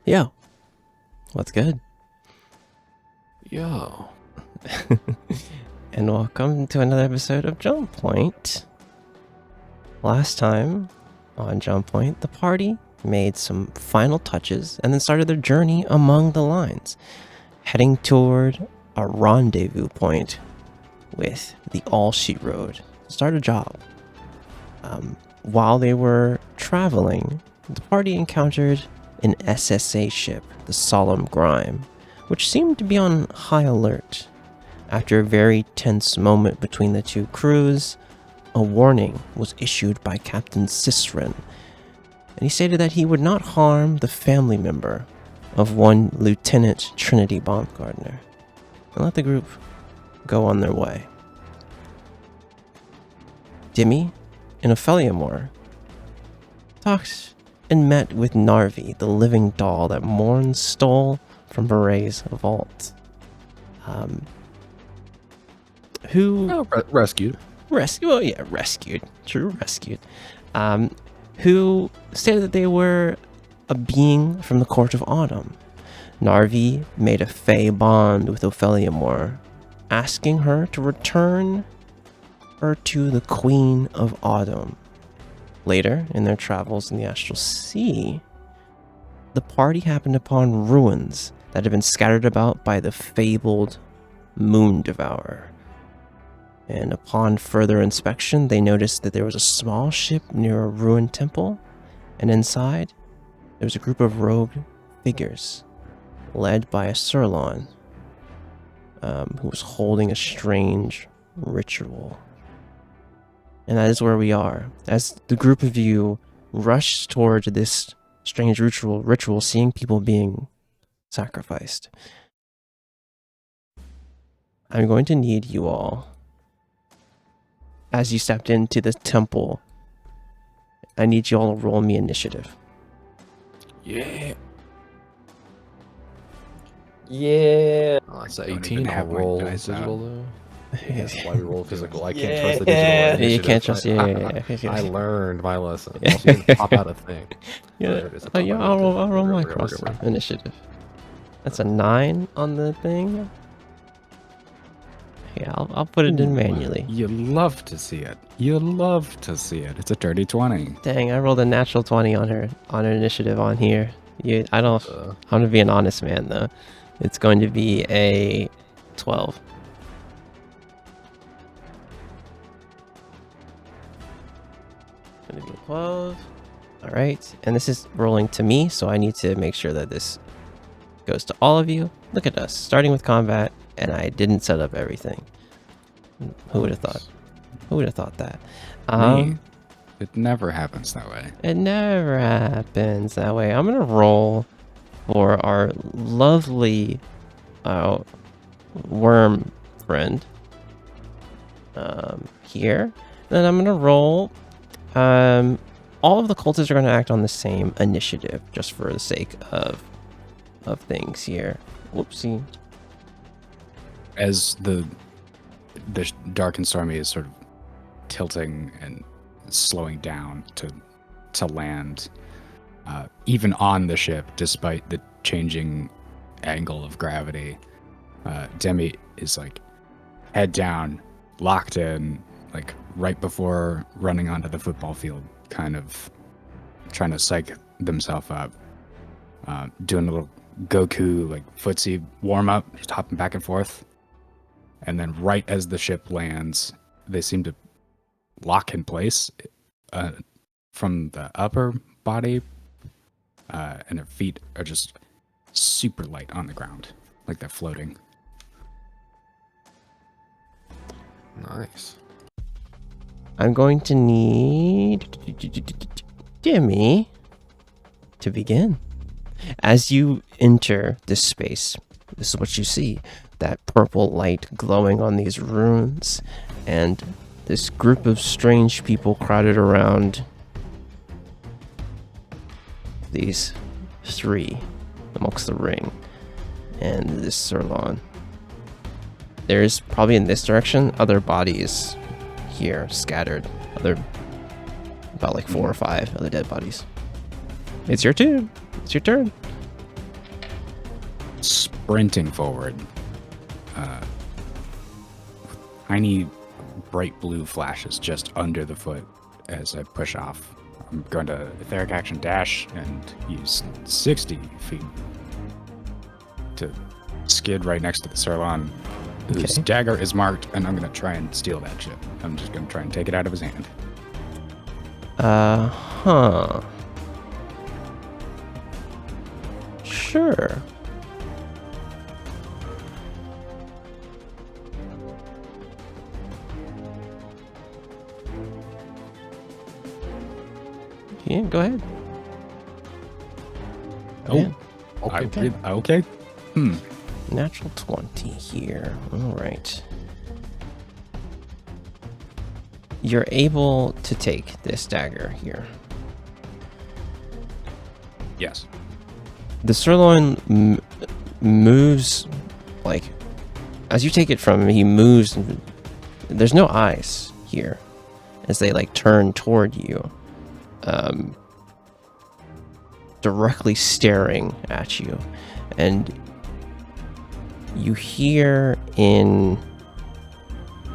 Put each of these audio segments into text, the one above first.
Yo, what's good? Yo. And welcome to another episode of Jump Point. Last time on Jump Point, the party made some final touches and then started their journey among the lines, heading toward a rendezvous point with the All She Road to start a job. While they were traveling, the party encountered an SSA ship, the Solemn Grime, which seemed to be on high alert. After a very tense moment between the two crews, a warning was issued by Captain Cicerin, and he stated that he would not harm the family member of one Lieutenant Trinity Baumgartner, and let the group go on their way. Dimmy and Opheliamore talked and met with Narvi, the living doll that Morn stole from Beret's vault. Who Rescued. rescued. True, rescued. Who stated that they were a being from the Court of Autumn. Narvi made a fey bond with Opheliamore, asking her to return her to the Queen of Autumn. Later, in their travels in the Astral Sea, the party happened upon ruins that had been scattered about by the fabled Moon Devourer. And upon further inspection, they noticed that there was a small ship near a ruined temple, and inside, there was a group of rogue figures, led by a Surlon, who was holding a strange ritual. And that is where we are, as the group of you rush toward this strange ritual, seeing people being sacrificed. I'm going to need you all, as you stepped into the temple, I need you all to roll me initiative. Yeah. Yeah. Oh, that's I don't 18. even I'll have my roll dice out. digital though. That's why we roll physical. I can't Yeah. trust the digital. Yeah, you initiative. can't trust. Yeah. I learned my lesson. Yeah. Also, you can pop out a thing. Yeah. There it is. Oh, yeah, I'll roll my We're good, cross we're good. initiative. That's a 9 on the thing. Yeah, I'll put it in manually. You love to see it. You love to see it. It's a dirty 20. Dang, I rolled a natural 20 on her initiative on here. I'm gonna be an honest man though. It's going to be a 12. Gonna be a 12. All right, and this is rolling to me, so I need to make sure that this goes to all of you. Look at us, starting with combat, and I didn't set up everything. Who would have thought? Who would have thought that? Me. It never happens that way. It never happens that way. I'm gonna roll for our lovely worm friend here. Then I'm gonna roll. All of the cultists are gonna act on the same initiative, just for the sake of things here. Whoopsie. As the dark and stormy is sort of tilting and slowing down to land, even on the ship, despite the changing angle of gravity, Demi is like head down, locked in, like right before running onto the football field, kind of trying to psych themselves up, doing a little Goku like footsie warm up, just hopping back and forth. And then right as the ship lands, they seem to lock in place from the upper body, and their feet are just super light on the ground, like they're floating. Nice. I'm going to need Dimmy to begin. As you enter this space, this is what you see. That purple light glowing on these runes, and this group of strange people crowded around these three amongst the ring and this Surlon. There's probably in this direction other bodies here scattered. About like 4 or 5 other dead bodies. It's your turn. It's your turn. sprinting forward. Tiny bright blue flashes just under the foot as I push off. I'm going to etheric action dash and use 60 feet to skid right next to the Sirlon, whose dagger is marked, and I'm going to try and steal that shit. I'm just going to try and take it out of his hand. Sure. Yeah, go ahead. Oh, yeah. Okay. Natural 20 here. All right. You're able to take this dagger here. Yes. The sirloin moves, like, as you take it from him, he moves. There's no eyes here as they, like, turn toward you, directly staring at you. And you hear in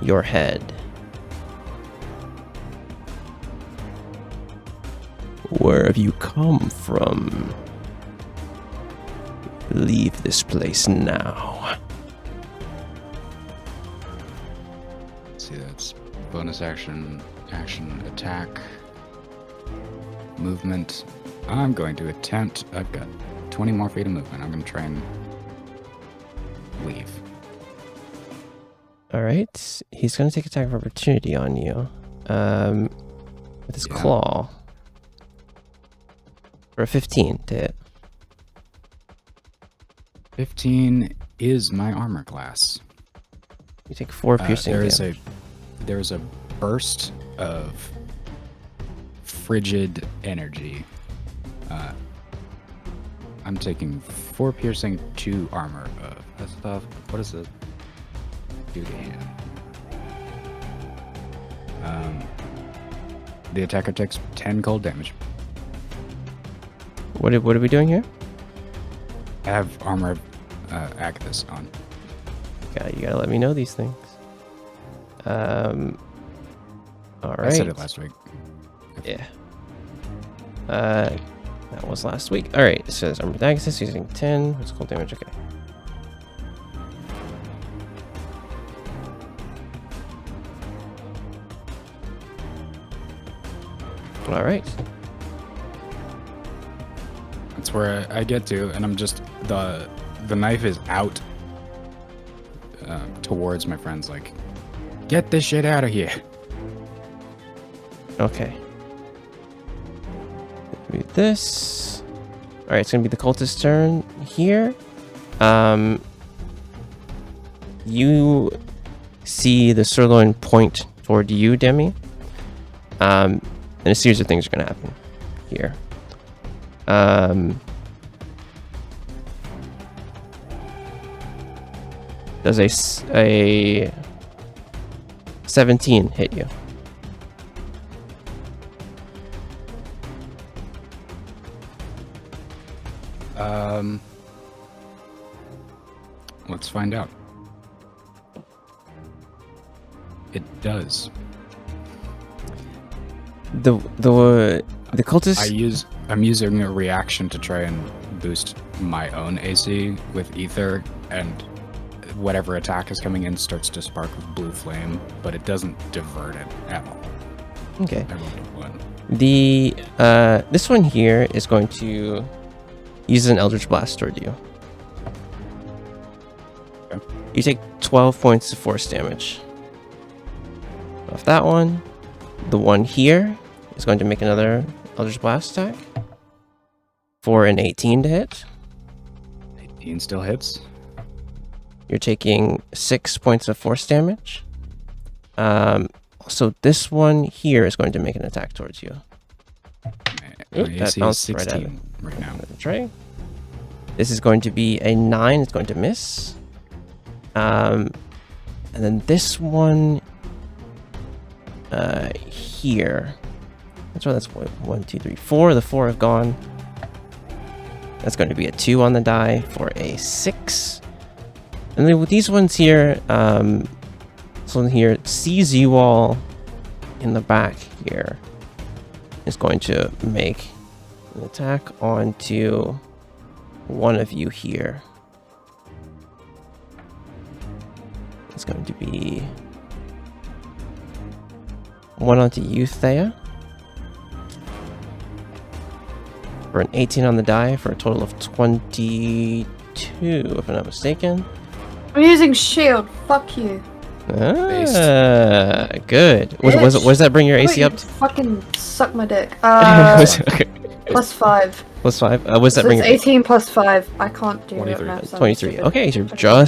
your head, "Where have you come from? Leave this place now." Let's see, that's bonus action, attack, movement. I'm going to attempt. I've got 20 more feet of movement. I'm going to try and leave. All right, he's going to take attack of opportunity on you, with his claw for a 15 to hit. 15 is my armor class. You take 4 piercing damage. There's a burst of frigid energy. I'm taking 4 piercing, 2 armor. That's stuff. What does it do to him? The attacker takes 10 cold damage. What are we doing here? I have armor Agathis on. You gotta let me know these things. All right. I said it last week. Yeah. That was last week. All right. It says armor Agathis using 10. What's cold damage? Okay. All right. That's where I get to, and I'm just the knife is out towards my friends, like, get this shit out of here. Okay. Do this. All right, it's gonna be the cultist's turn here. You see the sirloin point toward you, Demi. And a series of things are gonna happen here. Does a 17 hit you? Let's find out. It does. The cultist. I'm using a reaction to try and boost my own AC with ether, and whatever attack is coming in starts to spark with blue flame, but it doesn't divert it at all. Okay. I rolled a 1. The this one here is going to use an Eldritch Blast toward you. Okay. You take 12 points of force damage off that one. The one here is going to make another Eldritch Blast attack for an 18 to hit. 18 still hits. You're taking 6 points of force damage. So this one here is going to make an attack towards you. My Oop, that AC is bounced right at 16 right now. Try. This is going to be a 9. It's going to miss. And then this one here. That's 1, 2, 3, 4. The 4 have gone. That's going to be a 2 on the die for a 6. And then with these ones here, this one here sees you all in the back here. Is going to make an attack onto one of you here. It's going to be one onto you, Thea. For an 18 on the die for a total of 22, if I'm not mistaken. I'm using shield. Fuck you. Good. What does that bring your AC up to? Fucking suck my dick. Okay. Plus 5. Plus 5. What does that So bring? it's 18 plus 5. I can't do 23. maths. I'm 23. stupid. Okay, so you're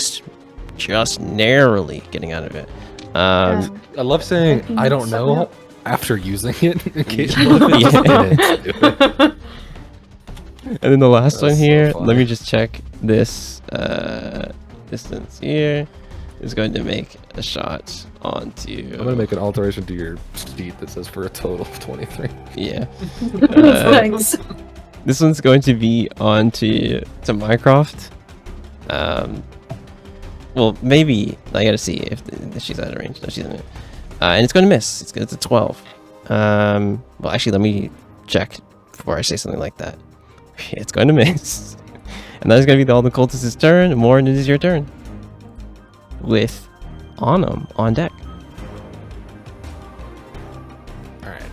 just narrowly getting out of it. I love saying Fucking I don't suck me know up. after using it in case Yeah. And then the last one That's so here, funny. let me just check this distance here. Is going to make a shot onto. I'm gonna make an alteration to your sheet that says for a total of 23. Yeah. Thanks. This one's going to be onto Mycroft. Well, maybe I gotta see if she's out of range. No, she's in it. And it's going to miss. It's a 12. Well, actually, let me check before I say something like that. It's going to miss. And that is going to be all the cultist's turn. Morin, it is your turn. With Onum on deck. Alright.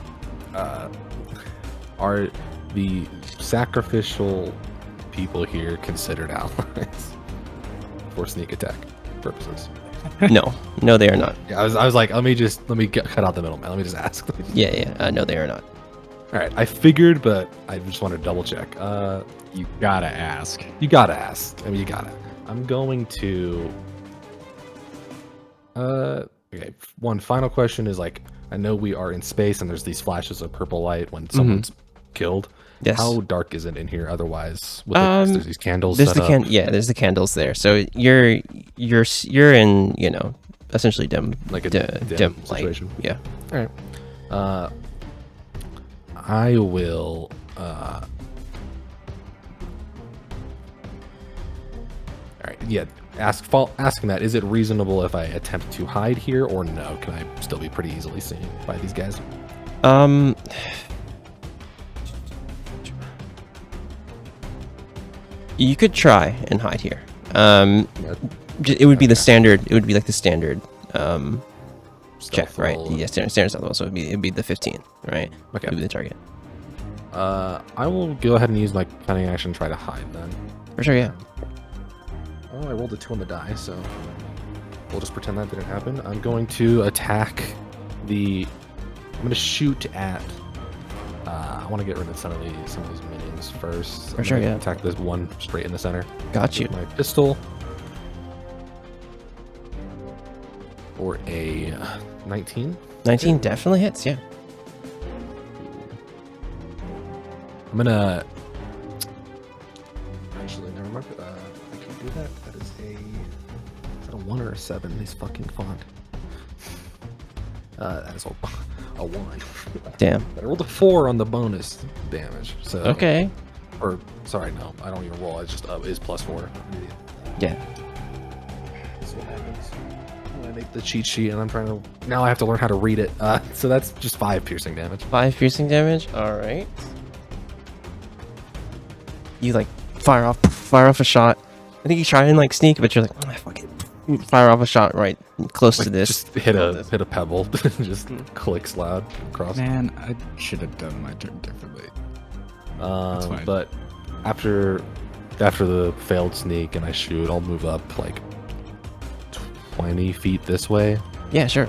Are the sacrificial people here considered allies for sneak attack purposes? No, they are not. Yeah, I was like, let me cut out the middleman. Let me just ask. Yeah. No, they are not. Alright, I figured, but I just want to double check. You gotta ask. You gotta ask. I mean, you gotta. I'm going to. Okay. One final question is like, I know we are in space and there's these flashes of purple light when someone's killed. Yes. How dark is it in here otherwise? There's these candles. There's set the up, there's the candles there. So you're in, essentially dim, like a dim light. situation. Yeah. All right. I will. All right. Yeah. Asking that, is it reasonable if I attempt to hide here or no? Can I still be pretty easily seen by these guys? You could try and hide here. Yeah, It would be the standard. It would be like the standard check, stealth right? roll. Yeah, standard stealth roll. So it'd be the 15, right? Okay. It would be the target. I will go ahead and use my cunning action and try to hide then. For sure, yeah. Oh, I rolled a 2 on the die, so we'll just pretend that didn't happen. I'm going to attack I'm going to shoot at. I want to get rid of some of these minions first. For sure, yeah. Attack this one straight in the center. Got you. With my pistol. Or a 19. 19 definitely hits, yeah. I'm gonna. Actually, never mind. I can't do that. That is that a 1 or a 7? These fucking font. That is a 1. Damn. I rolled a 4 on the bonus damage. So Okay. Or sorry, no, I don't even roll. It's just is +4. Yeah. That's what happens when I make the cheat sheet, and I'm trying to. Now I have to learn how to read it. So that's just 5 piercing damage. 5 piercing damage. All right. You like fire off a shot. I think you try and like sneak, but you're like, oh, fuck it. You fire off a shot right close to this. Just hit a pebble. Just clicks loud across. Man, I should have done my turn differently. Fine. But after the failed sneak and I shoot, I'll move up like 20 feet this way. Yeah, sure.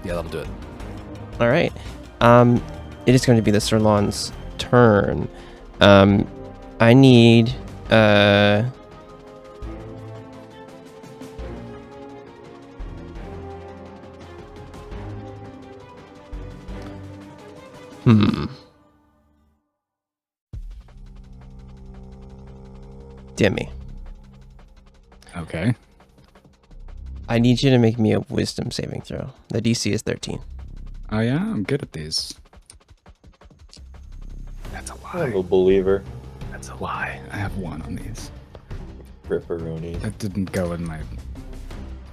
Yeah, that'll do it. All right. It is going to be the Sirlon's turn. I need Demi. Okay. I need you to make me a wisdom saving throw. The DC is 13. Oh yeah, I'm good at these. That's a I'm lie. a believer. That's a lie. I have 1 on these. Ripperoni. That didn't go in my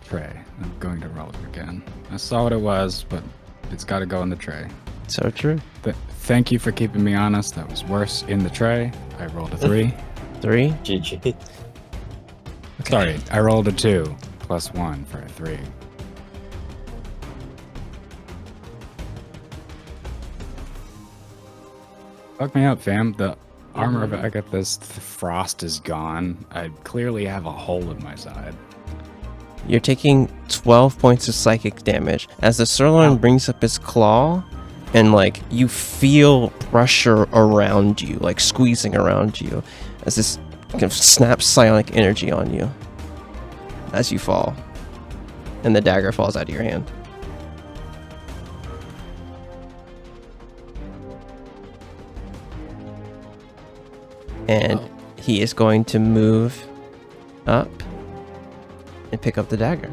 tray. I'm going to roll it again. I saw what it was, but it's got to go in the tray. So true. Thank you for keeping me honest. That was worse in the tray. I rolled a 3. 3. GG. Okay. Sorry, I rolled a 2 plus 1 for a 3. Fuck me up, fam. The armor back at this. The frost is gone. I clearly have a hole in my side. You're taking 12 points of psychic damage as the sirloin Ow. brings up his claw, and like you feel pressure around you, like squeezing around you, as this kind of snaps psionic energy on you as you fall, and the dagger falls out of your hand. And he is going to move up and pick up the dagger.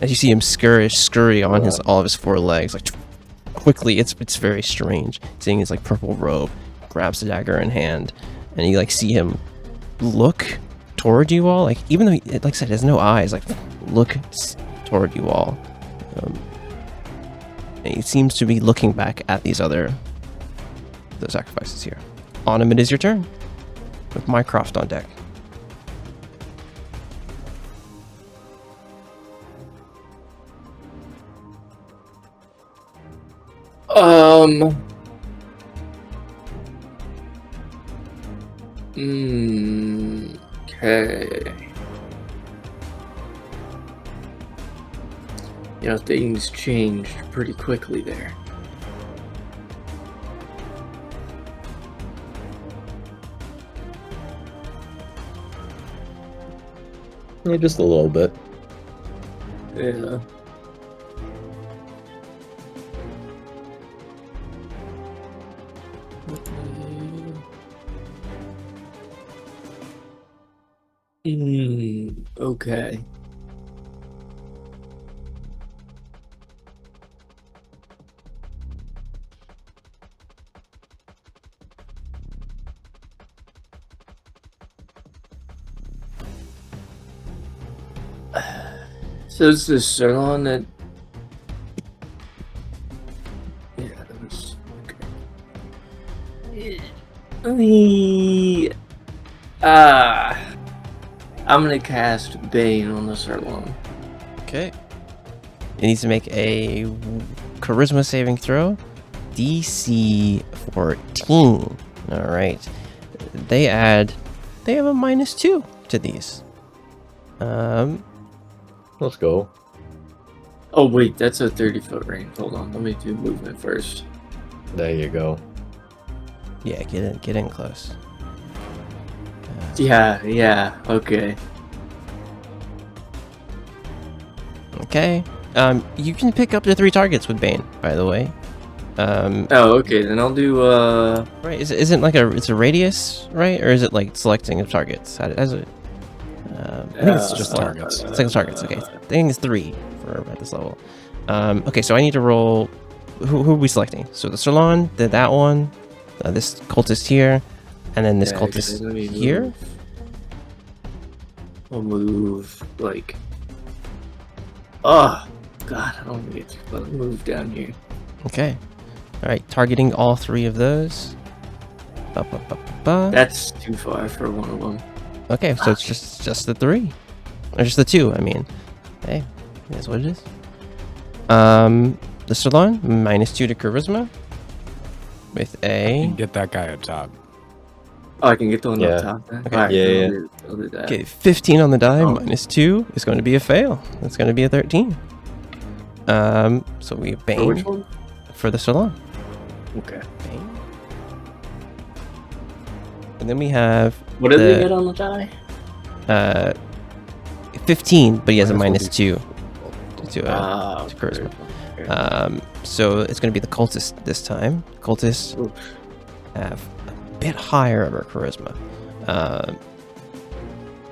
As you see him scurry on all of his 4 legs, like quickly. It's very strange seeing his like purple robe, grabs the dagger in hand, and you like see him look toward you all. Like even though he, like I said, has no eyes, like look toward you all. And he seems to be looking back at these other sacrifices here. Autumn, it is your turn with Mycroft on deck. Okay. You know, things changed pretty quickly there. Yeah, just a little bit. Yeah. Okay. So it's the sirloin that... Yeah, that was... Okay. I'm gonna cast Bane on the sirloin. Okay. It needs to make a charisma saving throw. DC 14. Alright. They have a -2 to these. Let's go. Oh wait, that's a 30-foot range. Hold on, let me do movement first. There you go. Yeah, get in close. Yeah, okay. Okay. You can pick up to 3 targets with Bane, by the way. Oh, okay, then I'll do, Right, isn't like it's a radius, right? Or is it like selecting of targets? As it, I think it's just targets. It's like targets, okay. I think it's 3 for at this level. Okay, so I need to roll, who are we selecting? So the Sirloin, that one, this cultist here, and then this yeah, cultist okay, let me here. move. I'll move, like... Oh, God, I don't want to get to move down here. Okay. Alright, targeting all 3 of those. That's too far for one of them. Okay, so it's just the 3. Or just the 2, I mean. Hey, that's what it is. The Sirloin, -2 to charisma. With You a... can get that guy up top. Oh, I can get the one Yeah. up top then? Okay. Alright, Yeah, then yeah. I'll do that. Okay, 15 on the die, Oh. -2 is going to be a fail. That's going to be a 13. So we have For which Bane one? for the Sirloin. Okay. Bane. And then we have What did The- they get on the die? 15, but he has a Minus -2 to Okay. charisma. Okay. So it's going to be the cultist this time. Cultists Oof. have a bit higher of our charisma.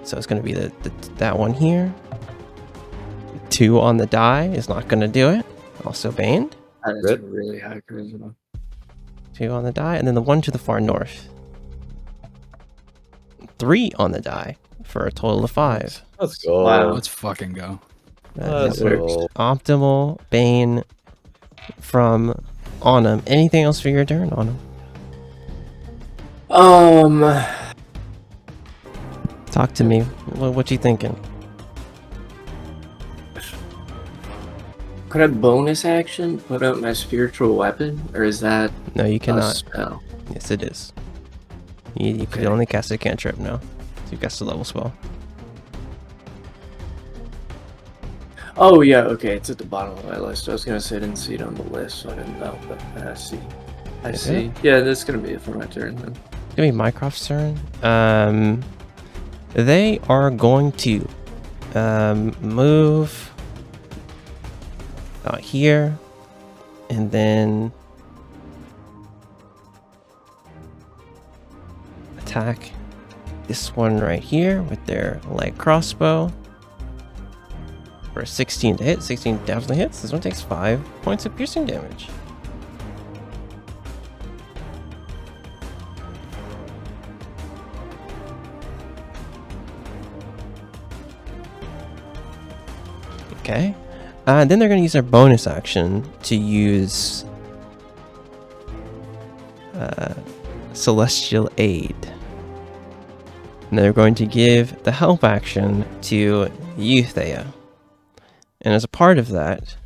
So it's going to be that one here. 2 on the die is not going to do it. Also Bane. That's Rip. really high charisma. 2 on the die, and then the 1 to the far north. 3 on the die for a total of 5. Let's go. Wow. Let's fucking go. That Let's is go. optimal Bane from Autumn. Anything else for your turn, Autumn? Talk to me. What you thinking? Could I bonus action put up my spiritual weapon, or is that No, you a cannot. spell? Yes, it is. You could only cast a cantrip now. So you cast a level spell. Oh yeah, okay, it's at the bottom of my list. I was gonna say I didn't see it on the list, so I didn't know, but I see. I see. Yeah, that's gonna be it for my turn then. It's gonna be Mycroft's turn. They are going to move out here, and then attack this one right here with their light crossbow for 16 to hit. 16 definitely hits. This one takes 5 points of piercing damage. Okay. Then they're going to use their bonus action to use Celestial Aid. And they're going to give the help action to you, Thea. And as a part of that,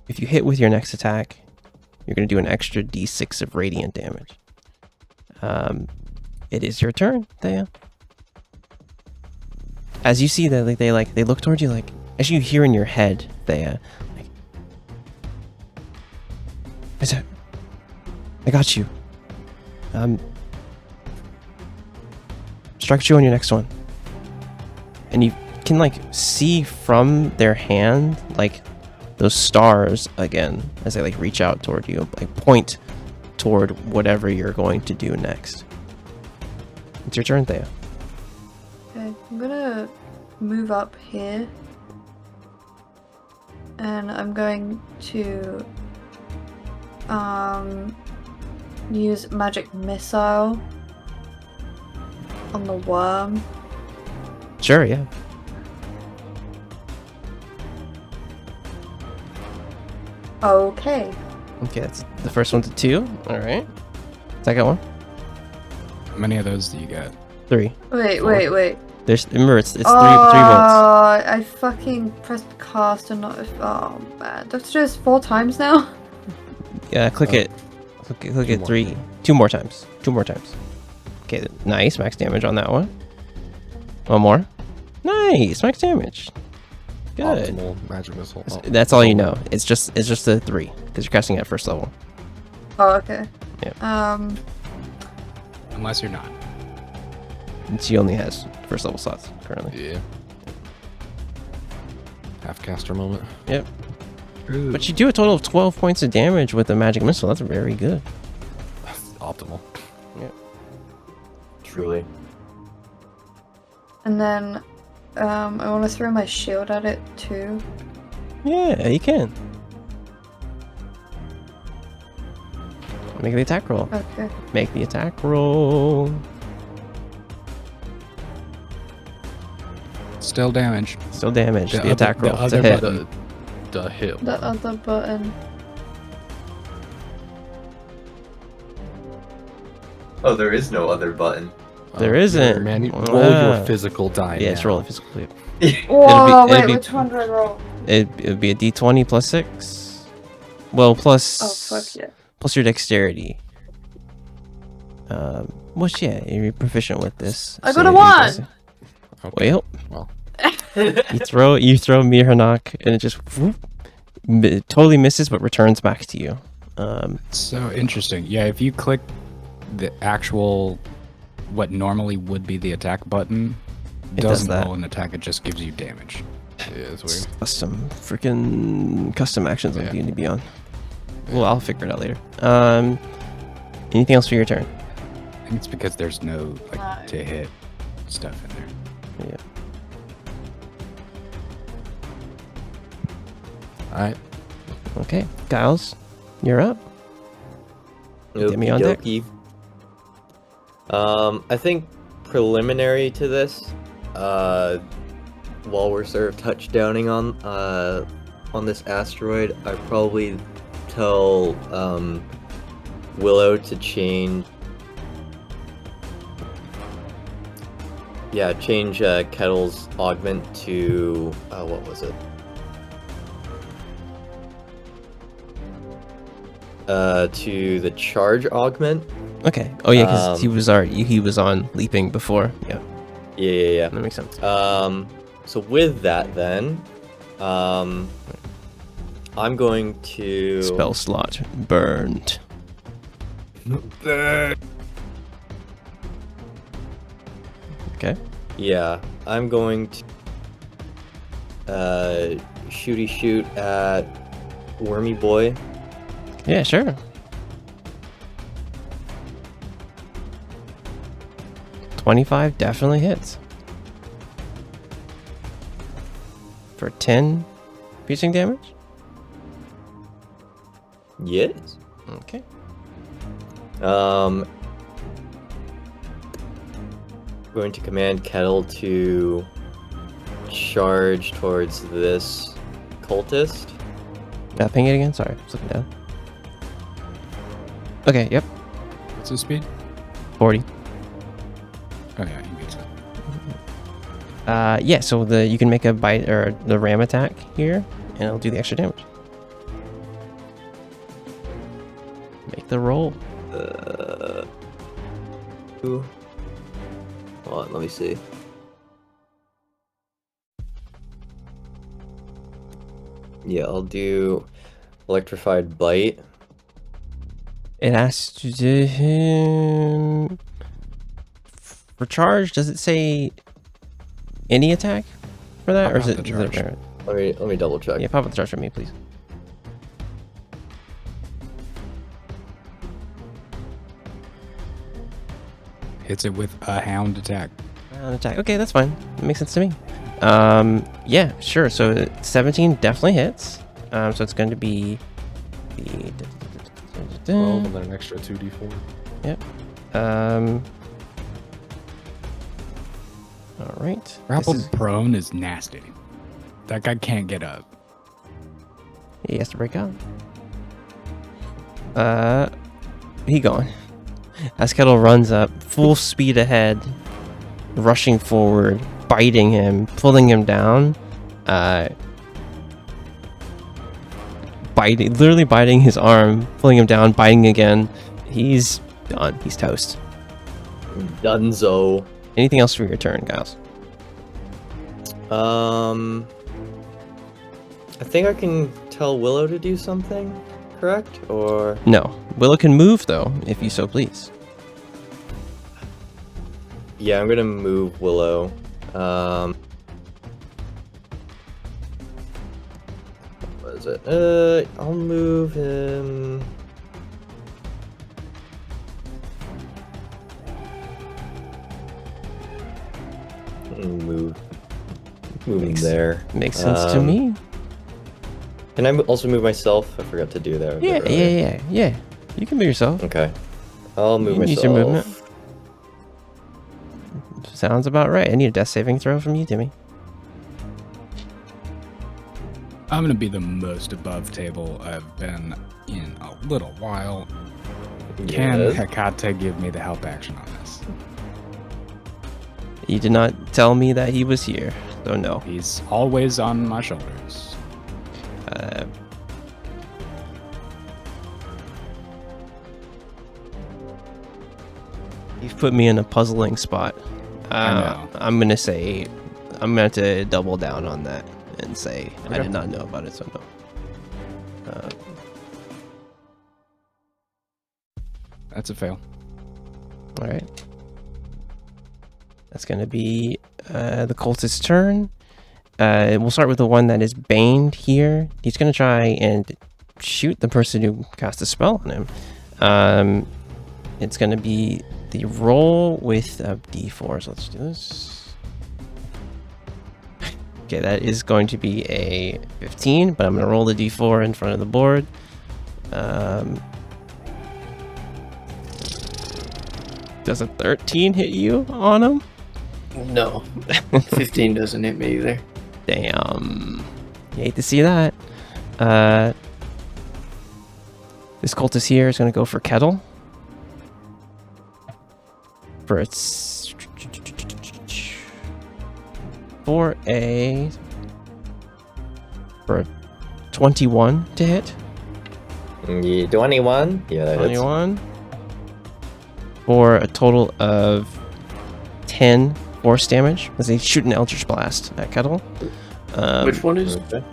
if you hit with your next attack, you're going to do an extra d6 of radiant damage. It is your turn, Thea. As you see that, they look towards you, like, as you hear in your head, Thea, like, I got you. Strike you on your next one. And you can, like, see from their hand, like, those stars again, as they, like, reach out toward you, like, point toward whatever you're going to do next. It's your turn, Thea. Okay, I'm gonna move up here. And I'm going to use magic missile on the worm. Sure, yeah. Okay. Okay, that's the first one's a 2. Alright. Second one? How many of those do you got? 3. Wait. There's, remember, it's 3 bolts. I fucking pressed cast and not. Oh man, do I have to do this 4 times now? Yeah, click it. Click it 3. 2 more times. 2 more times. Okay, nice. Max damage on that one. One more. Nice. Max damage. Good. Optimal magic missile. Oh. That's all you know. It's just the 3 because you're casting at first level. Oh, okay. Yeah. Unless you're not. And she only has first level slots currently. Yeah. Half caster moment. Yep. But you do a total of 12 points of damage with the magic missile. That's very good. Optimal. Truly. And then I want to throw my shield at it too. Yeah, you can. Make the attack roll. Okay. Make the attack roll. Still damage. Still damage. The The, other- attack the roll. It's a other hit. button. The hit. The other button. Oh, there is no other button. There isn't. Man, roll Ah. your physical die. Yeah, it's now. roll a physical hit. Whoa, it'll wait, be- which one do I roll? It'd be a d20 plus 6. Well, plus. Oh, fuck yeah. Plus your dexterity. Which, yeah, you're proficient with this. I got a you 1! can say- Okay. Well, Well. you throw Mirhanak, and it just whoop, totally misses, but returns back to you. So interesting. Yeah, if you click the actual, what normally would be the attack button, It does doesn't that. roll an attack, it just gives you damage. Yeah, it's It's weird. custom actions on Yeah. D&D Beyond. Well, I'll figure it out later. Anything else for your turn? I think it's because there's no like No. to hit stuff in there. Yeah. All right. Okay, Giles, you're up. Get me on deck. Okey-dokey. I think preliminary to this, while we're sort of touchdowning on this asteroid, I'd probably tell Willow to change. Yeah, change Kettle's augment to what was it? To the charge augment. Okay. Oh yeah, because he was on leaping before. Yeah. Yeah. That makes sense. So with that, then, I'm going to Spell slot burned. Okay. Yeah, I'm going to shoot at Wormy Boy. Yeah, sure. 25 definitely hits. For 10 piercing damage? Yes. Okay. Going to command Kettle to charge towards this cultist. Ping it again? Sorry, just looking down. Okay, yep. What's his speed? 40. Oh yeah, he makes it. Yeah, so you can make a bite or the ram attack here, and it'll do the extra damage. Make the roll. Hold on, let me see. Yeah, I'll do electrified bite. It asks to do him for charge. Does it say any attack for that, Pop or is out it? the Is it charge. Let me double check. yeah, pop out the charge for me, please. Hits it with a hound attack. Attack. Okay, that's fine. That makes sense to me. Yeah, sure. So 17 definitely hits. So it's going to be the 12 and then an extra 2d4. Yep. All right. Grappled prone is nasty. That guy can't get up. He has to break out. He gone. As Kettle runs up, full speed ahead, rushing forward, biting him, pulling him down, literally biting his arm, pulling him down, biting again. He's done. He's toast. Dunzo. Anything else for your turn, Giles? I think I can tell Willow to do something, correct? Or No. Willow can move, though, if you so please. yeah, I'm gonna move Willow. What is it? I'll move him. Move him there. Makes sense to me. Can I also move myself? I forgot to do that. Yeah. You can move yourself. Okay. I'll move You can use myself. your movement. Sounds about right. I need a death saving throw from you, Timmy. I'm gonna be the most above table I've been in a little while. Can Yes. Hekate give me the help action on this? You did not tell me that he was here, so no. He's always on my shoulders. You've put me in a puzzling spot. I know. I'm gonna say, I'm gonna have to double down on that and say I Okay. did not know about it, so no. That's a fail. All right. That's gonna be the cultist's turn. We'll start with the one that is baned here. He's gonna try and shoot the person who cast a spell on him. It's gonna be the roll with D4. So let's do this. Okay, that is going to be a 15, but I'm going to roll the d4 in front of the board. Does a 13 hit you on him? No. 15 doesn't hit me either. Damn. You hate to see that. This cultist here is going to go for Kettle. For its... For a 21 to hit. Yeah, 21? Yeah, that hits. 21. For a total of 10 force damage as they shoot an Eldritch Blast at Kettle. Which one is? Okay.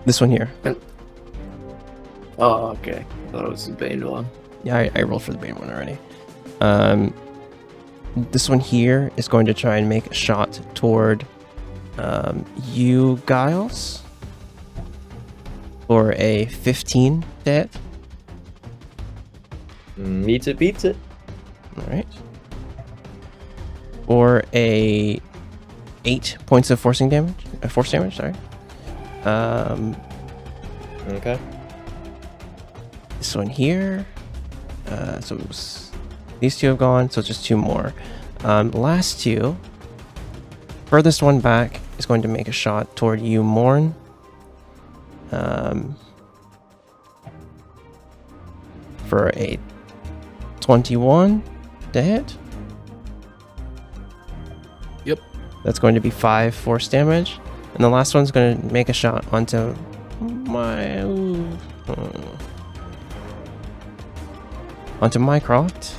This one here. Oh, okay. I thought it was the Bane one. Yeah, I rolled for the Bane one already. This one here is going to try and make a shot toward you, Giles. For a 15 to hit. Meets it, beats it. Alright. Or a 8 points of force damage, sorry. Okay. This one here. So it was, these two have gone, so just 2 more. Last 2. Furthest one back is going to make a shot toward you, Morn. For a 21 to hit. Yep. That's going to be 5 force damage. And the last one's going to make a shot onto onto Mycroft.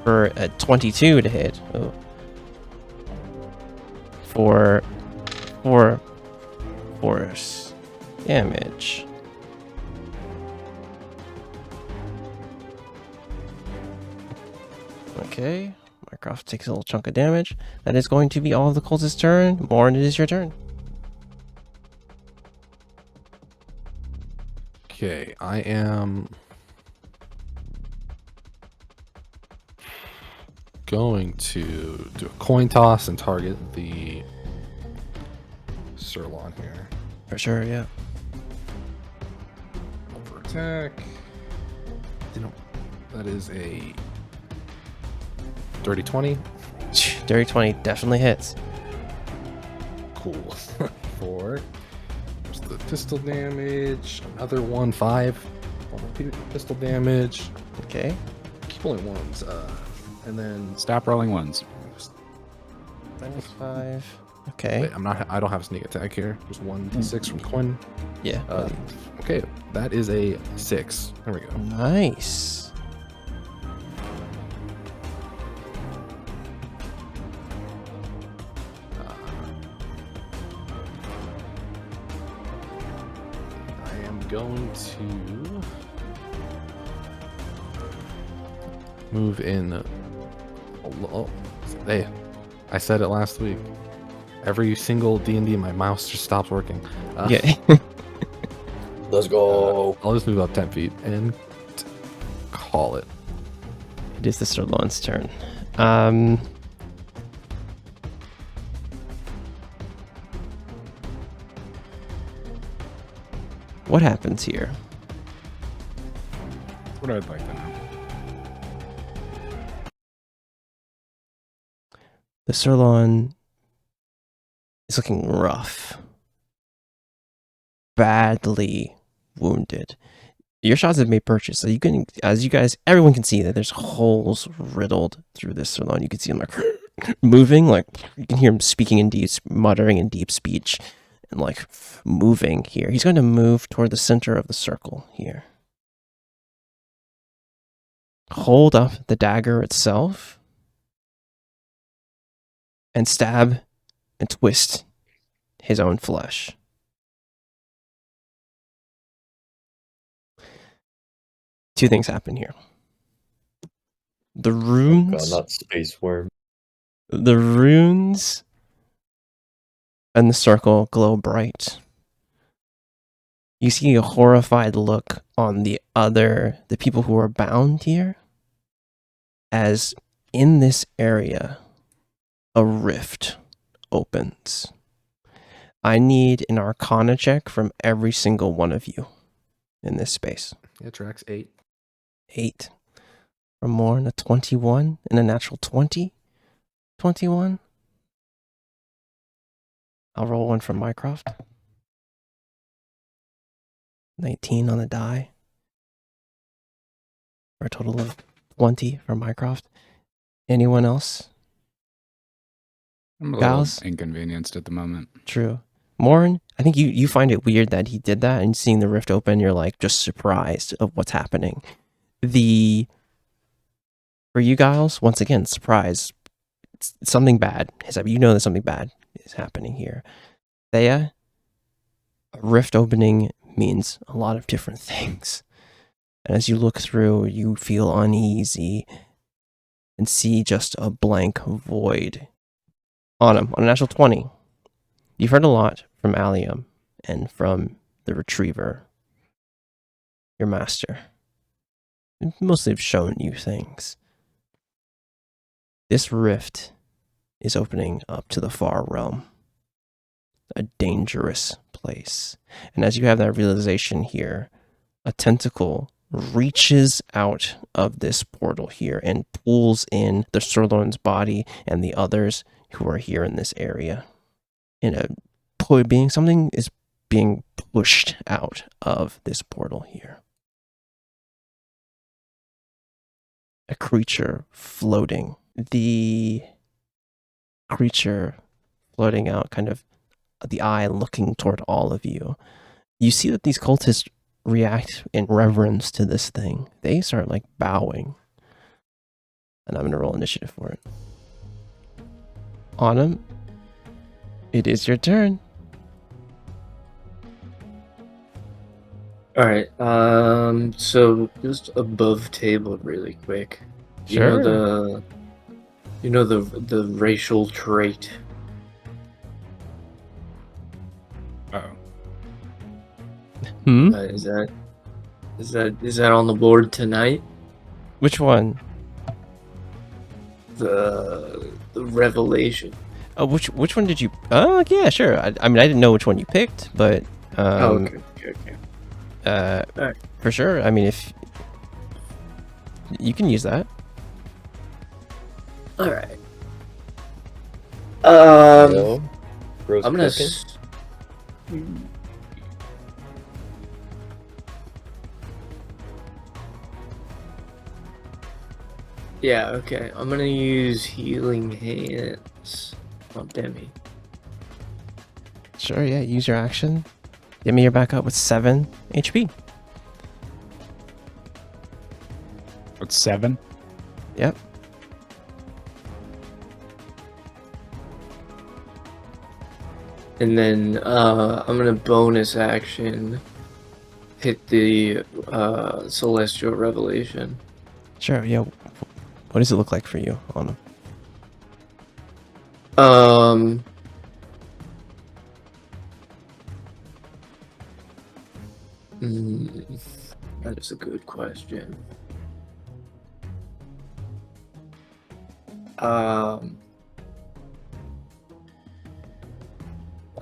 For a 22 to hit. Ooh. For 4 force damage. Okay, Mycroft takes a little chunk of damage. That is going to be all of the cultist's turn. Morn, it is your turn. Okay, I am going to do a coin toss and target the Sirloin here. For sure, yeah. For attack. That is a dirty 20. Dirty 20 definitely hits. Cool. 4. There's the pistol damage. Another 1, 5. Pistol damage. Okay. Keep rolling ones. And then Stop rolling ones. Minus 5. Okay. wait, I don't have a sneak attack here. There's 1d6 from Quinn. Yeah. Okay, that is a 6. There we go. Nice. I am going to move in. Oh, hey, I said it last week. Every single D&D, my mouse just stops working. Yeah. Let's go. I'll just move up 10 feet and call it. It is the Sirloin's turn. What happens here? That's what I'd like to know. The Sirloin is looking rough. Badly wounded. Your shots have made purchase, so you can, as you guys, everyone can see that there's holes riddled through this Sirloin. You can see him like moving, like you can hear him speaking in deep, muttering in deep speech, and like moving here. He's going to move toward the center of the circle here. Hold up the dagger itself and stab and twist his own flesh. Two things happen here. The runes, God, not space worm. the runes and the circle glow bright. You see a horrified look on the people who are bound here, as in this area, a rift opens. I need an Arcana check from every single one of you in this space. Yeah, tracks 8. 8 or more, and a 21 and a natural 20. 21. I'll roll one from Mycroft. 19 on the die. For a total of 20 from Mycroft. Anyone else? I'm a Gals? little inconvenienced at the moment. True. Morin, I think you find it weird that he did that, and seeing the rift open, you're like just surprised of what's happening. For you guys, once again, surprise. It's something bad. You know that something bad is happening here. Thea, a rift opening means a lot of different things. And as you look through, you feel uneasy and see just a blank void. On a natural 20. You've heard a lot from Allium and from the Retriever, your master. They mostly have shown you things. This rift is opening up to the far realm. A dangerous place. And as you have that realization here, a tentacle reaches out of this portal here and pulls in the Sirloin's body and the others who are here in this area. Something is being pushed out of this portal here. A creature floating. The creature floating out, kind of the eye looking toward all of you. You see that these cultists react in reverence to this thing. They start like bowing. And I'm going to roll initiative for it. Autumn, it is your turn. All right. So just above table, really quick. Sure. You know the racial trait. Uh-oh. Is that on the board tonight? Which one? The revelation. Oh, which one did you? Oh, yeah, sure. I mean, I didn't know which one you picked, but Okay. Alright. for sure. I mean, if you can use that. All right. No. Rose I'm gonna. cooking? Yeah. Okay. I'm gonna use healing hands on Demi. Sure, yeah. Use your action. Get me your back up with 7 HP. What's 7? Yep. And then I'm gonna bonus action hit the celestial revelation. Sure, yeah. What does it look like for you on them? That is a good question. I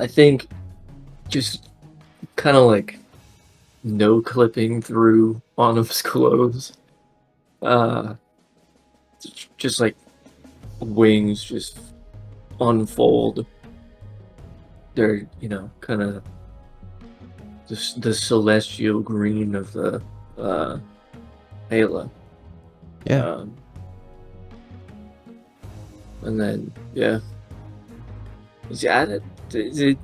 think just kind of like no clipping through Autumn's clothes. Just like wings just unfold. They're, kind of the celestial green of the halo. Yeah. And then, yeah. Is it?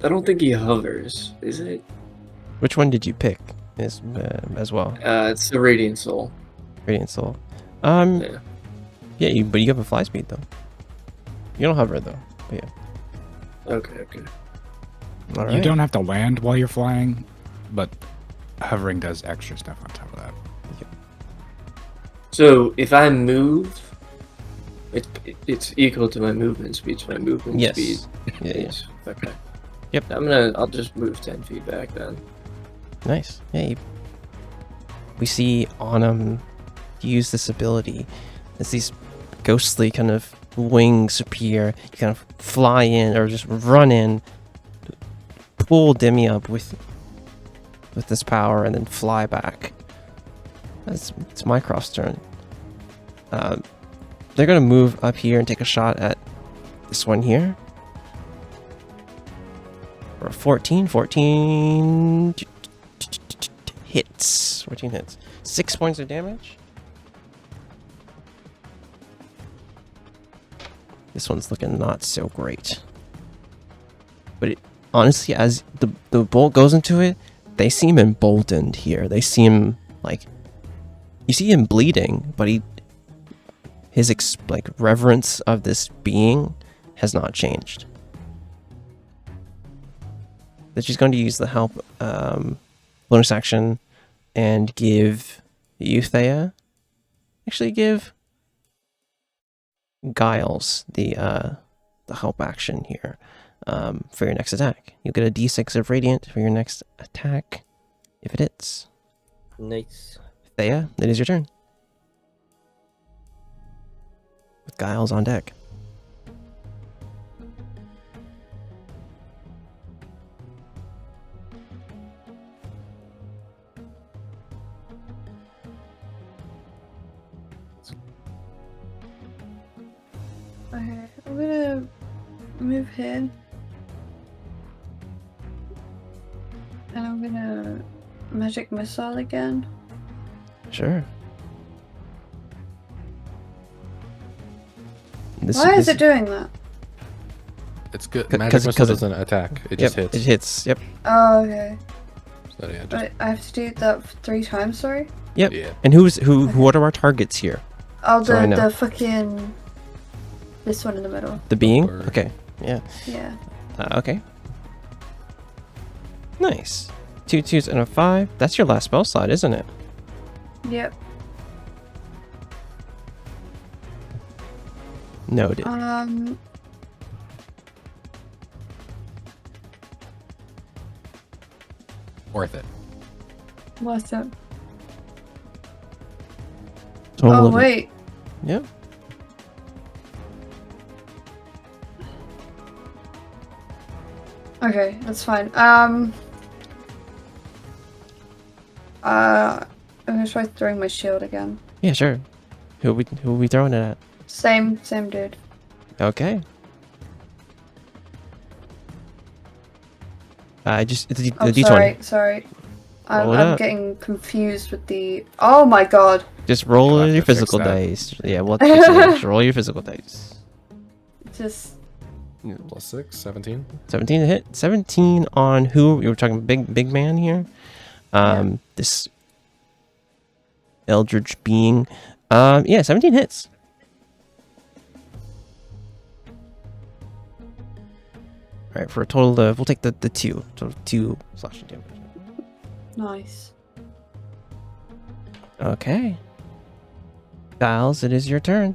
I don't think he hovers, is it? Which one did you pick as well? It's the Radiant Soul. Radiant Soul. Yeah. Yeah, but you have a fly speed though. You don't hover though. But yeah. Okay. All You right. don't have to land while you're flying, but hovering does extra stuff on top of that. So if I move, it's equal to my movement speed. So my movement Yes. speed. Yeah. is okay. Yep. I'll just move 10 feet back then. Nice. Yeah. We see Autumn use this ability as these ghostly kind of wings appear. You kind of fly in or just run in, pull Demi up with this power, and then fly back. It's Mycroft's turn. They're gonna move up here and take a shot at this one here. For a 14 hits. 14 hits. 6 points of damage. This one's looking not so great. But it, honestly, as the bolt goes into it, they seem emboldened here. They seem like, you see him bleeding, but his reverence of this being has not changed. That she's going to use the help bonus action and give Euthea, actually give Giles the help action here for your next attack. You'll get a d6 of radiant for your next attack if it hits. Nice. Thea, it is your turn. With Giles on deck. Okay, I'm gonna move here. And I'm gonna magic missile again. Sure. Why is it doing that? It's good. 'Cause- Magic 'cause missile it- doesn't attack. It just Yep, hits. it hits. Yep. Oh, okay. So, yeah, just, But I have to do that 3 times, sorry? Yep. yeah. And what are our targets here? Oh, So I know. the fucking... This one in the middle. The being? Or- Okay. Yeah. Yeah. Okay. Nice. 2 2s and a 5. That's your last spell slot, isn't it? Yep. Noted. Worth it. What's up? Total Oh, of- wait. Yep. Okay, that's fine. I'm gonna try throwing my shield again. Yeah, sure. Who are we throwing it at? Same dude. Okay. It's the Oh, d20. sorry. Roll it I'm up. getting confused with the... Oh my god! Just roll You'll have your to fix physical that. dice. Yeah, we'll have to fix it. Just roll your physical dice. Just... Plus 6, 17. 17 to hit. 17 on who? You were talking big man here. This eldritch being. Yeah, 17 hits. All right, for a total of, we'll take the 2. Total 2 slashing damage. Nice. Okay. Giles, it is your turn.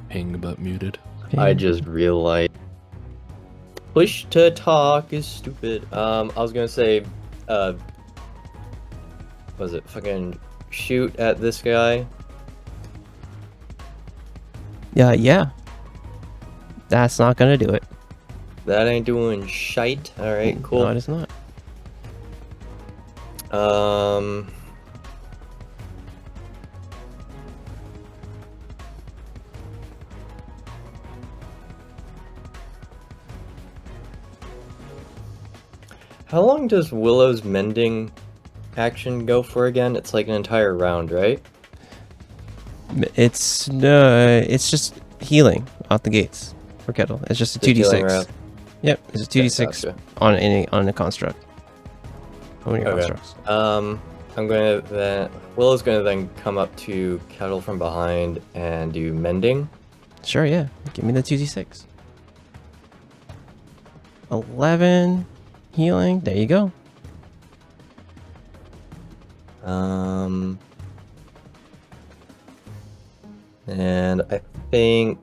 Ping but muted. I just realized push to talk is stupid. I was gonna say, was it fucking shoot at this guy? Yeah. That's not gonna do it. That ain't doing shite. All right, No, cool. it is not. How long does Willow's mending action go for again? It's like an entire round, right? It's just healing out the gates for Kettle. It's just a The healing 2d6. round. Yep, it's a 2d6 Gotcha. on a construct. On your Okay. constructs. I'm gonna then Willow's gonna then come up to Kettle from behind and do mending. Sure, yeah. Give me the 2d6. 11 healing. There you go. And I think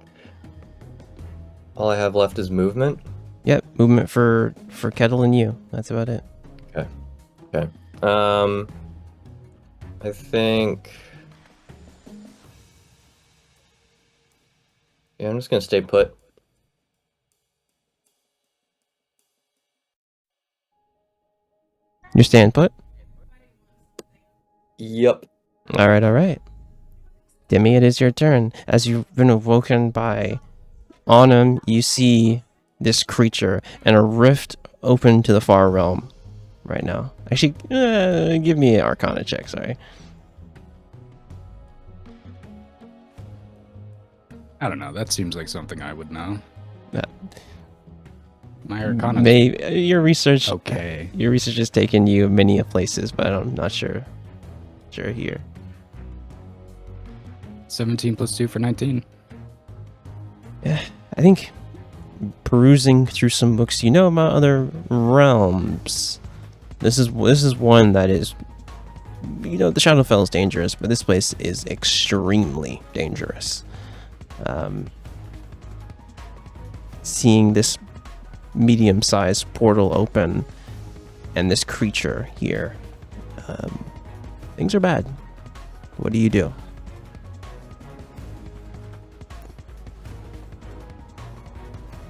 all I have left is movement. Yep. movement for Kettle and you. That's about it. Okay. I think. Yeah, I'm just gonna stay put. You're staying put? Yep. All right. Demi, it is your turn. As you've been awoken by Autumn, you see this creature and a rift open to the far realm right now. Actually, give me an Arcana check, sorry. I don't know. That seems like something I would know. Yeah. My Arcana. Maybe your research. Okay. Your research has taken you many places, but I'm not sure here. 17 plus 2 for 19. Yeah, I think perusing through some books you know about other realms. This is one that is, the Shadowfell is dangerous, but this place is extremely dangerous. Seeing this medium-sized portal open and this creature here, things are bad. What do you do?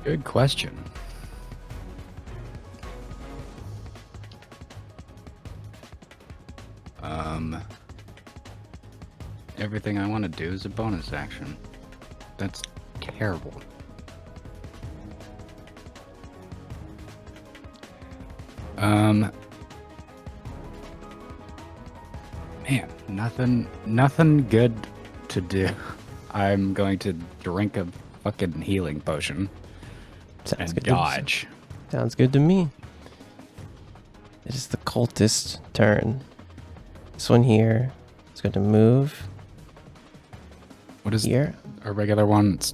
Good question. Everything I want to do is a bonus action. That's terrible. Man, nothing good to do. I'm going to drink a fucking healing potion and dodge. Sounds good to me. It is the cultist turn. This one here is going to move. What is here? A regular one? It's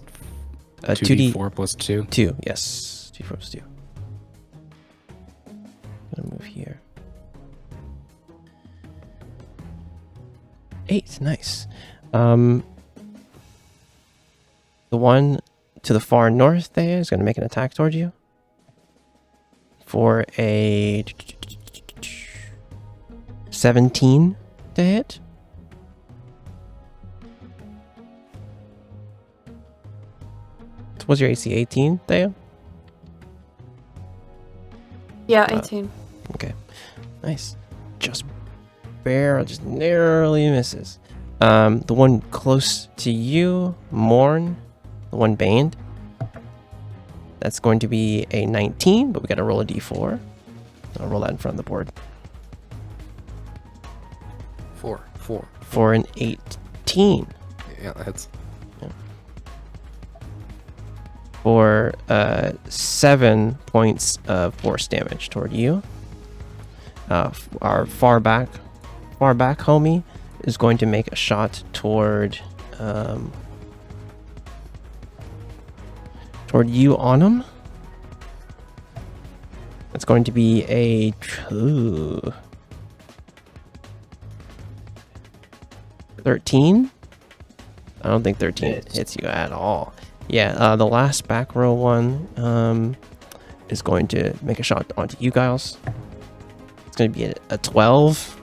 2d4 plus 2? 2, yes. 2d4 plus 2. I'm gonna move here. 8, nice. The one to the far north there is going to make an attack towards you for a 17 to hit. What's your AC? 18, Thea? Yeah, 18. Okay, nice. Just narrowly misses. The one close to you, Morn, the one banned, that's going to be a 19, but we got to roll a d4. I'll roll that in front of the board. 4. For an 18. Yeah, that's. For 7 points of force damage toward you. Our far back homie is going to make a shot toward you, Autumn. It's going to be a 13. I don't think 13 hits you at all. Yeah, the last back row one is going to make a shot onto you guys. It's going to be a 12.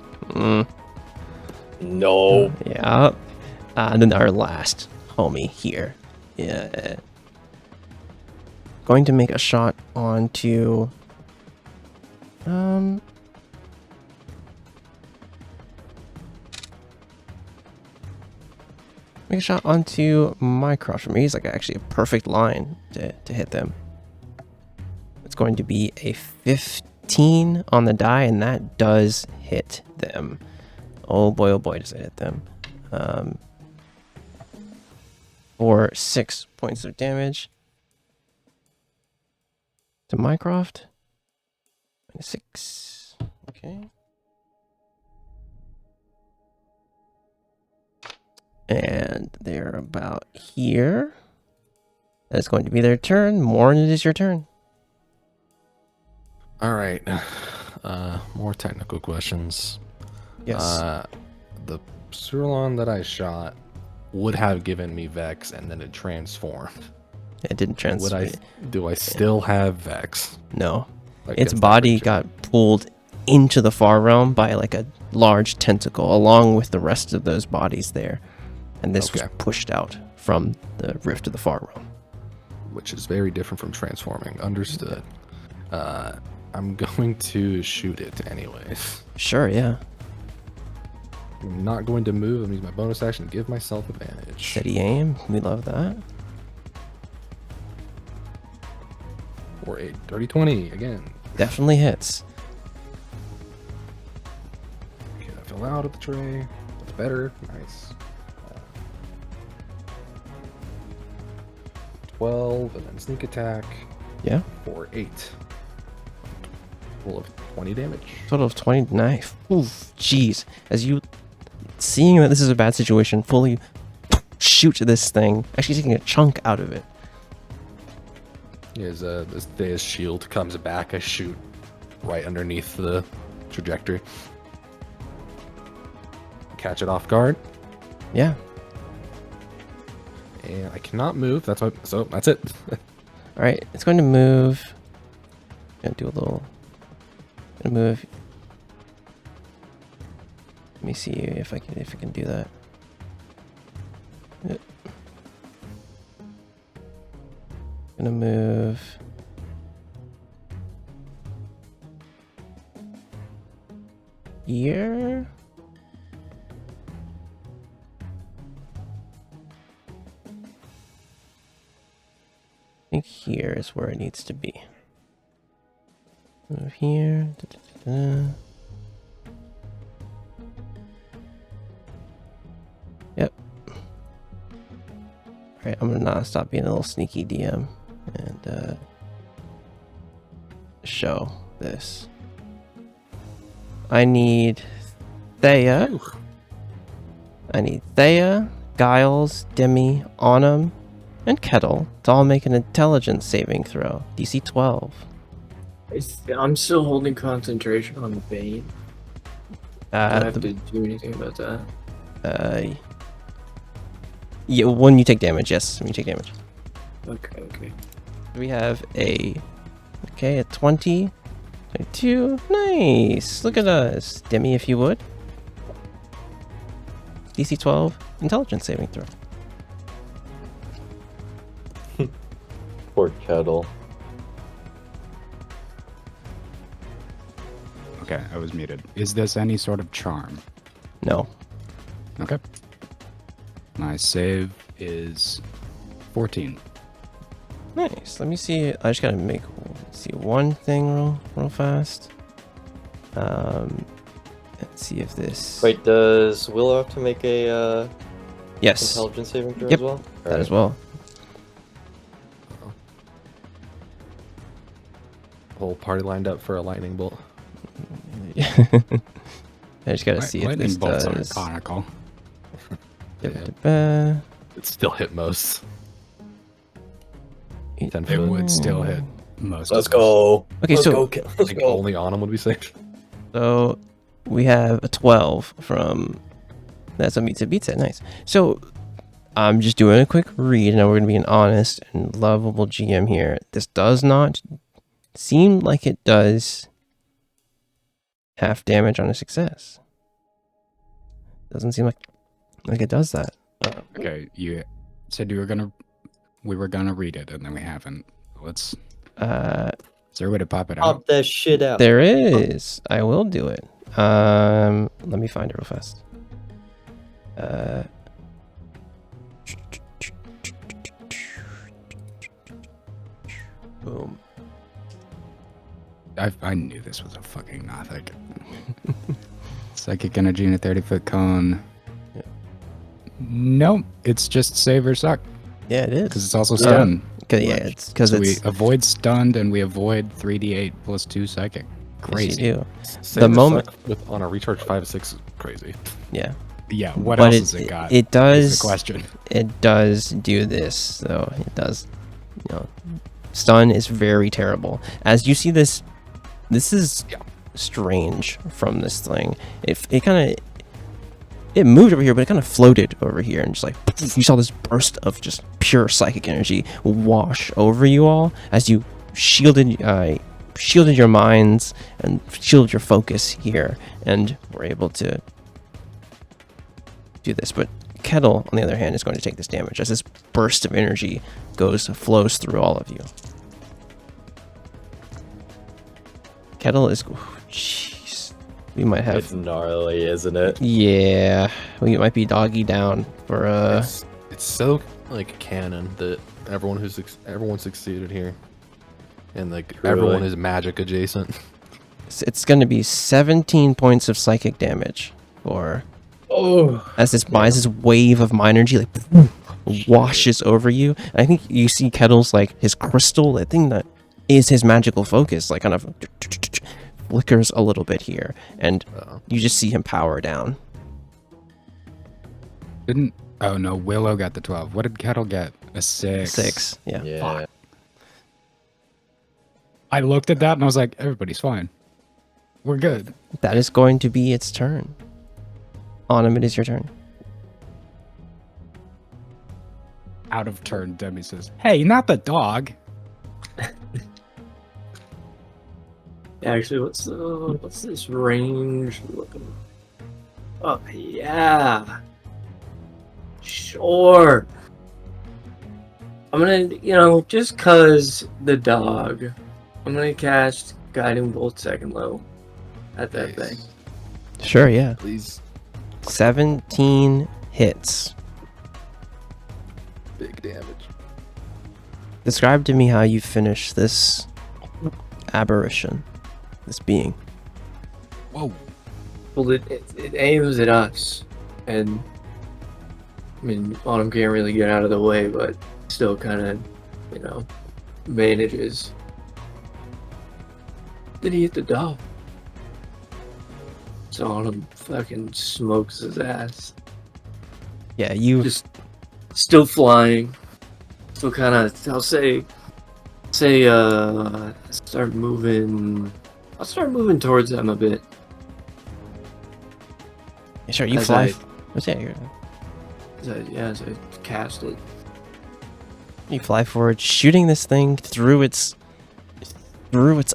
No. Yeah. And then our last homie here. Yeah. Going to make a shot onto... Make a shot onto my crush from me. He's like actually a perfect line to hit them. It's going to be a 15 on the die, and that does hit them. Oh boy, does it hit them. For 6 points of damage to Mycroft. -6. Okay. And they're about here. That's going to be their turn. Morn, it is your turn. All right. More technical questions. Yes. The Surlon that I shot would have given me Vex, and then it transformed. It didn't transfer. Do I still have Vex? No. Like, Its against that body creature? got pulled into the far realm by like a large tentacle along with the rest of those bodies there. And this was Okay. pushed out from the rift of the far realm. Which is very different from transforming. Understood. I'm going to shoot it anyways. Sure, yeah. I'm not going to move. I'm going to use my bonus action to give myself advantage. Steady aim. We love that. For a dirty 20 again. Definitely hits. Okay, that fell out of the tray. That's better. Nice. 12 and then sneak attack Yeah. for 8. Roll of 20 damage. Total of 20 knife. Oof, jeez. As you, seeing that this is a bad situation, fully shoot this thing, actually taking a chunk out of it. As his shield comes back, I shoot right underneath the trajectory. Catch it off guard. Yeah. And I cannot move. That's it. All right, it's going to move. Gonna do a little. Gonna move. Let me see if I can do that. Yep. Gonna move. Here. I think here is where it needs to be. Move here. Da, da, da, da. Yep. Alright, I'm gonna not stop being a little sneaky DM and show this. I need Thea. I need Thea, Giles, Demi, Autumn, and Kettle to all make an intelligence saving throw. DC 12. I'm still holding concentration on the Bane. Do I have to do anything about that? Yeah, when you take damage, yes, when you take damage. Okay. We have a 20, 22, nice. Look at us, Demi, if you would. DC 12, intelligence saving throw. Poor Kettle. Okay, I was muted. Is this any sort of charm? No. Okay. My save is 14. Nice. Let me see. I just gotta see one thing real fast. Let's see if this. Wait, does Willow have to make a Yes. intelligence saving throw Yep, as well? that as well. Whole party lined up for a lightning bolt. I just gotta see if Lightning this bolts does. are conical. Da-da-da-ba. It still hit most. 10 It foot. would still hit most. Let's of us. go. Okay, Let's so- go. Kettle. I Let's think go. only on him would be safe. So we have a 12 from. That's a Mitsubishi. Nice. So I'm just doing a quick read, and we're going to be an honest and lovable GM here. This does not seem like it does half damage on a success. Doesn't seem like it does that. Okay, you said we were gonna read it, and then we haven't. Let's. Uh, Is there a way to pop it out? Pop that shit out. there is. I will do it. Let me find it real fast. Boom. I knew this was a fucking Gothic. Psychic energy in a 30-foot cone. Yeah. Nope, it's just save or suck Yeah, it is. because it's also stun. It's because So it's. we avoid stunned and we avoid 3d8 plus 2 psychic. Yes, Crazy. you do. Save or moment- suck with on a recharge 5-6 is crazy. Yeah. Yeah, what But else it- has it got? it is does. the question. It does do this, though. It does. You know, stun is very terrible. As you see this is strange from this thing. It kind of it moved over here, but it kind of floated over here, and just like you saw this burst of just pure psychic energy wash over you all as you shielded your minds and shielded your focus here, and were able to do this. But Kettle, on the other hand, is going to take this damage as this burst of energy flows through all of you. Kettle is, jeez, we might have. It's gnarly, isn't it? Yeah, we might be doggy down for It's so like canon that everyone succeeded here, and like everyone is magic adjacent. It's going to be 17 points of psychic damage for. As this wave of mind energy like washes over you, and I think you see Kettle's like his crystal, that thing that is his magical focus, like kind of flickers a little bit here, and you just see him power down. Oh no, Willow got the 12. What did Kettle get? A 6. 6, yeah. Fuck. I looked at that and I was like, everybody's fine. We're good. That is going to be its turn. Autumn, it is your turn. Out of turn, Demi says, hey, not the dog. Actually, what's this range looking? Oh yeah, sure. I'm gonna, just cause the dog, I'm gonna cast Guiding Bolt second level at that thing. Sure, yeah. Please. 17 hits. Big damage. Describe to me how you finish this aberration, this being. Whoa. Well, it aims at us, and I mean, Autumn can't really get out of the way, but still kind of, manages. Did he hit the dog? So Autumn fucking smokes his ass. Yeah, you Just still flying. Still kind of, I'll say, start moving. I'll start moving towards them a bit. sure you as fly. As I cast it. You fly forward, shooting this thing through its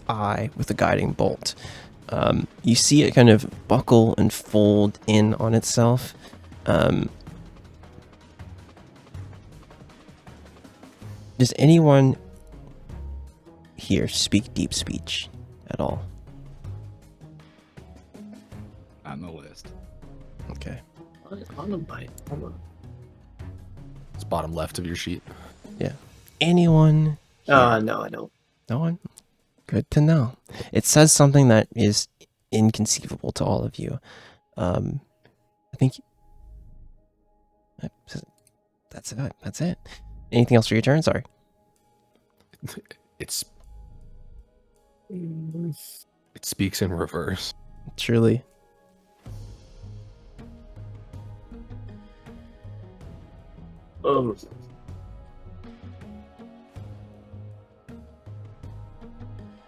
eye with a guiding bolt. You see it kind of buckle and fold in on itself. Does anyone here speak deep speech at all? On the list. Okay. On the bite. It's bottom left of your sheet. Yeah. Anyone? No, I don't. No one? Good to know. It says something that is inconceivable to all of you. I think that's it. That's it. Anything else for your turn? Sorry. It speaks in reverse. Truly. I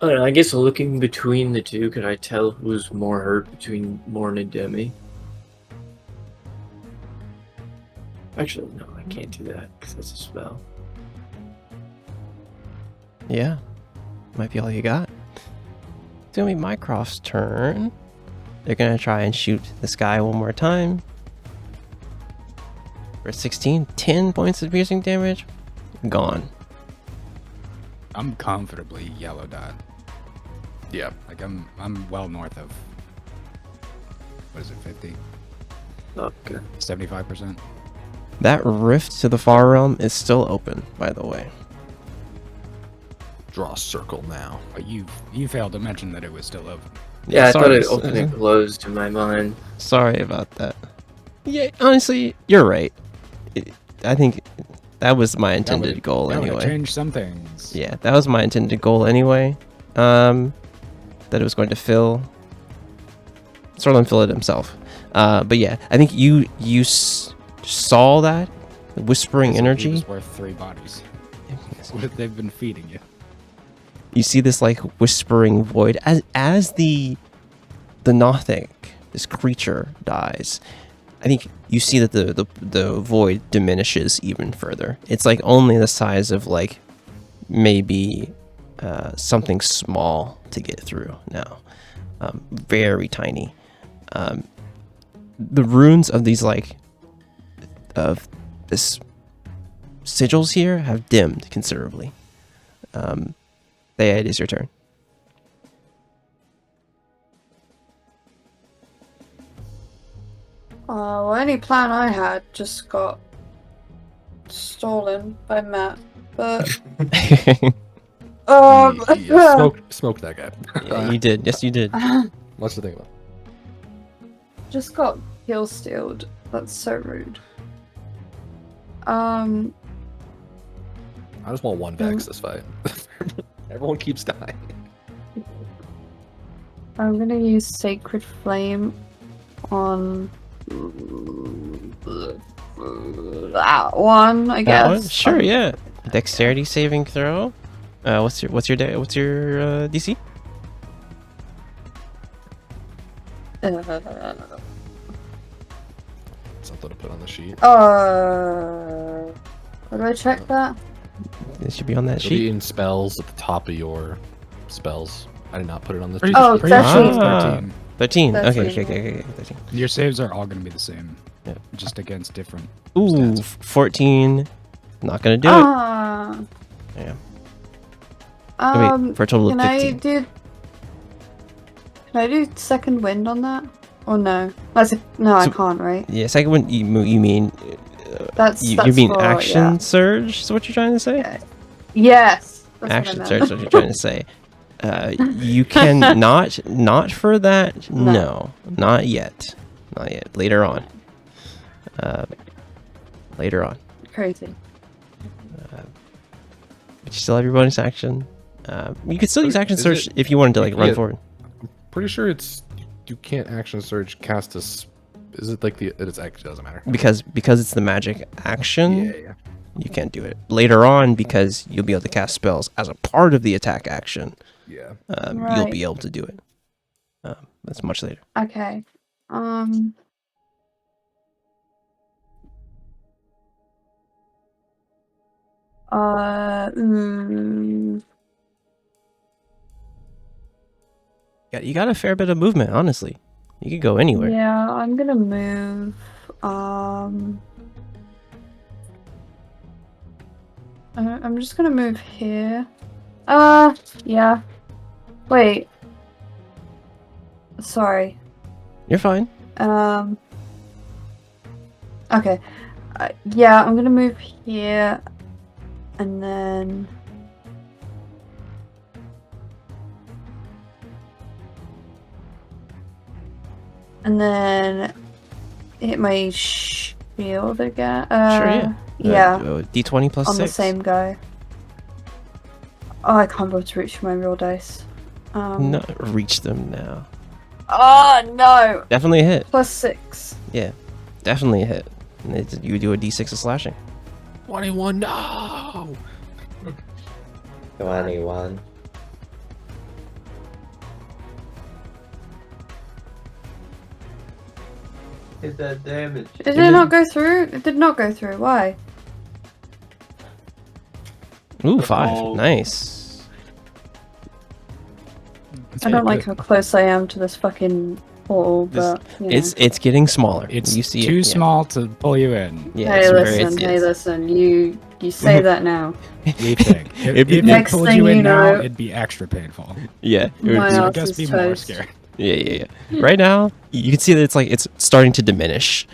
don't know, I guess looking between the two, could I tell who's more hurt between Morn and Demi? Actually, no, I can't do that because that's a spell. Yeah. Might be all you got. It's gonna be Mycroft's turn. They're gonna try and shoot this guy one more time. For 16, 10 points of piercing damage. Gone. I'm comfortably yellow dot. Yeah. Like I'm well north of, what is it, 50? Okay. 75%? That rift to the far realm is still open, by the way. Draw a circle now. But you failed to mention that it was still open. Yeah, I thought sorry. it opened and closed in my mind. Sorry about that. Yeah, honestly, you're right. I think that was my intended goal That would anyway. change some things. Yeah, that was my intended goal anyway. That it was going to fill. Sorlin fill it himself. But yeah, I think you saw that whispering This energy. is worth 3 bodies. What they've been feeding you. You see this like whispering void as the Nothic, this creature, dies. I think you see that the void diminishes even further. It's like only the size of like maybe something small to get through now. Very tiny. The runes of these like of this sigils here have dimmed considerably. Thea, it is your turn. Well, any plan I had just got stolen by Matt. But Smoke that guy. Yeah, you did. Yes, you did. What's the thing about? just got kill stealed. That's so rude. I I just want one Vex this fight. Everyone keeps dying. I'm gonna use Sacred Flame on that one, I That guess. one? Sure, yeah. Dexterity saving throw. What's your DC? Something to put on the sheet. How do I check that? It should be on that It'll be sheet. in spells at the top of your spells. I did not put it on the Pretty- sheet. Oh, pretty it's sure actually- it's 13. 13. Okay, 13, okay. 13. Your saves are all going to be the same. Yeah. Just against different Ooh, stats. 14. Not gonna do it. Ah. Yeah. Wait, for a total of Can I 15. do? Can I do second wind on that? Or no? No, I So- can't. Right? Yeah, second one. You mean? You That's mean for, action yeah. surge? Is what you're trying to say? Yeah. Yes. That's Action what I surge. meant. Is what you're trying to say. You can not for that. No. No, not yet. Not yet. Later on. Later on. Crazy. But you still have your bonus action. You could still use action Is surge it- if you wanted to like run Yeah. forward. Pretty sure it's you can't action surge cast a. Is it like the? It's actually doesn't matter. Because it's the magic action. Yeah. You can't do it later on because you'll be able to cast spells as a part of the attack action. Yeah. You'll Right. be able to do it. That's much later. Okay. Yeah, you got a fair bit of movement, honestly. You could go anywhere. Yeah, I'm gonna move. I'm just gonna move here. Yeah. Wait. Sorry. You're fine. Okay. Yeah, I'm gonna move here, and then. And then hit my shield again. Sure, yeah. Yeah, D20 plus on 6. the same go. Oh, I can't bother to reach for my real dice. No, reach them now. Oh no! Definitely a hit. +6. Yeah, definitely a hit. And you do a D6 of slashing. 21. No. 21. Hit that damage. Did it not go through? It did not go through. Why? Ooh, 5. Oh. Nice. I don't like how close I am to this fucking portal, This- but you know. It's getting smaller. It's you see too it, yeah. small to pull you in. Yeah, Hey, it's listen. very, Hey, listen. You say that now. We think. If, It'd be- if Next it pulled thing you in you now, know- it'd be extra painful. Yeah, it would My be- So ass just is be more toast. scared. yeah. Right now, you can see that it's starting to diminish.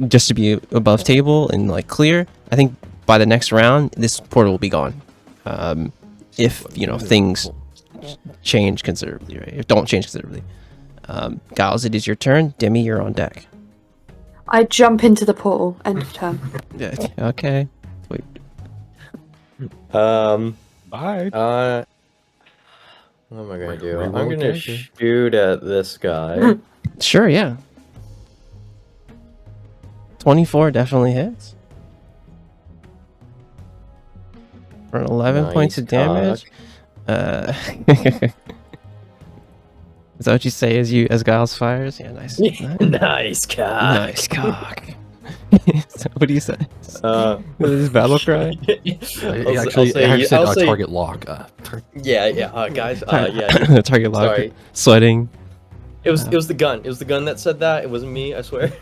Just to be above table and like clear. I think by the next round, this portal will be gone. If things change considerably, right? If don't change considerably. Giles, it is your turn. Demi, you're on deck. I jump into the portal. End of turn. Yeah. Okay. Wait. Bye. What am I gonna do? reroll I'm the gonna character. shoot at this guy. Sure. Yeah. 24 definitely hits. For 11 points of Nice damage. Is that what you say as Giles fires? Yeah, nice. Nice cock. Nice cock. So what do you say? Uh, What is his battle cry? He actually said target lock. Yeah, guys. Yeah. Target lock. Sorry. Sweating. It was the gun. It was the gun that said that. It wasn't me. I swear.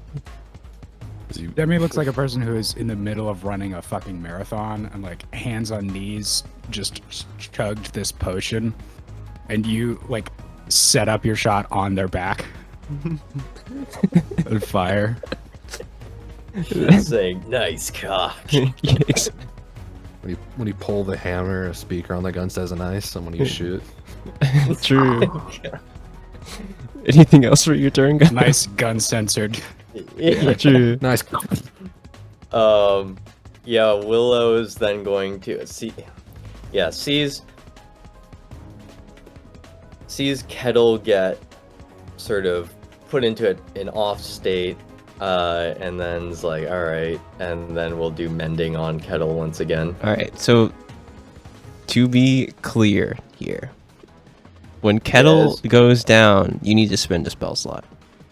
Demi looks like a person who is in the middle of running a fucking marathon and like hands on knees just chugged this potion, and you like set up your shot on their back and fire. Saying nice cock. When you pull the hammer, a speaker on the gun says nice, and when you shoot. True. Anything else for your turn, guys? Nice gun censored. Yeah, true. Nice. Yeah, Willow is then going to see. Yeah, sees Kettle get sort of put into an off state, and then is like, all right, and then we'll do mending on Kettle once again. All right, so to be clear here, when Kettle goes down, you need to spend a spell slot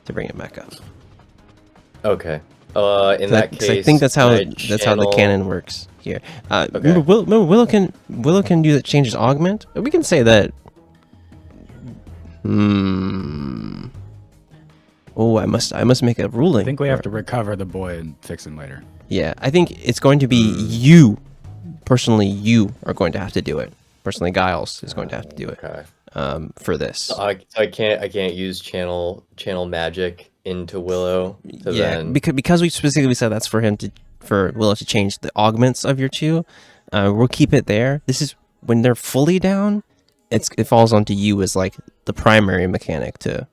to bring it back up. Okay. In that case, I think that's how the canon works here. Remember, Willow can do that. Changes augment. We can say that. Oh, I must make a ruling. I think we have to recover the boy and fix him later. Yeah, I think it's going to be you. Personally, you are going to have to do it. Personally, Giles is going to have to do it. Okay. For this. So I can't use channel magic into Willow. Because we specifically said that's for Willow to change the augments of your two. We'll keep it there. This is when they're fully down. It falls onto you as like the primary mechanic to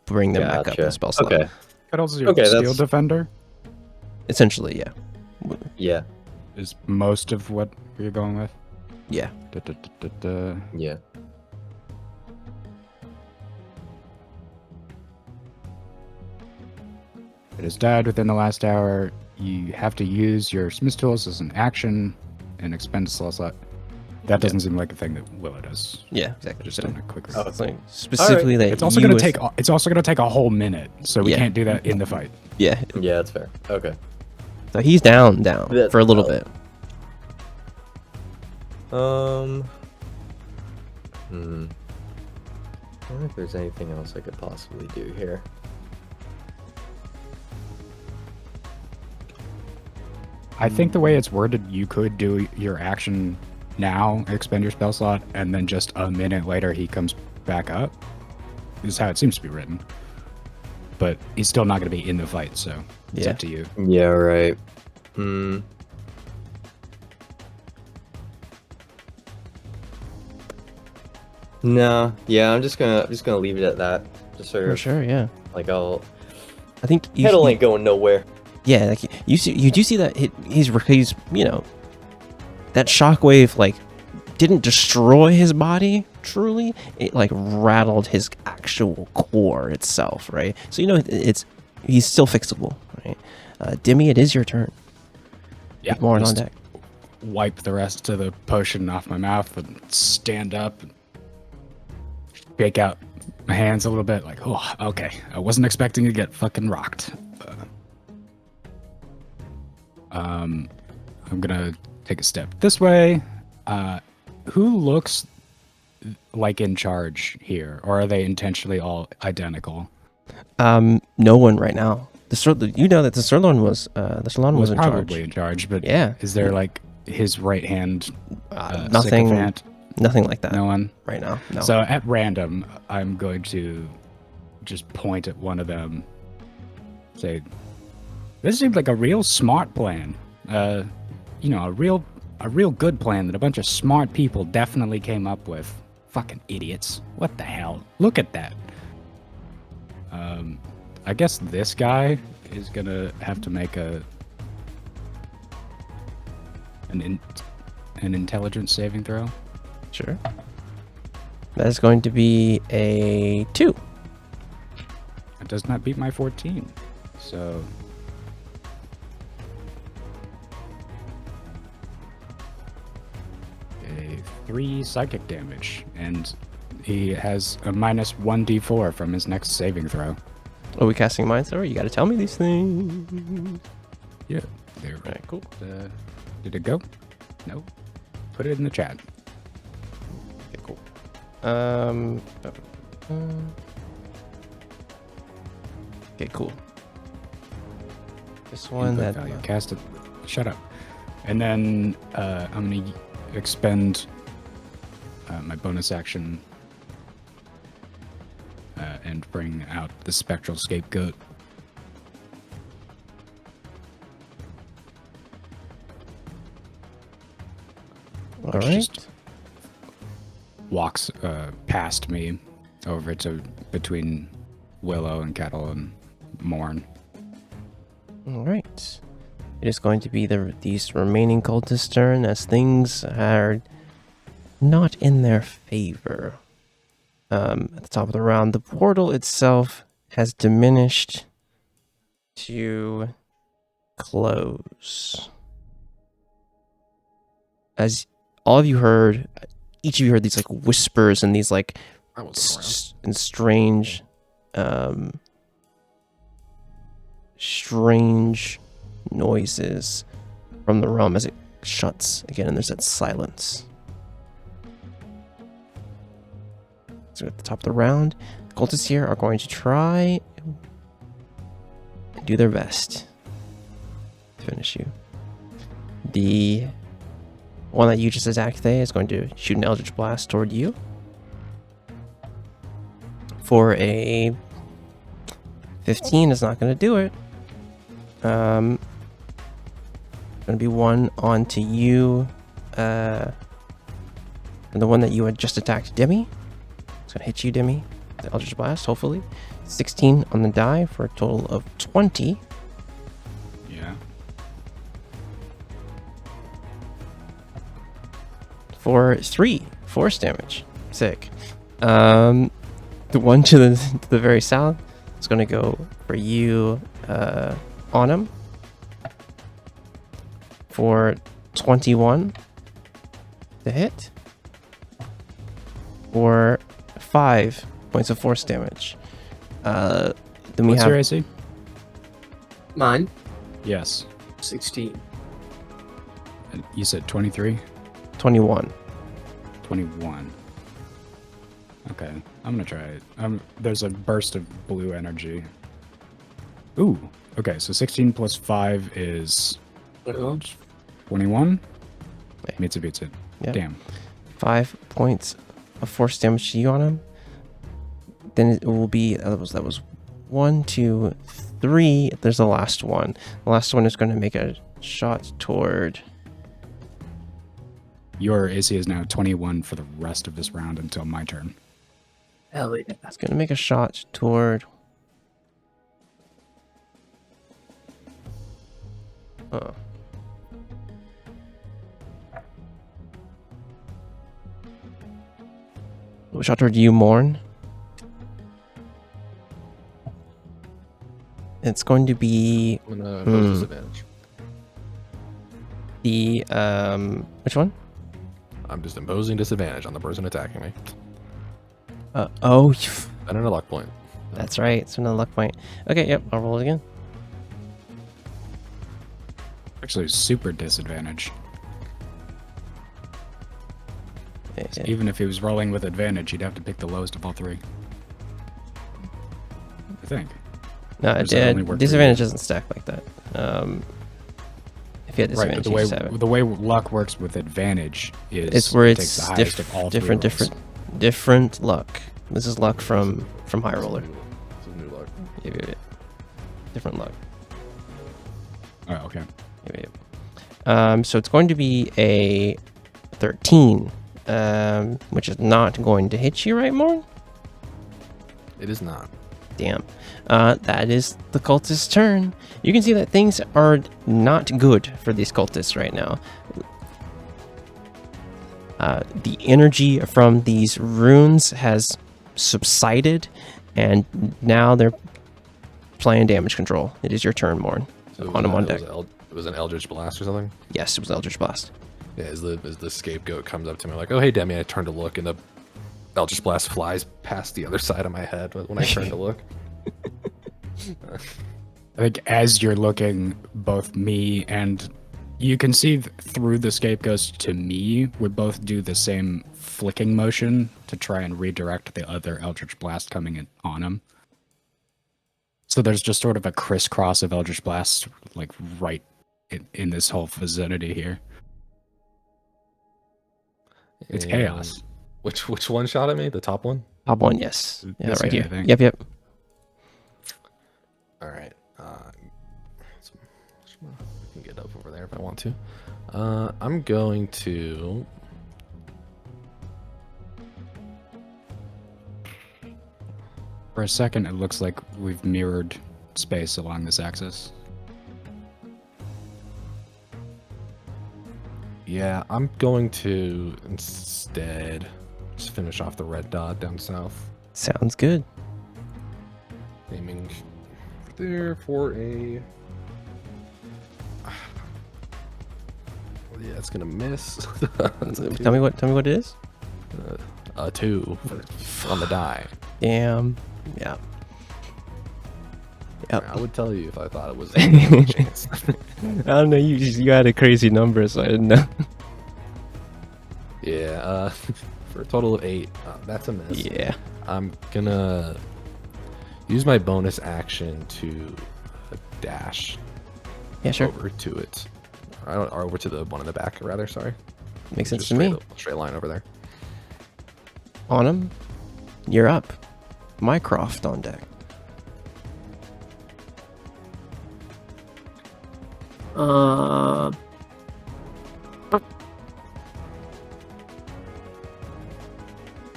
bring them back up in the spell slot. Okay. Kettle's your steel defender. Essentially, yeah. Yeah. Is most of what you're going with? Yeah. Yeah. It has died within the last hour. You have to use your Smith tools as an action and expend a slow slot. That doesn't seem like a thing that Willow does. Yeah, exactly. Just on a quick. Specifically, that it's also going to take. It's also going to take a whole minute, so we can't do that in the fight. Yeah. Yeah, that's fair. Okay. So he's down for a little bit. I don't know if there's anything else I could possibly do here. I think the way it's worded, you could do your action now, expend your spell slot, and then just a minute later he comes back up. This is how it seems to be written. But he's still not going to be in the fight, so it's up to you. Yeah, right. No, yeah, I'm just gonna leave it at that. Just sort of. For sure, yeah. Like I think Kettle ain't going nowhere. Yeah, like you do see that he's that shockwave like didn't destroy his body truly. It like rattled his actual core itself, right? So he's still fixable, right? Demi, it is your turn. Yeah, more on deck. Wipe the rest of the potion off my mouth and stand up and shake out my hands a little bit. Like, oh, okay, I wasn't expecting to get fucking rocked. I'm gonna take a step this way. Who looks like in charge here, or are they intentionally all identical? No one right now. You know that the Sirloin was in probably in charge, but yeah, is there like his right hand? Nothing. Sycophant? Nothing like that. No one right now. No. So at random, I'm going to just point at one of them. Say, this seems like a real smart plan. A real good plan that a bunch of smart people definitely came up with. Fucking idiots. What the hell? Look at that. I guess this guy is gonna have to make an intelligence saving throw. Sure. That is going to be a 2. It does not beat my 14. So a 3 psychic damage, and He has a minus 1d4 from his next saving throw. Are we casting Mind Story? You gotta tell me these things. Yeah. There. Alright, cool. Did it go? No. Put it in the chat. Okay, cool. Okay, cool. This one Input that value. Cast it. Shut up. And then I'm gonna expend my bonus action and bring out the spectral scapegoat. all Which right. just walks past me over to between Willow and Kettle and Morn. All right. It is going to be these remaining cultists' turn as things are not in their favor. At the top of the round, the portal itself has diminished to close. As all of you heard, each of you heard these like whispers and these like I wasn't around. and strange, strange noises from the realm as it shuts again, and there's that silence. So at the top of the round, the cultists here are going to try and do their best to finish you. The one that you just attacked, Thay, is going to shoot an Eldritch Blast toward you for a 15. Is not going to do it. Going to be one onto you, and the one that you had just attacked, Demi. It's going to hit you, Demi. The Eldritch Blast, hopefully. 16 on the die for a total of 20. Yeah. For 3 force damage. Sick. The one to the very south is going to go for you, Autumn. For 21 to hit. For 5 points of force damage. Then we What's have your AC? Mine, Yes. 16. And you said 23? 21. 21. Okay, I'm gonna try it. There's a burst of blue energy. Ooh, okay, so 16 plus 5 is 21? Okay. Meets it, beats it. Yep. Damn. 5 points of force damage to you on him. Then it will be that was 1, 2, 3. There's the last one. The last one is going to make a shot toward. Your AC is now 21 for the rest of this round until my turn. Hell yeah. It's going to make a shot toward. A shot toward you, Morn. It's going to be I'm gonna impose disadvantage. the which one? I'm just imposing disadvantage on the person attacking me. Oh, And another luck point. that's right. It's another luck point. Okay, yep. I'll roll it again. Actually, super disadvantage. So even if he was rolling with advantage, he'd have to pick the lowest of all three. I think. No, Or does that only work for disadvantage you? doesn't stack like that. If you had Right, disadvantage, but you just have it. the way luck works with advantage is It's where it it's takes the highest of all three rolls. different luck. This is luck from High Roller. This is new luck. Yeah. Different luck. Oh, okay. Yeah. So it's going to be a 13, which is not going to hit you, right, Morn? It is not. Damn. That is the cultist's turn. You can see that things are not good for these cultists right now. The energy from these runes has subsided, and now they're playing damage control. It is your turn, Morn. So On him on deck. It was an Eldritch Blast or something? Yes, it was Eldritch Blast. Yeah, as the scapegoat comes up to me like, oh, hey, Demi, I turn to look, and the Eldritch Blast flies past the other side of my head when I turn to look. I think as you're looking, both me and you can see through the scapegoats to me would both do the same flicking motion to try and redirect the other Eldritch Blast coming in on him. So there's just sort of a crisscross of Eldritch Blast, like right in this whole vicinity here. It's And chaos. Which one shot at me? The top one? Top one, yes. Yeah, This right guy, I here. think. Yep. All right. I can get up over there if I want to. I'm going to. For a second, it looks like we've mirrored space along this axis. Yeah, I'm going to instead just finish off the red dot down south. Sounds good. Aiming there for a. Yeah, it's gonna miss. Tell me what it is. A 2 on the die. Damn. Yeah. Yep. I would tell you if I thought it was a chance. I don't know. You had a crazy number, so I didn't know. Yeah. For a total of 8, that's a miss. Yeah. I'm gonna use my bonus action to dash Yeah, sure. over to it. Or over to the one in the back, rather, sorry. Makes sense Just to me. Straight line over there. On him. You're up. Mycroft on deck.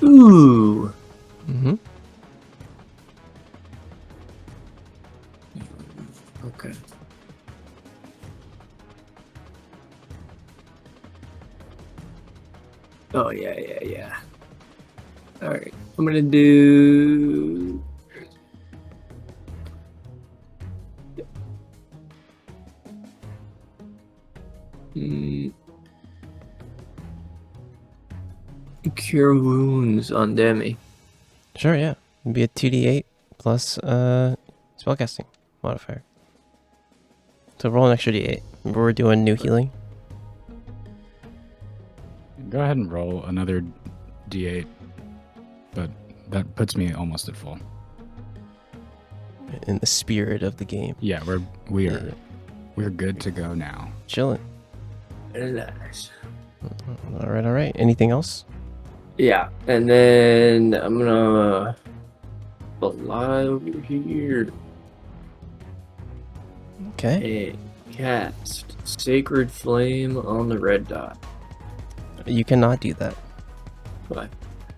Ooh. Mm-hmm. Okay. Oh yeah. All right, I'm gonna do. Cure wounds on Demi. Sure, yeah. It'd be a 2d8 plus spellcasting modifier. So roll an extra d8. Remember we're doing new healing. Go ahead and roll another d8, but that puts me almost at full. In the spirit of the game. Yeah, we're good to go now. Chilling. Nice. All right. Anything else? Yeah, and then I'm gonna fly over here Okay. and cast Sacred Flame on the red dot. You cannot do that. What?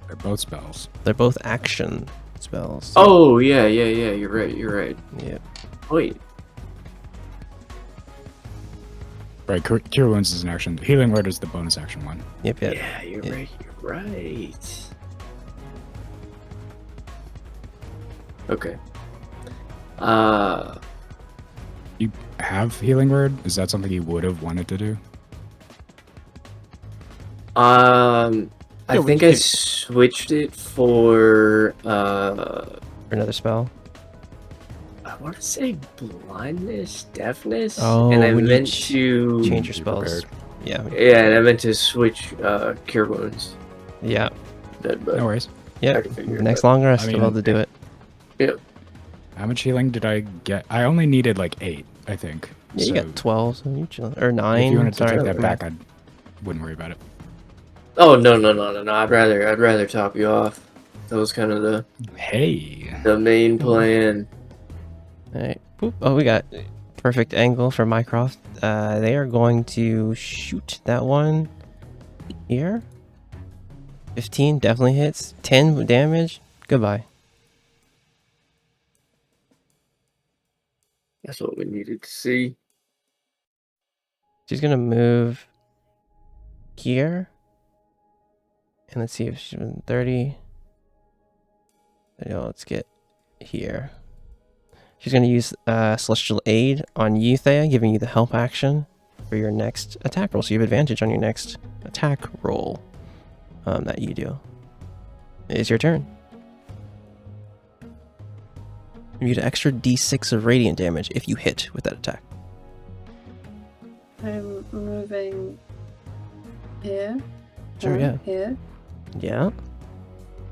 They're both spells. They're both action spells. Oh yeah. You're right. Yeah. Wait. Right, Cure Wounds is an action. Healing Word is the bonus action one. Yep. Yeah, you're right. Okay. You have Healing Word? Is that something you would have wanted to do? I think I switched it for Another spell. I want to say blindness, deafness, Oh, and I when you meant to Change your Be spells. prepared. Yeah. Yeah, and I meant to switch Cure Wounds. Yeah. But No worries. I Yeah. can figure it Next out. long rest, I you'll mean, be able to do it. Yep. How much healing did I get? I only needed like 8, I think. Yeah, you So got 12, so you chill. Or 9. if you wanted to Sorry, take that math. back, I wouldn't worry about it. Oh no! I'd rather top you off. That was kind of Hey. the main plan. Alright. Boop. Oh, we got perfect angle for Mycroft. They are going to shoot that one here. 15 definitely hits. 10 damage. Goodbye. That's what we needed to see. She's gonna move here. And let's see if she's been 30. Let's get here. She's going to use Celestial Aid on you, Thea, giving you the help action for your next attack roll. So you have advantage on your next attack roll that you do. It's your turn. You get an extra d6 of radiant damage if you hit with that attack. I'm moving here. Sure, one yeah. Here. Yeah.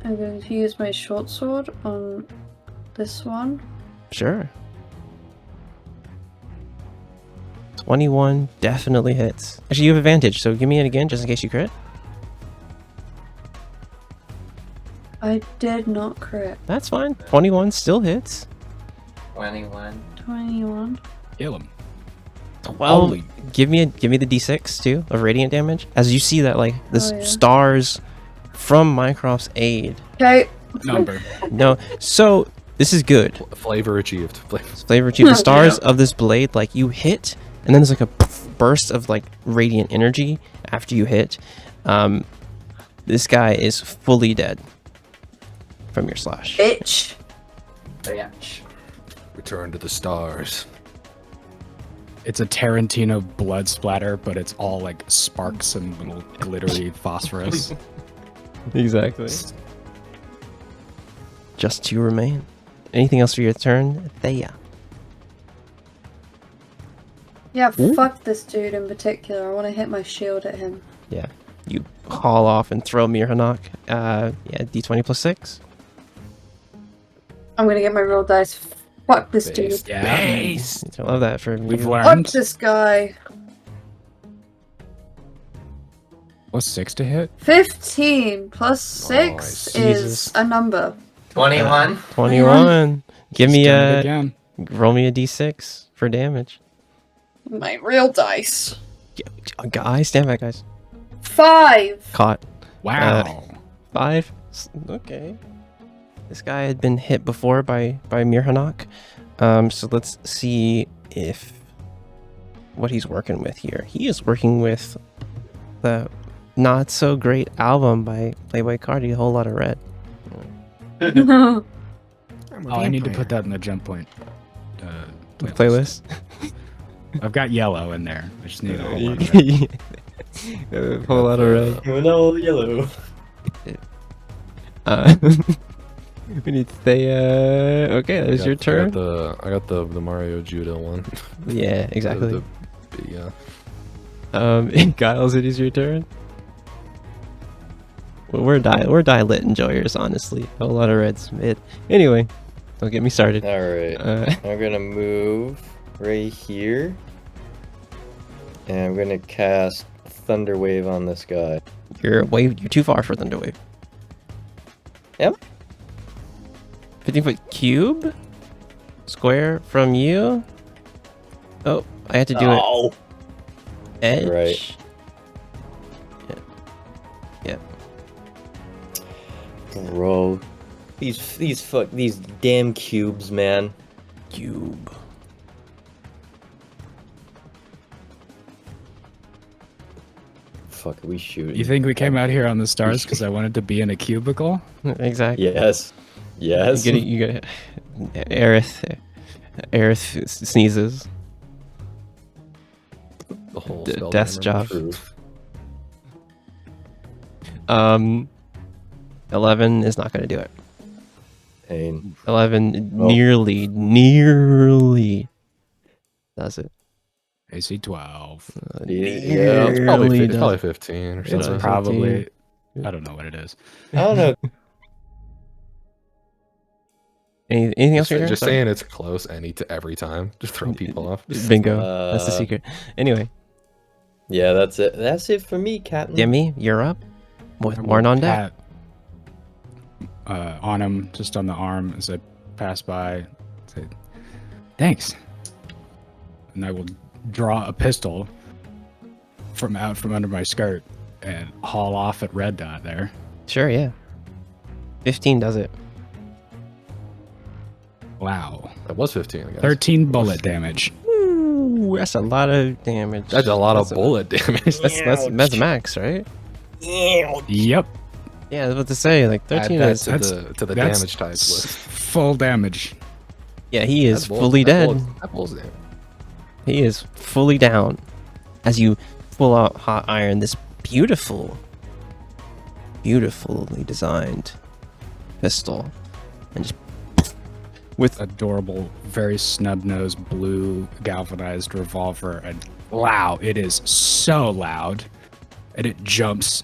I'm going to use my short sword on this one. Sure. 21 definitely hits. Actually, you have advantage, so give me it again just in case you crit. I did not crit. That's fine. 21 still hits. 21. 21. Kill him. 12. Holy- Give me the d6 too of radiant damage. As you see that like the Oh, yeah. stars from Mycroft's aid. Okay. Number. No, so this is good. Flavor achieved. Flavor achieve the stars Yeah. of this blade, like you hit, and then there's like a poof burst of like radiant energy after you hit. This guy is fully dead from your slash. Bitch. Bitch. Return to the stars. It's a Tarantino blood splatter, but it's all like sparks and little glittery phosphorus. Exactly. Just 2 remain. Anything else for your turn, Thea? Yeah, Ooh. fuck this dude in particular. I want to hit my shield at him. Yeah. You haul off and throw Mirhanok. Yeah, d20 plus 6. I'm going to get my real dice. Fuck this Base. dude. Yeah. I love that for We've you. Fuck learned. this guy. What's 6 to hit? 15 plus 6 Nice. is Jesus. a number. 21. 21. Give me Let's do it a again. roll me a d6 for damage. My real dice. Guys, stand back, guys. 5. Caught. Wow. 5. Okay. This guy had been hit before by Mirhanok. So let's see if what he's working with here. He is working with the not so great album by Playboy Cardi, A Whole Lot of Red. Oh, I need to put that in the jump point. Playlist. I've got yellow in there. I just need a whole lot of red. A Whole Lot of Red. No yellow. We need to stay. Okay, that is your turn. I got the Mario Judo one. Yeah, exactly. Yeah. Giles, it is your turn. Well, we're lit enjoyers, honestly. A whole lot of reds. Anyway, don't get me started. All right. I'm gonna move right here, and I'm gonna cast Thunder Wave on this guy. You're too far for Thunderwave. Yep. 15-foot cube? Square from you? Oh, I had to do it. Edge? Right. Yeah. Bro, these damn cubes, man. Cube. Fuck, we shoot. You think we came out here on the stars because I wanted to be in a cubicle? Exactly. Yes. Yes. You get Aerith sneezes. The whole Death's job. Proof. 11 is not going to do it. Pain. 11 Oh. nearly does it. AC 12. Yeah. It's Nearly probably does. 15 or It's something. probably. I don't know what it is. I don't know. Anything else? for your Just turn? saying it's close every time. Just throw people off. Bingo. That's the Uh, secret. Anyway, Yeah, that's it. That's it for me, Captain. Demi, you're up. With Warren on deck. On him, just on the arm as I pass by. Say, thanks. And I will draw a pistol from under my skirt and haul off at Red Dot there. Sure, yeah. 15 does it. Wow. That was 15, I guess. 13 bullet damage. Ooh, that's a lot of damage. That's a lot of That's bullet damage. That's max, right? Yep. Yeah, I was about to say, like, 13 Add is... that to the that's damage types list. Full damage. Yeah, he is That bull- fully that dead. bull- That bull's damage. He is fully down. As you pull out hot iron, this beautifully designed pistol, and just with Adorable, very snub-nosed blue galvanized revolver, and wow, it is so loud, and it jumps.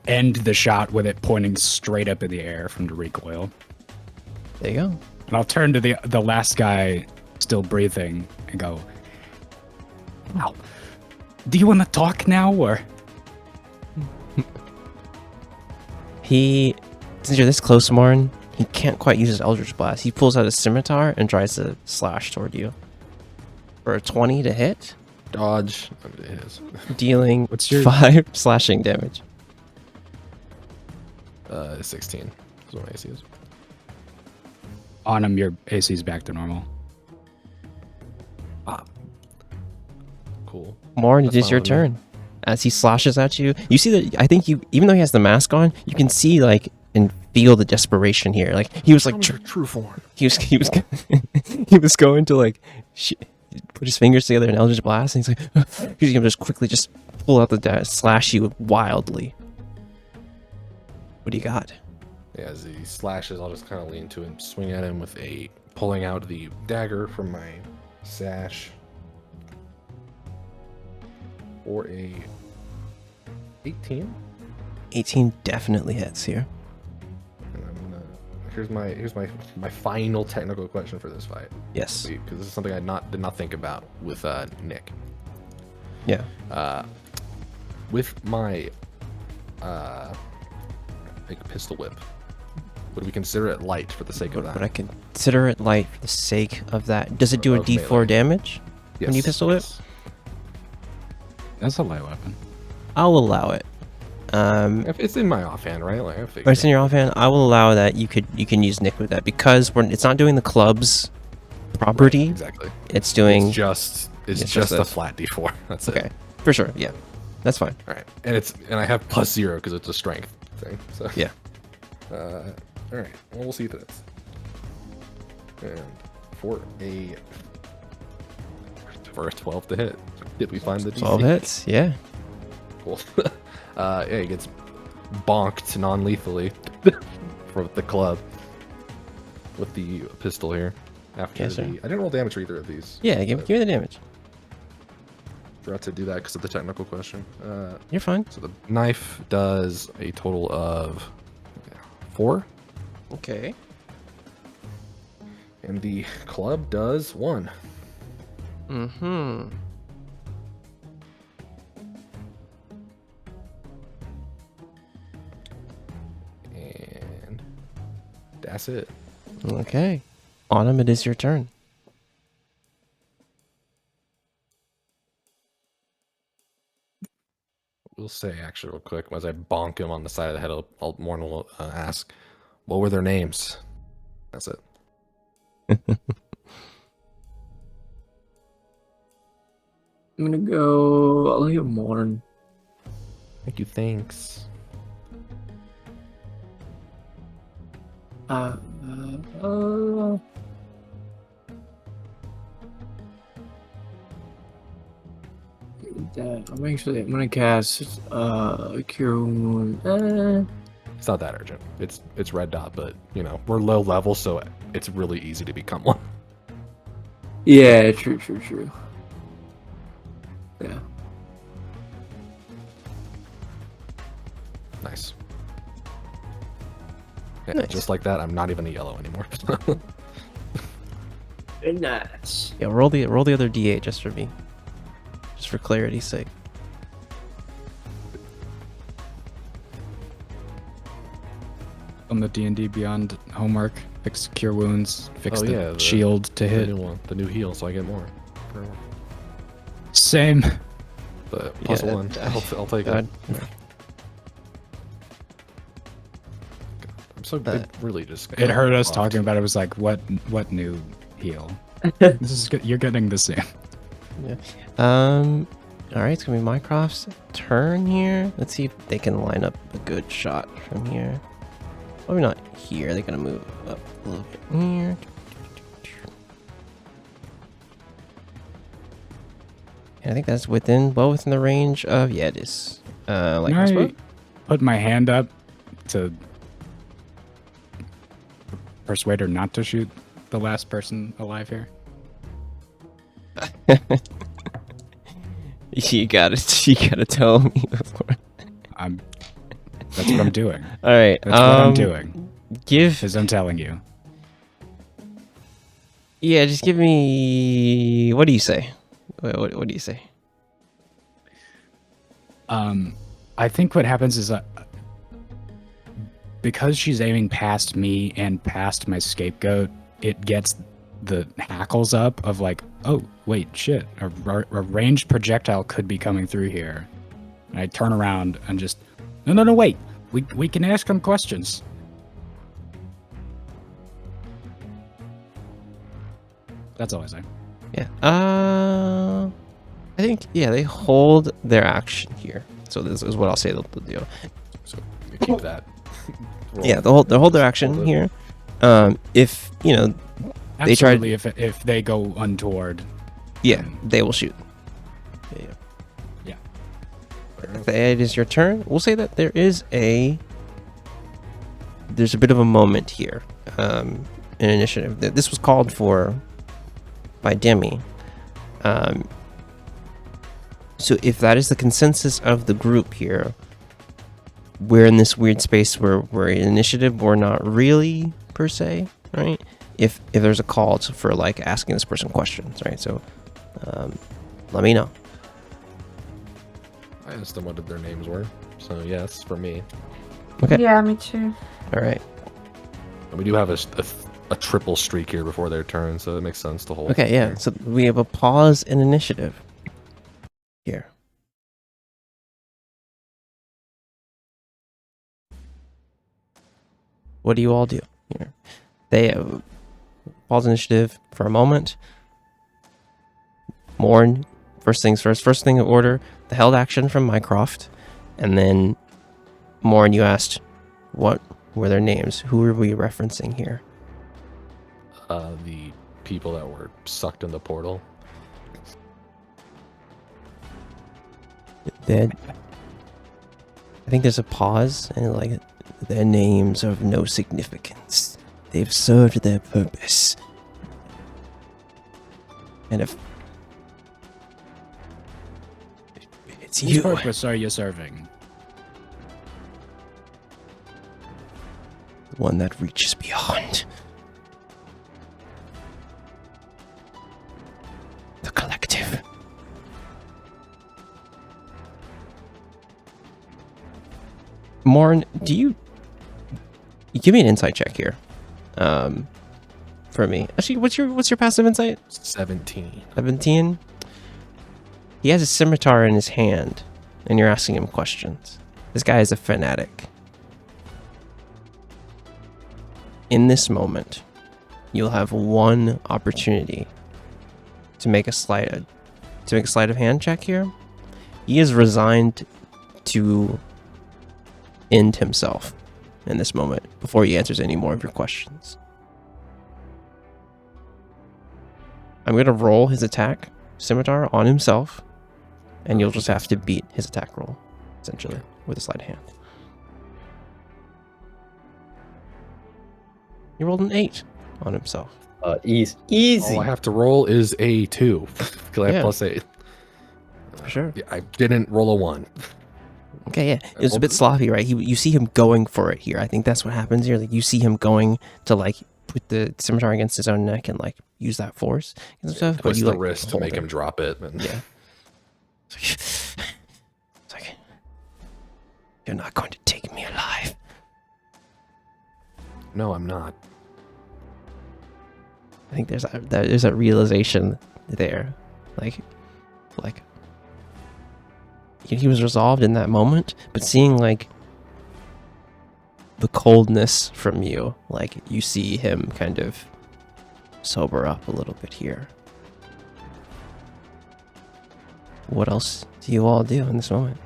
End the shot with it pointing straight up in the air from the recoil. there you go. And I'll turn to the last guy still breathing and go, "Wow, do you want to talk now, or?" Since you're this close, Martin, he can't quite use his Eldritch Blast. He pulls out his scimitar and tries to slash toward you. For a 20 to hit, Dodge. It is. dealing What's your- 5 slashing damage. 16 is what my AC is. On him, your AC's back to normal. Cool. Martin, it That's is your fine with me. turn. As he slashes at you, you see that I think you, even though he has the mask on, you can see like and feel the desperation here. Like he was like true form. he was he was going to like put his fingers together in Eldritch Blast, and he's like he's gonna just quickly just pull out the slash you wildly. What do you got? Yeah, as he slashes, I'll just kind of lean to him, swing at him with pulling out the dagger from my sash for a 18. 18 definitely hits here. And I'm gonna, here's my final technical question for this fight, Yes. because this is something I did not think about with Nick. Yeah. With my like pistol whip, would we consider it light for the sake of that? But I consider it light for the sake of that. Does it do a Of D4 melee. damage when you pistol whip? yes. That's a light weapon. I'll allow it. If it's in my offhand, right? Like I If figured. it's in your offhand, I will allow that. You can use Nick with that because it's not doing the club's property. Exactly. It's doing It's just just a this. flat D4. That's okay it. for sure. Yeah, that's fine. All right, and I have +0 because it's a strength thing. So Yeah. All right. Well, we'll see if it is. And for a 12 to hit, did we find the DC? 12 hits. Yeah. Cool. Yeah, he gets bonked non-lethally for the club with the pistol here. After Yes, sir. I didn't roll damage for either of these. Yeah. Give me the damage. Forgot to do that because of the technical question. You're fine. So the knife does a total of 4, Okay. and the club does 1. Mm-hmm. And that's it. Okay. Autumn, it is your turn. We'll say actually real quick, as I bonk him on the side of the head, Morn will ask, what were their names? That's it. I'm gonna go. I'll leave Morn. Thank you, thanks. Uh, I'm gonna cast Cure Wound. It's not that urgent. It's red dot, but you know, we're low level, so it's really easy to become one. Yeah, true. Yeah. Nice. Yeah, Nice. just like that, I'm not even a yellow anymore. Very nice. Yeah. Roll the other D8 just for me, just for clarity's sake. On the D&D Beyond homework, fix cure wounds, fix Oh, the yeah, the- shield to The hit. new one, the new heal, so I get more. Same. But Yeah, +1, I'll take it. God. I'm so Uh, it really just. It hurt us buffed. talking about it. It was like, what new heal? This is good. You're getting the same. Yeah. All right. It's gonna be Mycroft's turn here. Let's see if they can line up a good shot from here. Probably not here. They're gonna move up a little bit here. And I think that's well within the range of it is. Like Can I put my hand up to persuade her not to shoot the last person alive here? You gotta tell me before. That's what I'm doing. All right. That's what I'm doing. Give. Is I'm telling you. Yeah, just give me. What do you say? What do you say? I think what happens is because she's aiming past me and past my scapegoat, it gets the hackles up of like, oh wait, shit, a ranged projectile could be coming through here. And I turn around and just, no, wait, we can ask them questions. That's all I say. Yeah. I think they hold their action here. So this is what I'll say they'll do. So you keep that. Yeah, they'll hold their action here. If they try. Absolutely, if they go untoward. Yeah, they will shoot. Yeah. If it is your turn, we'll say that there's a bit of a moment here. An initiative. This was called for by Demi. So if that is the consensus of the group here, we're in this weird space where we're in initiative, we're not really per se, right? If there's a call for like asking this person questions, right? So let me know. I asked them what their names were. So yes, for me. Okay. Yeah, me too. All right. And we do have a triple streak here before their turn, so it makes sense to hold. Okay, yeah. So we have a pause in initiative here. What do you all do here? They pause initiative for a moment. Morn, first things first. First thing in order, the held action from Mycroft. And then, Morn, you asked, what were their names? Who are we referencing here? The people that were sucked in the portal. I think there's a pause, and like, their names are of no significance. They've served their purpose. And if it's Whose you, purpose are you serving? one that reaches beyond the collective. Morn, do you give me an insight check here? For me. Actually, what's your passive insight? 17. 17. He has a scimitar in his hand, and you're asking him questions. This guy is a fanatic. In this moment, you'll have one opportunity to make a sleight of hand check here. He is resigned to end himself in this moment before he answers any more of your questions. I'm going to roll his attack scimitar on himself, and you'll just have to beat his attack roll, essentially, with a sleight of hand. He rolled an 8 on himself. Easy. All I have to roll is a 2. Because I have Yeah. plus 8. For sure. Yeah, I didn't roll a 1. Okay, yeah. It was a bit sloppy, right? You see him going for it here. I think that's what happens here. Like, you see him going to, like, put the scimitar against his own neck and, like, use that force and stuff. But Twist you, the like, wrist to hold make it. him drop it. And Yeah. It's like, you're not going to take me alive. No, I'm not. I think there's that realization there, like he was resolved in that moment, but seeing like the coldness from you, like you see him kind of sober up a little bit here. What else do you all do in this moment?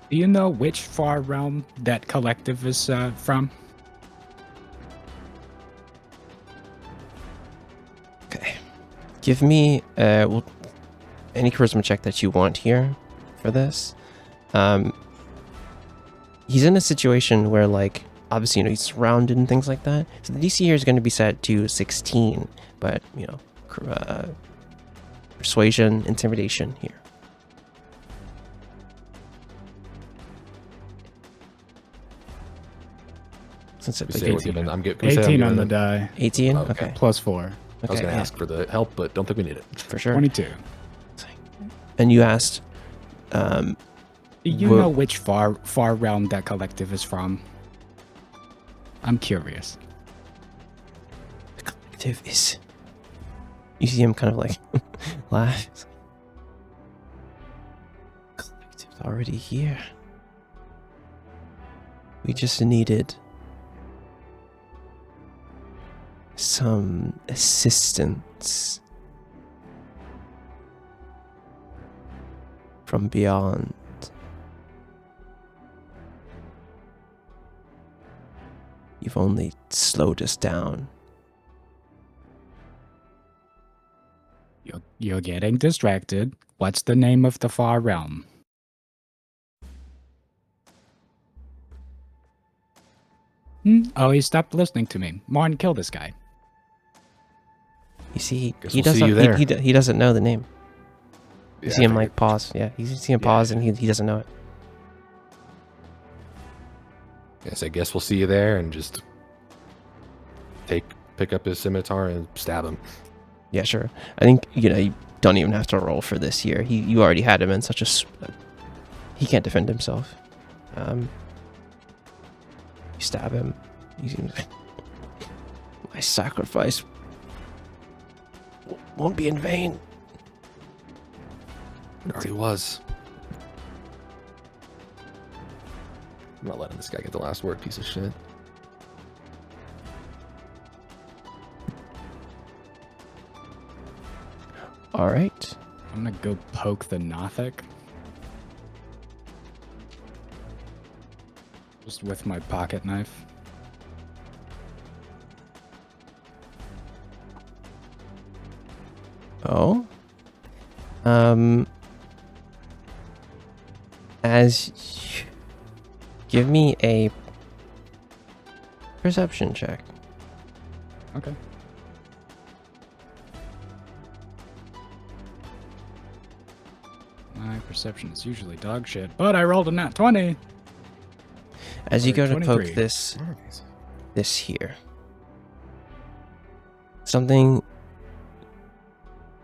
Do you know which far realm that collective is from? Okay. Give me any charisma check that you want here for this. he's in a situation where, like, obviously, he's surrounded and things like that. So the DC here is going to be set to 16, but, persuasion, intimidation here. Since it's Say we're 18. given, I'm can we say I'm 18 on given the die. 18? Oh, okay. Okay. +4. Okay, I was going to yeah, ask for the help, but don't think we need it. for sure. 22. And you asked, Do you Well- know which far realm that collective is from? I'm curious. the collective is... You see him kind of like laugh. He's like, collective's already here. We just needed some assistance from beyond. You've only slowed us down. You're getting distracted. What's the name of the far realm? Oh, he stopped listening to me. Martin, kill this guy. You see, Guess he we'll see doesn't. you there. He doesn't know the name. You Yeah, see I him figured. like pause. Yeah, you see him Yeah. pause, and he doesn't know it. Yes, I guess we'll see you there and just pick up his scimitar and stab him. Yeah, sure. I think you don't even have to roll for this year. You already had him in such a. He can't defend himself. You stab him. He seems like, my sacrifice won't be in vain. It already was. I'm not letting this guy get the last word, piece of shit. All right. I'm gonna go poke the Nothic. Just with my pocket knife. Oh. Give me a perception check. Okay. My perception is usually dog shit, but I rolled a nat 20. As you go to poke 23. this here, something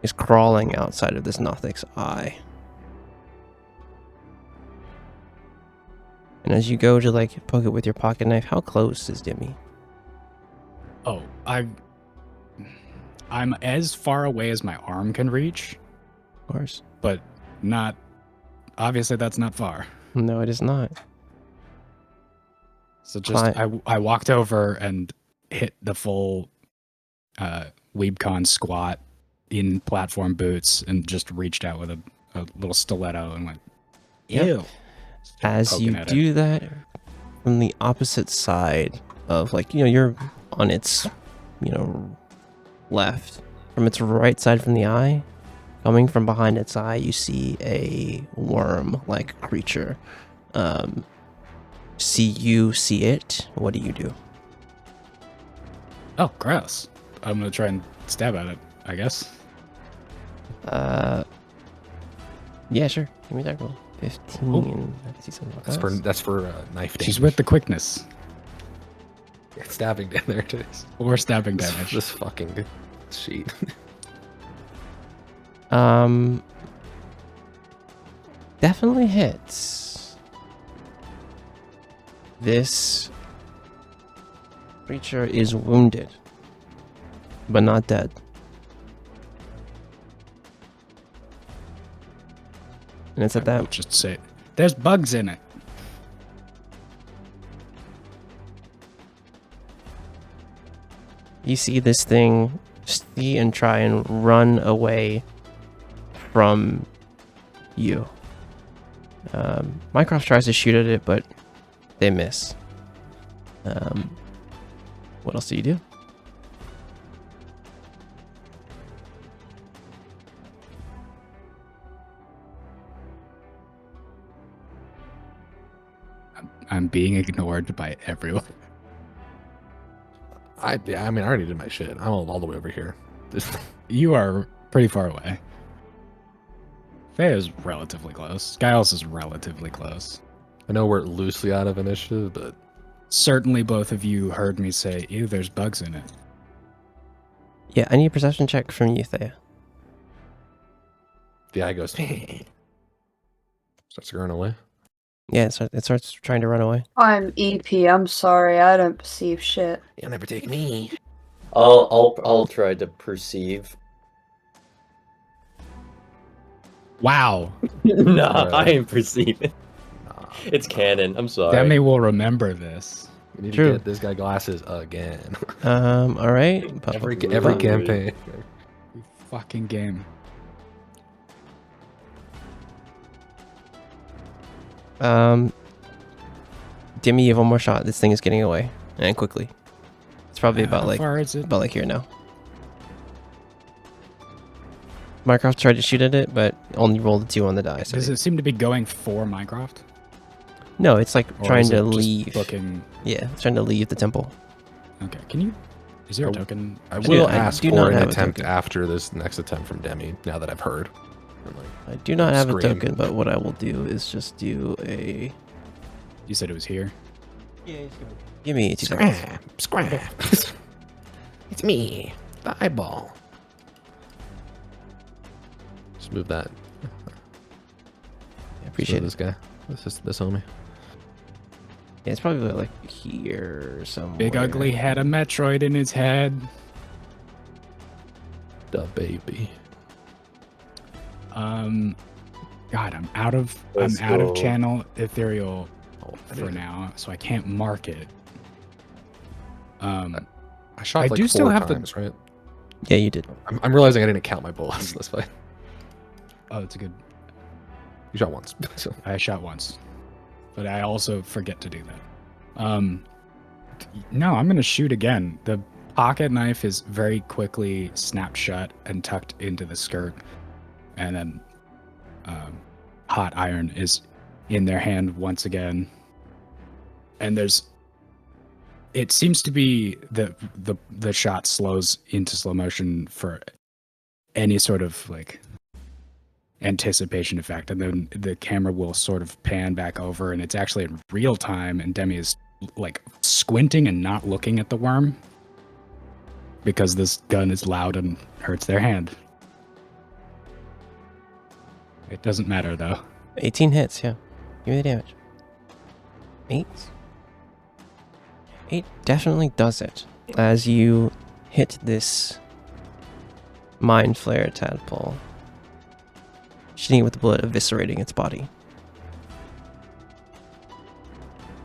is crawling outside of this Nothic's eye. And as you go to like poke it with your pocket knife, how close is Dimmy? Oh, I'm as far away as my arm can reach, Of course. but not. Obviously, that's not far. No, it is not. So just I walked over and hit the full Weebcon squat in platform boots and just reached out with a little stiletto and went, Yep. ew. As Poking you at it. do that, from the opposite side of you're on its, left. From its right side from the eye, coming from behind its eye, you see a worm-like creature. You see it. What do you do? Oh, gross. I'm gonna try and stab at it, I guess. Yeah, sure. Give me that roll. 15. I see something like That's for knife damage. She's with the quickness Yeah, stabbing down there too. or stabbing damage. This fucking sheet. Definitely hits. This creature is wounded, but not dead. And it's at I'll that. just say, there's bugs in it. You see this thing see and try and run away from you. Mycroft tries to shoot at it, but they miss. What else do you do? I'm being ignored by everyone. I mean, I already did my shit. I'm all the way over here. You are pretty far away. Faye is relatively close. Giles is relatively close. I know we're loosely out of initiative, but Certainly both of you heard me say, ew, there's bugs in it. Yeah, I need a perception check from you, Thea. the eye goes starts going away. Yeah, it starts trying to run away. I'm EP. I'm sorry. I don't perceive shit. You'll never take me. I'll try to perceive. Wow. Nah, I ain't perceiving. It's canon. I'm sorry. Demi will remember this. We need True. to get this guy glasses again. All right. every But- campaign. Fucking game. Dimmy, you have one more shot. This thing is getting away, and quickly. It's probably How far is it? about like here now. Mycroft tried to shoot at it, but only rolled a 2 on the die. So Does it seem to be going for Minecraft? no, it's like Or trying is it to just leave. Looking... Yeah, it's trying to leave the temple. Okay, can you... Is there a token? I do- will I ask do for not an have a attempt token. after this next attempt from Demi, now that I've heard. I'm like, I do not have a Scream. token, but what I will do is just do a. You said it was here? Yeah, give me 2 seconds. Scram. It's me, the eyeball. Just move that. I appreciate this it. guy. This homie. Yeah, it's probably like here somewhere. Big Ugly had a Metroid in his head. The baby. God, I'm out of Let's of go. channel ethereal Oh, for now, so I can't mark it. I shot I like do still 4 have the- times, right? Yeah, you did. I'm realizing I didn't count my bullets this fight. Oh, it's a good. You shot once. So. I shot once, but I also forget to do that. No, I'm gonna shoot again. The pocket knife is very quickly snapped shut and tucked into the skirt, and then hot iron is in their hand once again. And it seems to be the shot slows into slow motion for any sort of like anticipation effect, and then the camera will sort of pan back over, and it's actually in real time, and Demi is like squinting and not looking at the worm because this gun is loud and hurts their hand. It doesn't matter though. 18 hits, yeah. Give me the damage. 8? 8 definitely does it. As you hit this Mind Flare tadpole, shooting it with the bullet, eviscerating its body.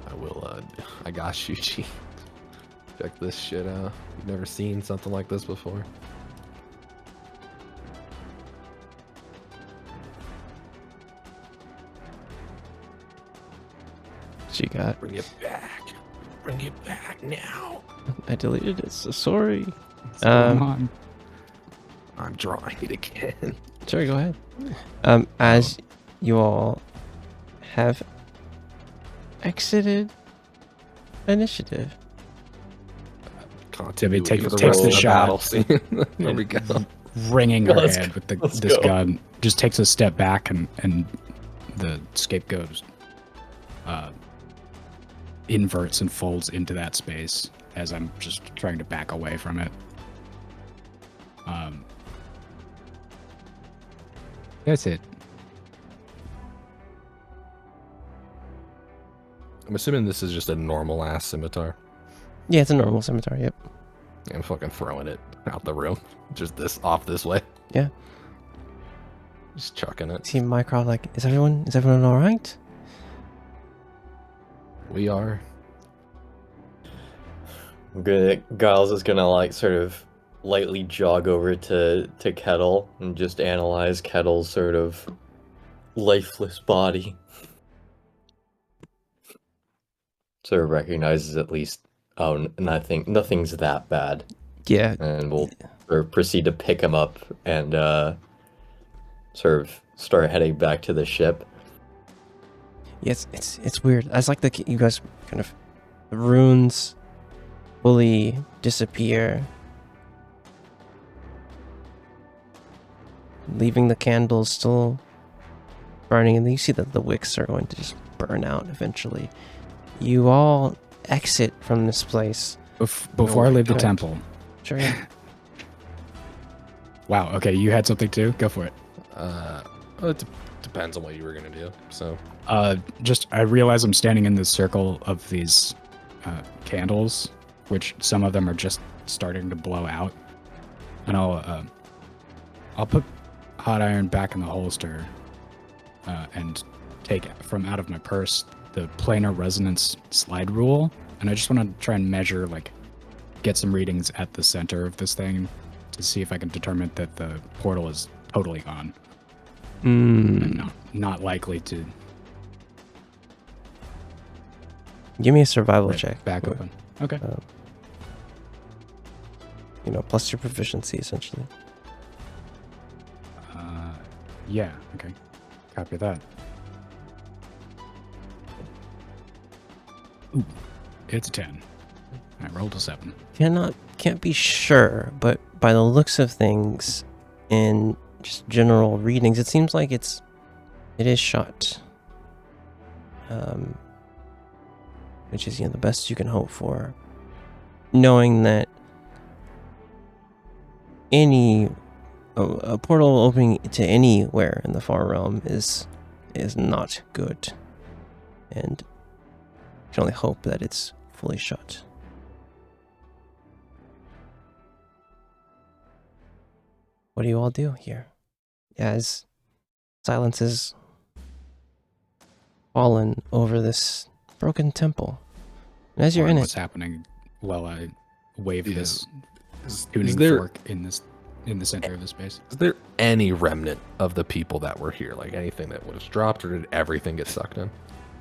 I will, I got you, G. Check this shit out. You've never seen something like this before. She got. Bring it back. Bring it back now. I deleted it, so sorry. What's going on? I'm drawing it again. Sure, go ahead. As you all have exited initiative. Continuity takes for the rest of shot. battle scene. There we go. Wringing her Let's head with let's this go. gun, just takes a step back, and the scapegoat inverts and folds into that space as I'm just trying to back away from it. That's it. I'm assuming this is just a normal ass scimitar. Yeah, it's a normal scimitar, yep. I'm fucking throwing it out the room. Just off this way. Yeah. Just chucking it. See Mycroft like, is everyone alright? We are. Giles is gonna like sort of lightly jog over to Kettle and just analyze Kettle's sort of lifeless body. Sort of recognizes at least, oh, nothing's that bad, Yeah. and we'll sort of proceed to pick him up and sort of start heading back to the ship. Yes, it's weird. It's like you guys kind of the runes fully disappear, leaving the candles still burning, and you see that the wicks are going to just burn out eventually. You all exit from this place. Before I leave the temple. Sure. Yeah. Wow. Okay, you had something too. Go for it. It depends on what you were gonna do. So, I realize I'm standing in this circle of these candles, which some of them are just starting to blow out, and I'll put hot iron back in the holster, and take from out of my purse the planar resonance slide rule, and I just want to try and measure, like, get some readings at the center of this thing to see if I can determine that the portal is totally gone. And not likely to Give me a survival check. back open. Okay. Plus your proficiency essentially. Yeah. Okay. Copy that. Ooh, it's a 10. I rolled a 7. Can't be sure, but by the looks of things, in just general readings, it seems like it is shut. Which is the best you can hope for, knowing that a portal opening to anywhere in the far realm is not good, and you can only hope that it's fully shut. What do you all do here as silence has fallen over this broken temple? And as you're in What's it, happening while I wave Yeah. this is tuning there fork in the center of the space? is there any remnant of the people that were here? Like anything that would have dropped, or did everything get sucked in?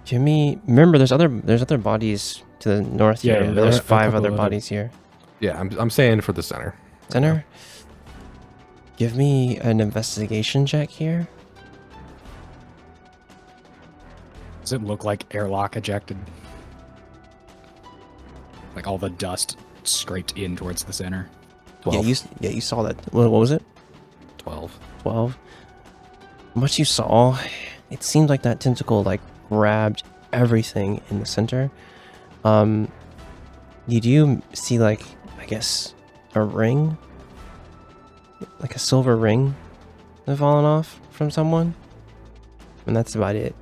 Jimmy, remember there's other bodies to the north here. Yeah, Remember there there's are a 5 couple other other- bodies here. Yeah, I'm saying for the center. Center, give me an investigation check here. Does it look like airlock ejected? Like all the dust scraped in towards the center? 12. You saw that. What was it? 12. 12. From what you saw, it seemed like that tentacle grabbed everything in the center. You do see I guess a ring, like a silver ring, that fallen off from someone, and that's about it.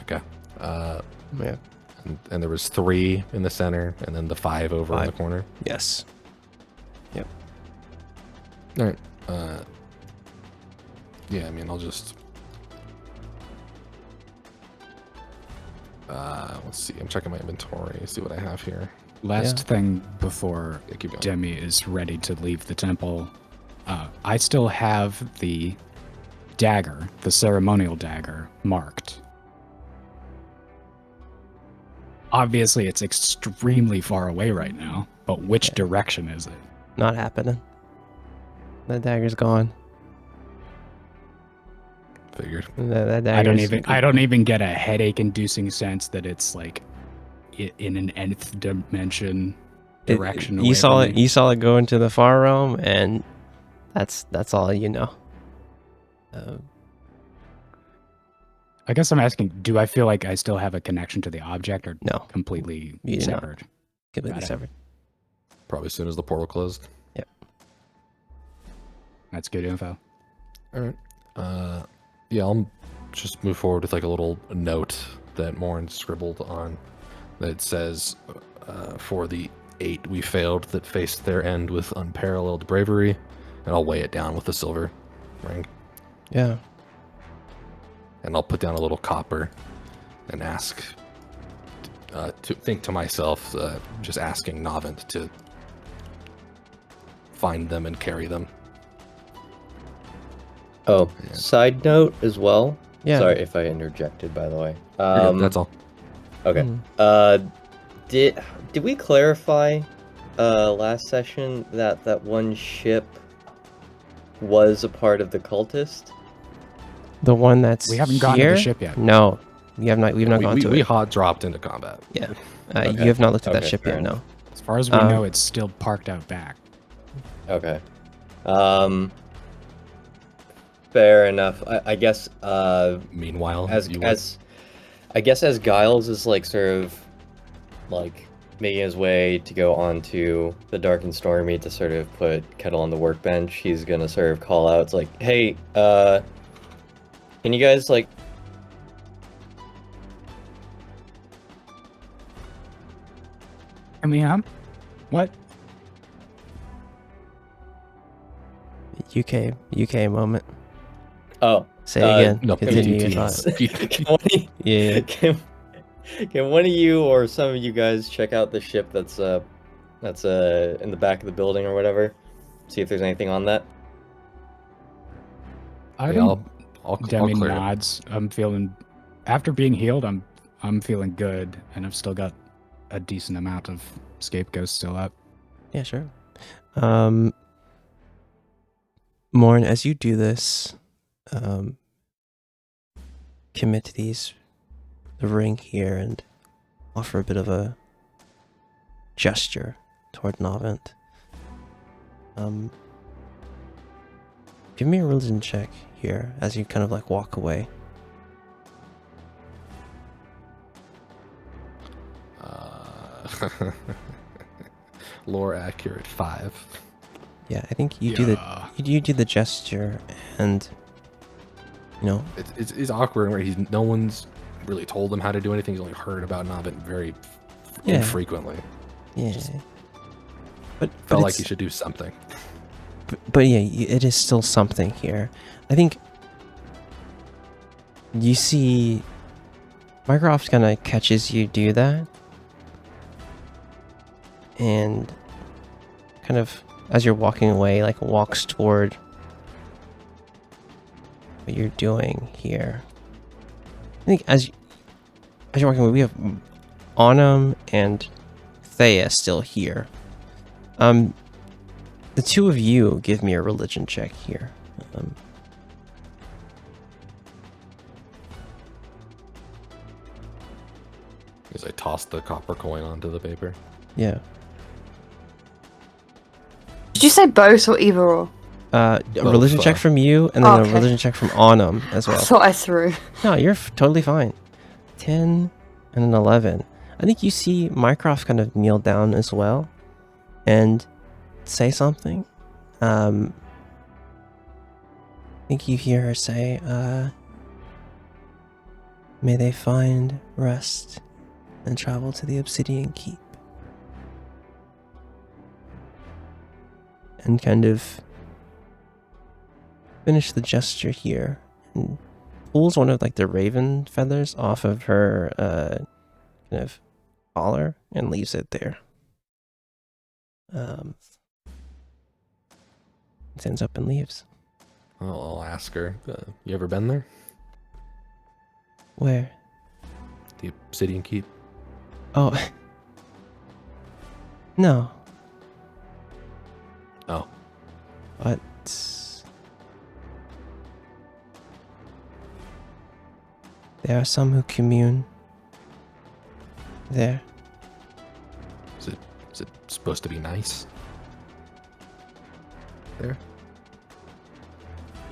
Okay. Yeah. And there was 3 in the center, and then the 5 over in the 5. corner. Yes. Yep. All right. Yeah, I mean, I'll just. Let's see. I'm checking my inventory. See what I have here. Last thing before Yeah, keep going. Demi is ready to leave the temple, I still have the dagger, the ceremonial dagger, marked. Obviously, it's extremely far away right now, but which direction is it? Not happening. That dagger's gone. Figured. That dagger's I don't even get a headache-inducing sense that it's like in an nth dimension direction. away You saw from it. me. You saw it go into the far realm, and that's all you know. I guess I'm asking, do I feel like I still have a connection to the object, or No. completely You do not. severed? Completely Got it. severed. Probably as soon as the portal closed. That's good info. All right. Yeah, I'll just move forward with a little note that Morin scribbled on that says, for the 8 we failed that faced their end with unparalleled bravery, and I'll weigh it down with a silver ring. Yeah. And I'll put down a little copper and ask, to think to myself, just asking Navant to find them and carry them. Oh, Yeah. side note as well. Yeah. Sorry if I interjected, by the way. You're good, that's all. Okay. Mm. Did we clarify last session that one ship was a part of the cultist? The one that's We haven't gotten to here? the ship yet. No, we have not. We've not gone to we it. hot dropped into combat. Yeah, Okay. you have not looked at that Okay, ship fair yet. No. enough. As far as we know, it's still parked out back. Okay. Fair enough. I guess Meanwhile, I guess as Giles is like sort of like making his way to go onto the dark and stormy to sort of put Kettle on the workbench, he's gonna sort of call out, it's like, hey, can you guys like I mean, what? UK moment. oh Say it again. no, Continue your PTT. thought. can one, Yeah. can one of you or some of you guys check out the ship that's in the back of the building or whatever? See if there's anything on that. I Yeah, don't. I'll Demi clear it. nods. I'm feeling. After being healed, I'm feeling good, and I've still got a decent amount of scapegoats still up. Yeah, sure. Morn, as you do this, commit to the ring here and offer a bit of a gesture toward Navant. Give me a religion check here as you kind of like walk away. Lore accurate 5. Yeah, I think you do the gesture, and you know, It's awkward where no one's really told him how to do anything. He's only heard about Navin very Yeah. infrequently. yeah. Just But Felt like it's- he should do something. but yeah, it is still something here. I think you see Mycroft kind of catches you do that, and kind of as you're walking away, like walks toward what you're doing here. I think as you're walking away, we have Autumn and Thea still here. The two of you give me a religion check here. As I toss the copper coin onto the paper. Yeah. Did you say both or either or? A Both, religion check from you, and then Oh, okay. a religion check from Autumn as I well. thought I threw. No, you're totally fine. 10 and an 11. I think you see Mycroft kind of kneel down as well and say something. I think you hear her say, may they find rest and travel to the Obsidian Keep. And kind of finish the gesture here and pulls one of like the raven feathers off of her kind of collar and leaves it there. Stands up and leaves. I'll ask her. You ever been there? Where? The Obsidian Keep? Oh. No. Oh. But there are some who commune there. Is it supposed to be nice? There?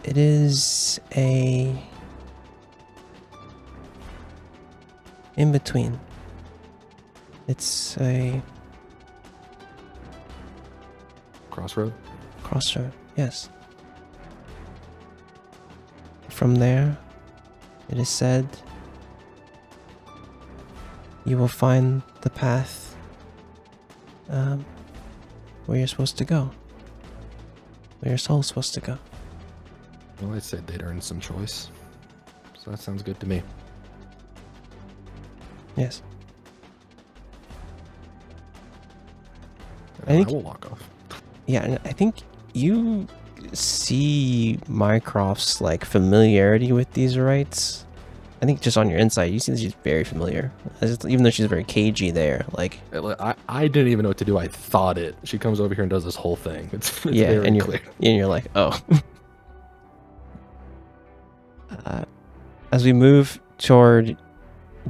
It is a in between. It's a Crossroad? crossroad, yes. From there, it is said you will find the path where you're supposed to go. Where your soul's supposed to go. Well, I said they'd earned some choice. So that sounds good to me. Yes. And I think- I will walk off. Yeah, and I think you see Mycroft's like familiarity with these rites. I think just on your insight, you see that she's very familiar. Even though she's very cagey there, like I didn't even know what to do. I thought it. She comes over here and does this whole thing. It's yeah, very and clear. you're like, oh. As we move toward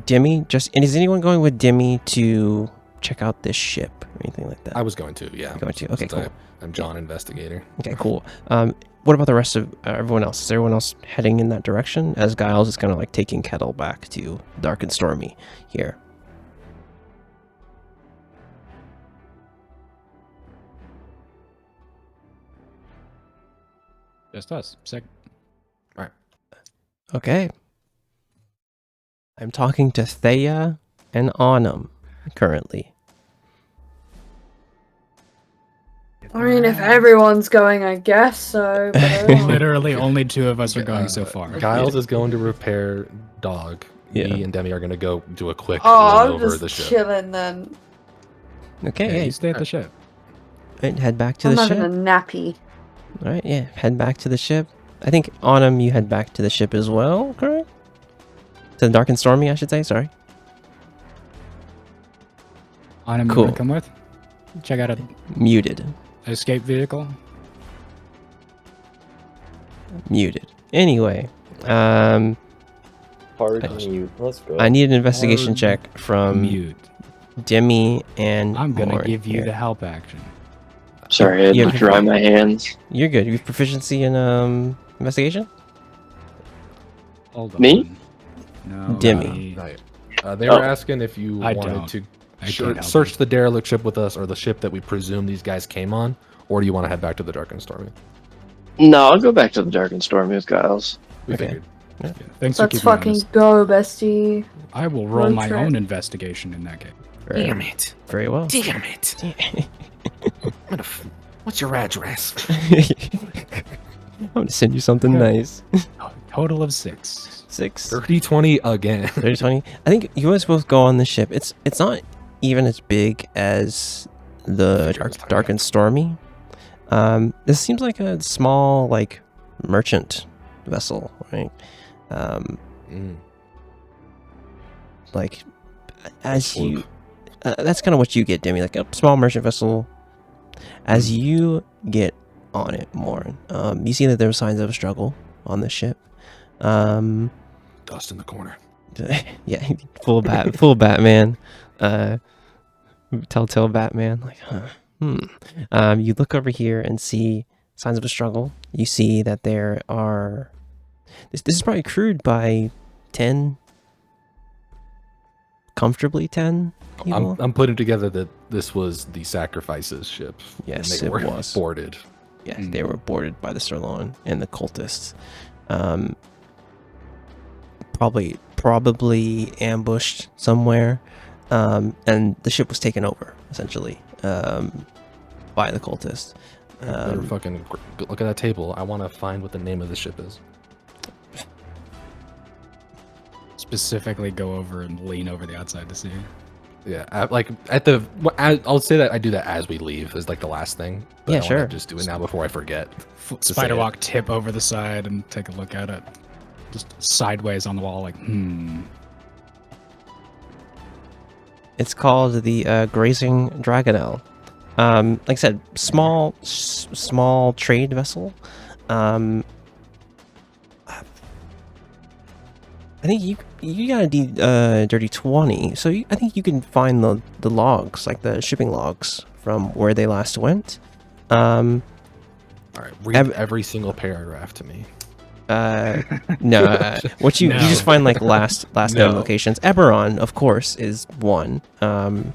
Demi, and is anyone going with Demi to check out this ship or anything like that? I was going to, yeah. Going to. Okay, Since cool. I'm John Investigator. Okay, cool. What about the rest of everyone else? Is everyone else heading in that direction? As Giles is kind of like taking Kettle back to Dark and Stormy here. Just us. Sick. Okay. I'm talking to Thea and Autumn currently. I mean, if everyone's going, I guess so. But I don't- Literally, only 2 of us are going so far. Giles is going to repair dog. Yeah. Me and Demi are going to go do a quick Oh, look I'm over just the ship. chilling then. Okay, Yeah, yeah, you stay at the ship. right, head back to I'm the having ship. a nappy. All right, yeah, head back to the ship. I think Autumn, you head back to the ship as well, correct? To the Dark and Stormy, I should say. Sorry. Autumn, Cool. you wanna come with? Check out an Muted. escape vehicle. Muted. Anyway, Hard I- mute. Let's go. I need an investigation Hard check from Mute. Demi and I'm gonna Lauren give you here. the help action. Sorry, I had Yeah. to dry my hands. You're good. You have proficiency in investigation? Hold on. Me? No. Demi. Right. They were Oh. asking if you I wanted don't. to I can't help search you. the derelict ship with us or the ship that we presume these guys came on, or do you want to head back to the Dark and Stormy? No, I'll go back to the Dark and Stormy with Giles. We Okay. figured. Yeah, thanks Let's for keeping me fucking honest. go, bestie. I will roll road my trip. own investigation in that case. Very, it! very well. Damn it! What's your address? I'm gonna send you something nice. Total of 6. 6. 30-20 again. 30, 20. I think you guys both go on the ship. It's not even as big as the Figured it was tiny. Dark and Stormy. This seems like a small like merchant vessel, right? Like as you, that's kind of what you get, Demi. Like a small merchant vessel. As you get on it more, you see that there were signs of a struggle on the ship. Dust in the corner. Yeah, full Batman. Telltale Batman. Like, you look over here and see signs of a struggle. You see that there are. This is probably crewed by 10, comfortably 10 people. I'm putting together that this was the Sacrifices ship. Yes, and they it were was. boarded. Yes, they were boarded by the Sirloin and the cultists. Probably ambushed somewhere, and the ship was taken over essentially by the cultists. Better fucking look at that table. I want to find what the name of the ship is. Specifically go over and lean over the outside to see. Yeah, I'll say that I do that as we leave is like the last thing. But Yeah, I wanna sure. just do it now before I forget. say Spider it. walk tip over the side and take a look at it. Just sideways on the wall, like, It's called the Grazing Dragonel. Like I said, small trade vessel. I think you got a dirty 20, so I think you can find the logs, like the shipping logs from where they last went. All right, read every single paragraph to me. No, what you No. just find like last known No. locations. Eberron, of course, is one. Going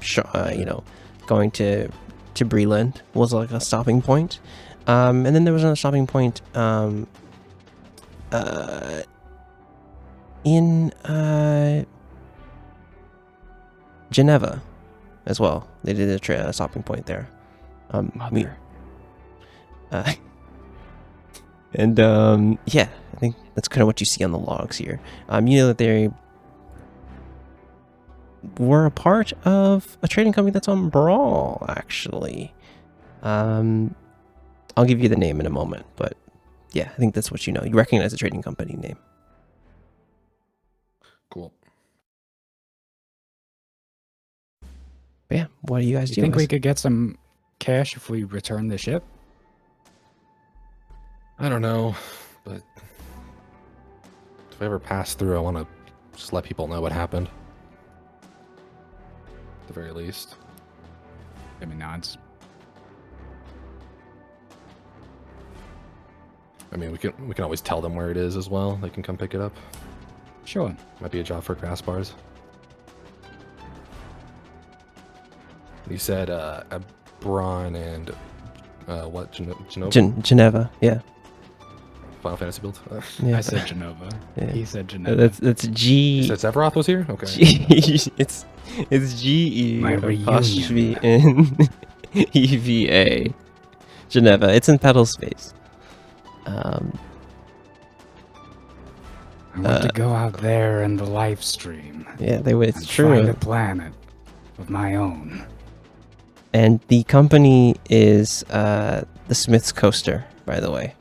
to Breland was like a stopping point, and then there was another stopping point in Geneva as well. They did a stopping point there. Mother. Yeah, I think that's kind of what you see on the logs here. You know that they were a part of a trading company that's on Brawl, actually. I'll give you the name in a moment, but yeah, I think that's what you know. You recognize the trading company name. Cool. But yeah, what do you guys You do? think we could get some cash if we return the ship? I don't know, but If I ever pass through, I want to just let people know what happened. At the very least. Jimmy nods. I mean, we can always tell them where it is as well. They can come pick it up. Sure. Might be a job for grass bars. You said Braun and what? Genova? Geneva, yeah. Final Fantasy build. Yeah. I said Genova. Yeah. He said Geneva. That's G. You said Sephiroth was here. Okay. It's GE My apostrophe N EVA. Geneva. It's in pedal space. I want to go out there in the live stream. Yeah, it's and true. Find a planet of my own. And the company is the Smith's Coaster, by the way.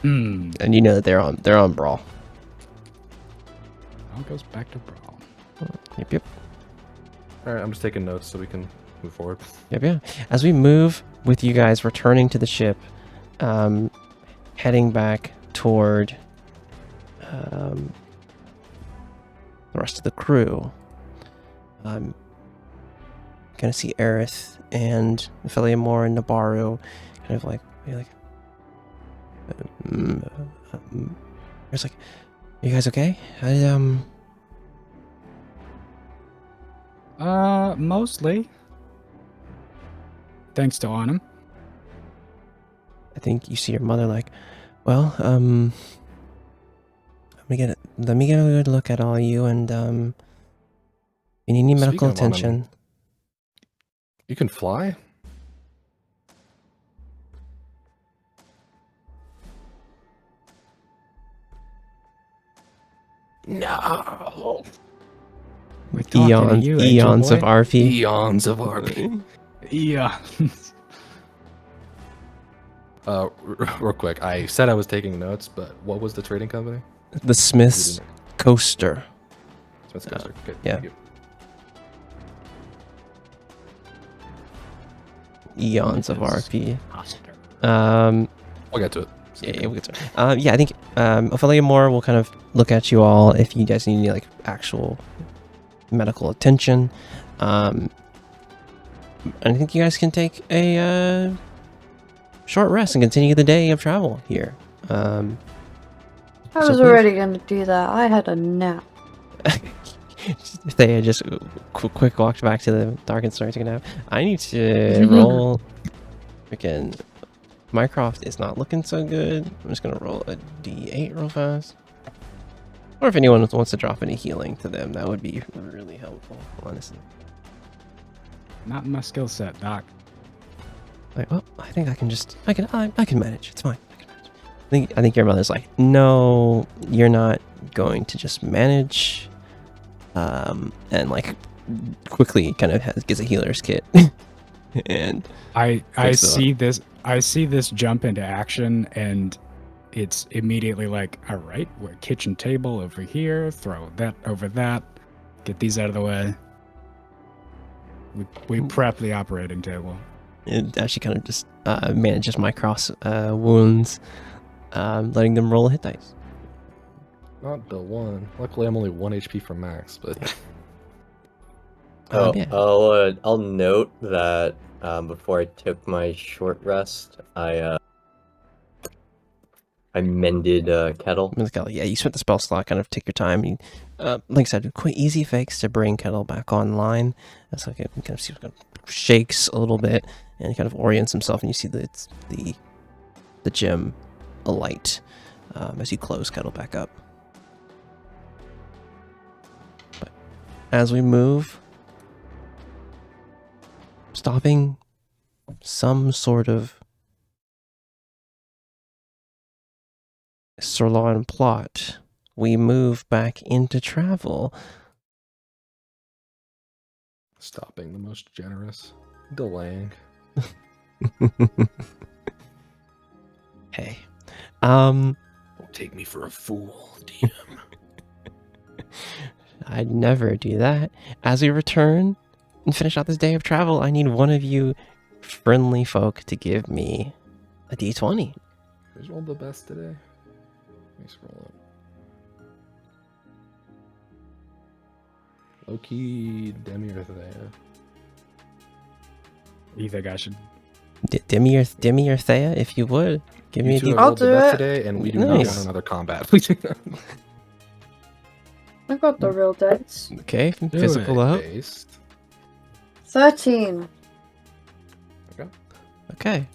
And you know that they're on Brawl. All goes back to Brawl. Yep. All right, I'm just taking notes so we can move forward. Yep. As we move with you guys returning to the ship, heading back toward the rest of the crew, gonna see Aerith and Philiamore and Nabaru kind of like it's like, you guys okay? Mostly. Thanks to Arnhem. I think you see your mother like, well, let me get a good look at all you, and you need any medical Speaking of Arnhem, attention. You can fly? No. We're talking to you, Angel Eons Boy. of RP. Eons of RP. Yeah. Real quick, I said I was taking notes, but what was the trading company? The Smith's Coaster. Smith's Coaster. Good. Yeah. Thank you. Eons of RP. We'll get to it. Yeah, we'll get to it. Yeah, I think Ophelia Moore will kind of look at you all if you guys need any like actual medical attention. I think you guys can take a short rest and continue the day of travel here. I was already going to do that. I had a nap. They just quick walked back to the dark and started taking a nap. I need to roll. Freaking Mycroft is not looking so good. I'm just gonna roll a D8 real fast. Or if anyone wants to drop any healing to them, that would be really helpful, honestly. Not in my skill set, Doc. Like, well, I think I can manage. It's fine. I can manage. I think your mother's like, no, you're not going to just manage. And like quickly kind of gets a healer's kit. And I see this jump into action, and it's immediately like, all right, we're kitchen table over here, throw that over that, get these out of the way. We prep the operating table. it actually kind of just manages my cross wounds, letting them roll a hit dice. Not the one. Luckily, I'm only 1 HP from max, but Yeah. I'll note that before I took my short rest, I mended Kettle. Yeah, you spent the spell slot, kind of take your time. You, like I said, quite easy fix to bring Kettle back online. That's like it kind of seems kind of shakes a little bit and kind of orients himself, and you see that it's the gem alight as you close Kettle back up. But as we move, stopping some sort of Sirloin plot, we move back into travel. stopping the most generous, delaying. Hey, Don't take me for a fool, DM. I'd never do that. As we return and finish out this day of travel, I need one of you friendly folk to give me a d20. Who's rolled the best today? Let me scroll up. Low-key Demi-Earthea. You think I should? Demi or Thea, if you would. Give me You a two d. have I'll rolled the do best it. today, and we do Nice. not want another combat. Please. I got the real dice. Okay, physical up. Based. 13. Okay.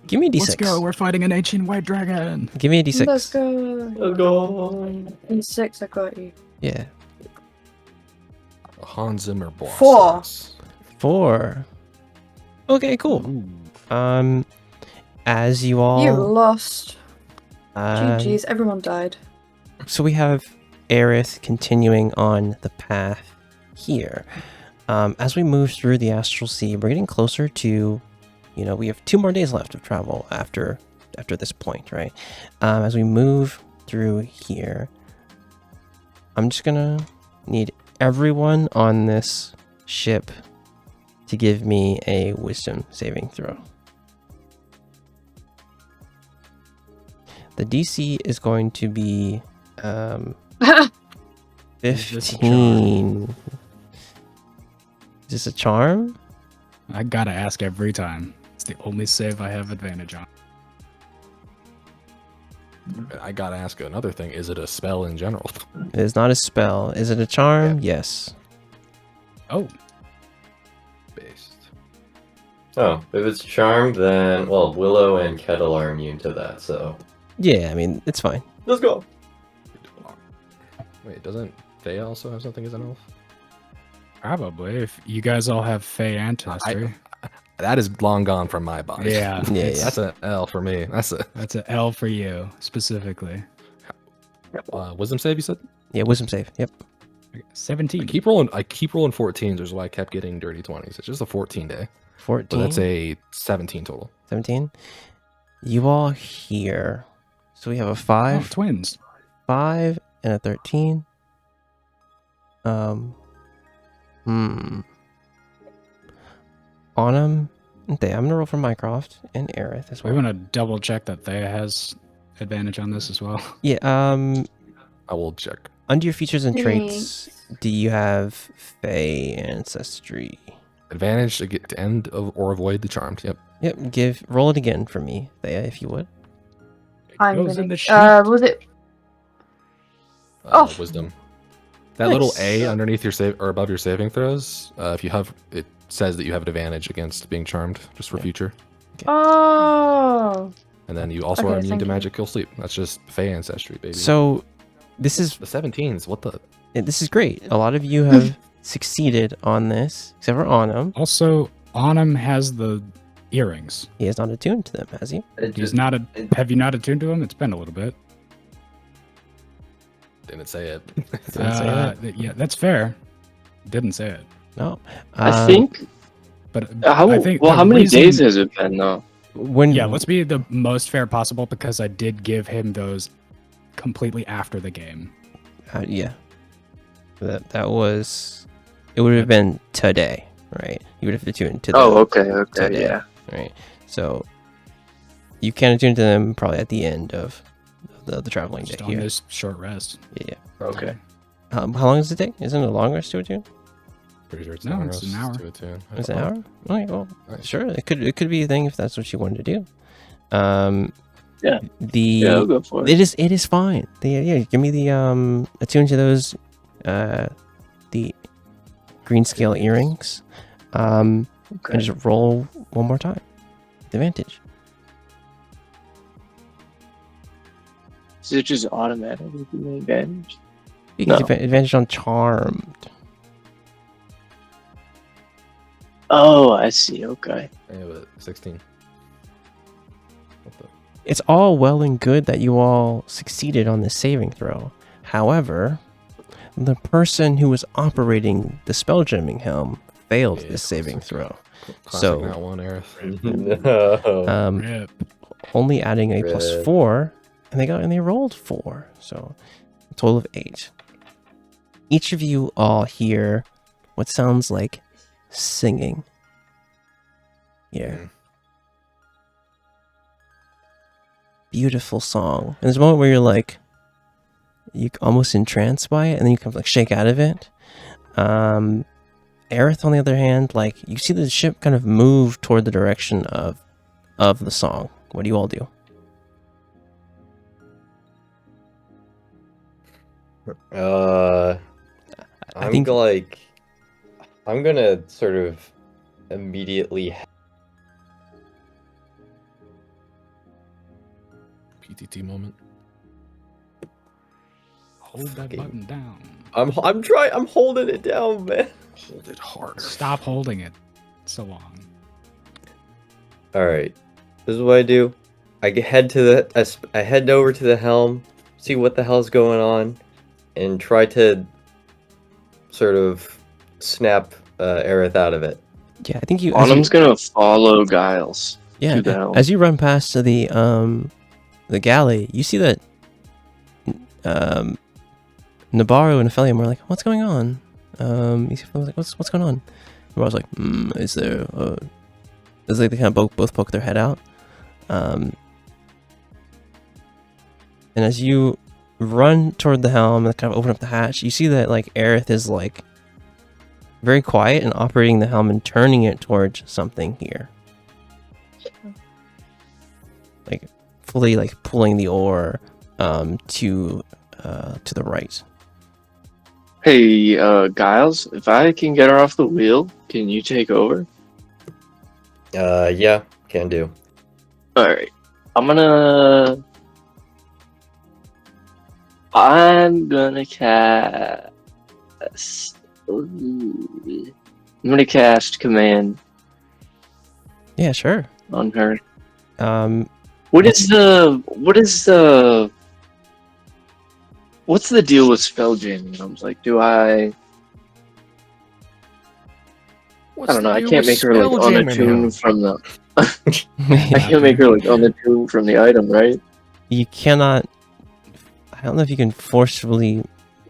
Give me a d6. Let's go. We're fighting an ancient white dragon. Give me a d6. Let's go. Let's go. In 6, I got you. Yeah. Hans Zimmer boss. 4. 4. Okay, cool. As you all... You lost. uh, GG's, everyone died. So we have Aerith continuing on the path here. As we move through the Astral Sea, we're getting closer to, we have 2 more days left of travel after this point, right? As we move through here, I'm just gonna need everyone on this ship to give me a wisdom saving throw. The DC is going to be 15. Is this a charm? I gotta ask every time. It's the only save I have advantage on. I gotta ask another thing. Is it a spell in general? It is not a spell. Is it a charm? Yes. Oh, Based. Oh, if it's charmed, then well, Willow and Kettle are immune to that. So Yeah, I mean, it's fine. let's go. Wait, doesn't Thea also have something as an elf? probably. If you guys all have Fey ancestry. That is long gone from my body. Yeah, Yeah, it's- That's an L for me. That's a that's an L for you specifically. wisdom save. You said. Yeah, wisdom save. Yep. 17. I keep rolling 14s, which is why I kept getting dirty 20s. It's just a 14 day. 14. So that's a 17 total. 17. You all here. So we have a Oh, 5, twins. 5, and a 13. Autumn and Thea. I'm gonna roll for Mycroft and Aerith as We well. want to double check that Thea has advantage on this as well. Yeah. I will check. Under your features and traits, do you have Fey ancestry? Advantage to get to end of or avoid the charmed. Yep. Yep. Roll it again for me, Thea, if you would. I'm Goes in gonna. the sheet. Was it? Wisdom. That little Nice. A underneath your save or above your saving throws. If you have, it says that you have an advantage against being charmed, just for Yeah. future. Oh. And then you also Okay, are immune thank to you. magic kill sleep. That's just Fey ancestry, baby. So, this is the 17s. What the? great. A lot of you have succeeded on this, except for Autumn. Also, Autumn has the earrings. He is not attuned to them, has he? He's not a. Have you not attuned to him? It's been a little bit. Didn't say it. Didn't say that. Yeah, that's fair. Didn't say it. No. I think. But How I think well? the How many reason- days has it been though? When Yeah, let's be the most fair possible because I did give him those completely after the game. yeah. That was. It would have been today, right? You would have attuned to them. Oh, okay, today. yeah. Right. So you can attune to them probably at the end of the traveling Just day on here. this short rest. Yeah. Okay. How long does it take? Isn't it a long rest to attune? Pretty sure it's No, an hour. it's an hour. To attune. Is it an hour? Okay, well, Nice. sure. It could be a thing if that's what you wanted to do. Yeah. The Yeah, I'll go for it. it is fine. Yeah, give me the attune to those the green scale earrings. And Okay. just roll one more time. With advantage. Is it just automatically give me advantage? You get No. advantage on charmed. Oh, I see. Okay. Yeah, but 16. What the? It's all well and good that you all succeeded on this saving throw. However, the person who was operating the spelljamming helm failed Yeah, this saving classic. throw. Classic So- that one, Aerith. No. Rip. Only adding a Red. +4, and they rolled 4, so a total of 8. Each of you all here what sounds like singing here. Beautiful song. And there's a moment where you're like, you almost entranced by it, and then you kind of like shake out of it. Aerith, on the other hand, like you see the ship kind of move toward the direction of the song. What do you all do? I'm gonna sort of immediately. PTT moment. Hold that button down. I'm holding it down, man. Hold it harder. Stop holding it so long. All right, this is what I do. I head over to the helm, see what the hell's going on, and try to sort of snap Aerith out of it. Yeah, I think you. Autumn's gonna follow Giles. Yeah, to the helm. as you run past the galley, you see that Nabaru and Aphelium were like, "What's going on?" You see, like, "What's going on?" Nabaru's like, "Is there?" It's like they kind of both poke their head out. And as you run toward the helm and kind of open up the hatch, you see that like Aerith is like very quiet and operating the helm and turning it towards something here. Like fully like pulling the oar to the right. Hey, Giles, if I can get her off the wheel, can you take over? Yeah, can do. Alright. I'm gonna cast... I'm gonna cast command Yeah, sure. on her. What's the deal with spell jamming? I was like, I don't know. I can't make her like on a tune from the. I can't make her like on the tune from the item, right? You cannot. I don't know if you can forcefully.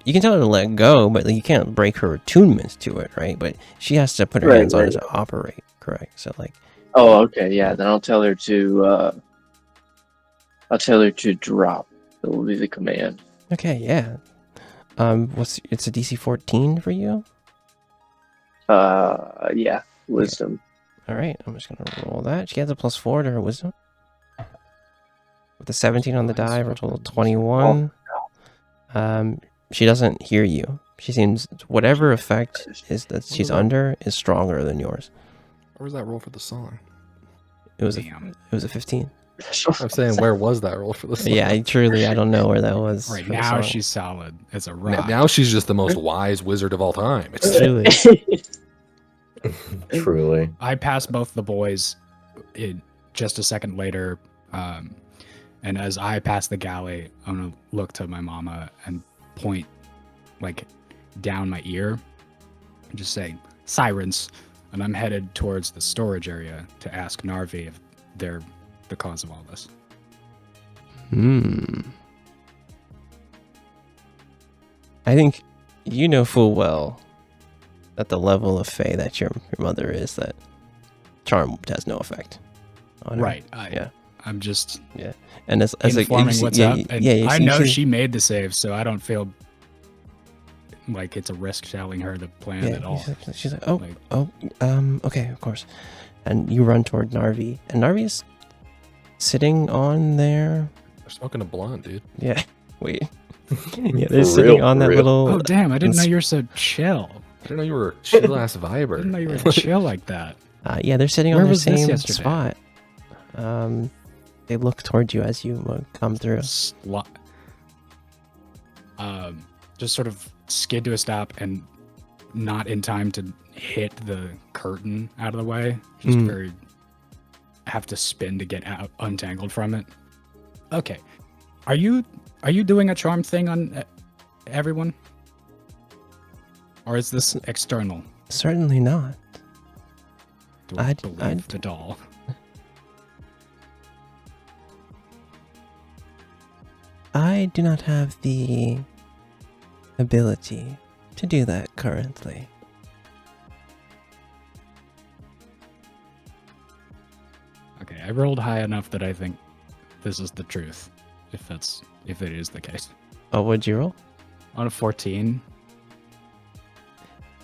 You can tell her to let go, but like, you can't break her attunement to it, right? But she has to put her hands on it to operate, correct? So like. Oh, okay, yeah. Then I'll tell her to. I'll tell her to drop. That will be the command. Okay, yeah. It's a DC 14 for you? Yeah, wisdom. All right, I'm just gonna roll that. She has a +4 to her wisdom. With a 17 on the die for a total of 21. She doesn't hear you. She seems whatever effect is that she's under is stronger than yours. Where was that roll for the song? It was a 15. I'm saying, where was that roll for the song? Yeah, I don't know where that was. Right now, she's solid as a rock. Now she's just the most wise wizard of all time. It's Truly. Truly. I passed both the boys just a second later, and as I pass the galley, I'm gonna look to my mama and point like down my ear and just say sirens, and I'm headed towards the storage area to ask Narvi if they're the cause of all this. I think you know full well that the level of Fae that your mother is, that charm has no effect on her. Right. Yeah. I'm just And as informing what's up. And I know see, she made the save, so I don't feel like it's a risk telling her the plan at all. She's like, okay, of course. And you run toward Narvi, and Narvi is sitting on there. They're smoking a blunt, dude. Yeah. Wait. Yeah, they're sitting on that little. Oh damn! I didn't know you were so chill. I didn't know you were a chill ass viber. I didn't know you were chill like that. Yeah, they're sitting Where on the was this same yesterday? spot. They look toward you as you come through. Just sort of skid to a stop and not in time to hit the curtain out of the way. Just have to spin to get out untangled from it. Okay, are you doing a charm thing on everyone, or is this external? Certainly not. Do I believe the doll? I do not have the ability to do that currently. I rolled high enough that I think this is the truth. If it is the case. Oh, what'd you roll? On a 14.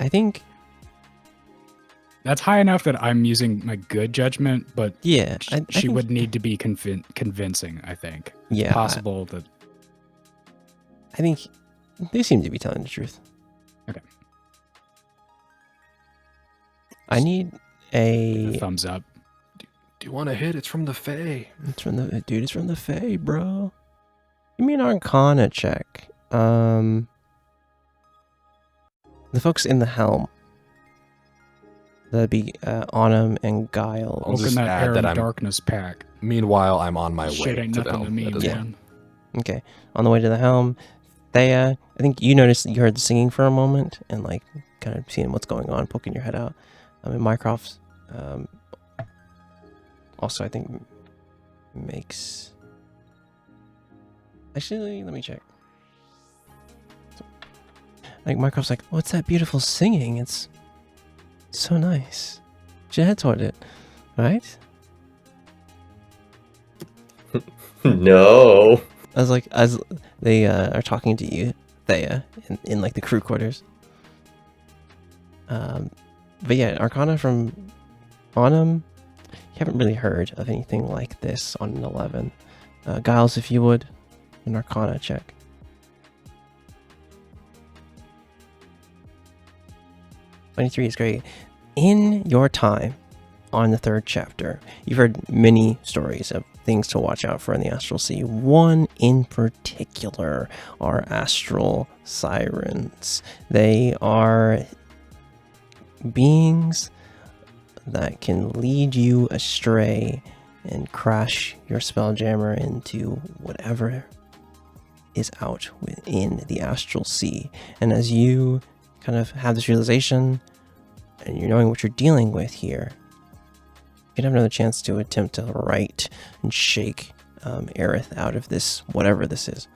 I think. That's high enough that I'm using my good judgment, but Yeah, she I think, would need to be convincing, I think. Yeah, It's possible that... I think they seem to be telling the truth. Okay. I need a thumbs up. Do you want a hit? It's from the Fae. It's from the dude. It's from the Fae, bro. Give me an Arcana check. The folks in the helm. That'd be Autumn and Giles. I'll Open just that add air that of I'm- darkness pack. Meanwhile, I'm on my Shit way ain't to the nothing to helm. me, That is Yeah. man. Okay, on the way to the helm, Thea, I think you noticed that you heard the singing for a moment and like kind of seeing what's going on, poking your head out. And Mycroft's also I think makes. Actually, let me check. Like Mycroft's like, what's that beautiful singing? It's so nice. You should head toward it, right? No. As they are talking to you, Thea, in like the crew quarters. But yeah, Arcana from Autumn, you haven't really heard of anything like this on an 11. Giles, if you would, an Arcana check. '23 is great. In your time on the 3rd chapter, you've heard many stories of things to watch out for in the astral sea. One in particular are astral sirens. They are beings that can lead you astray and crash your spelljammer into whatever is out within the astral sea. And as you kind of have this realization and you're knowing what you're dealing with here, you can have another chance to attempt to right and shake Aerith out of this, whatever this is.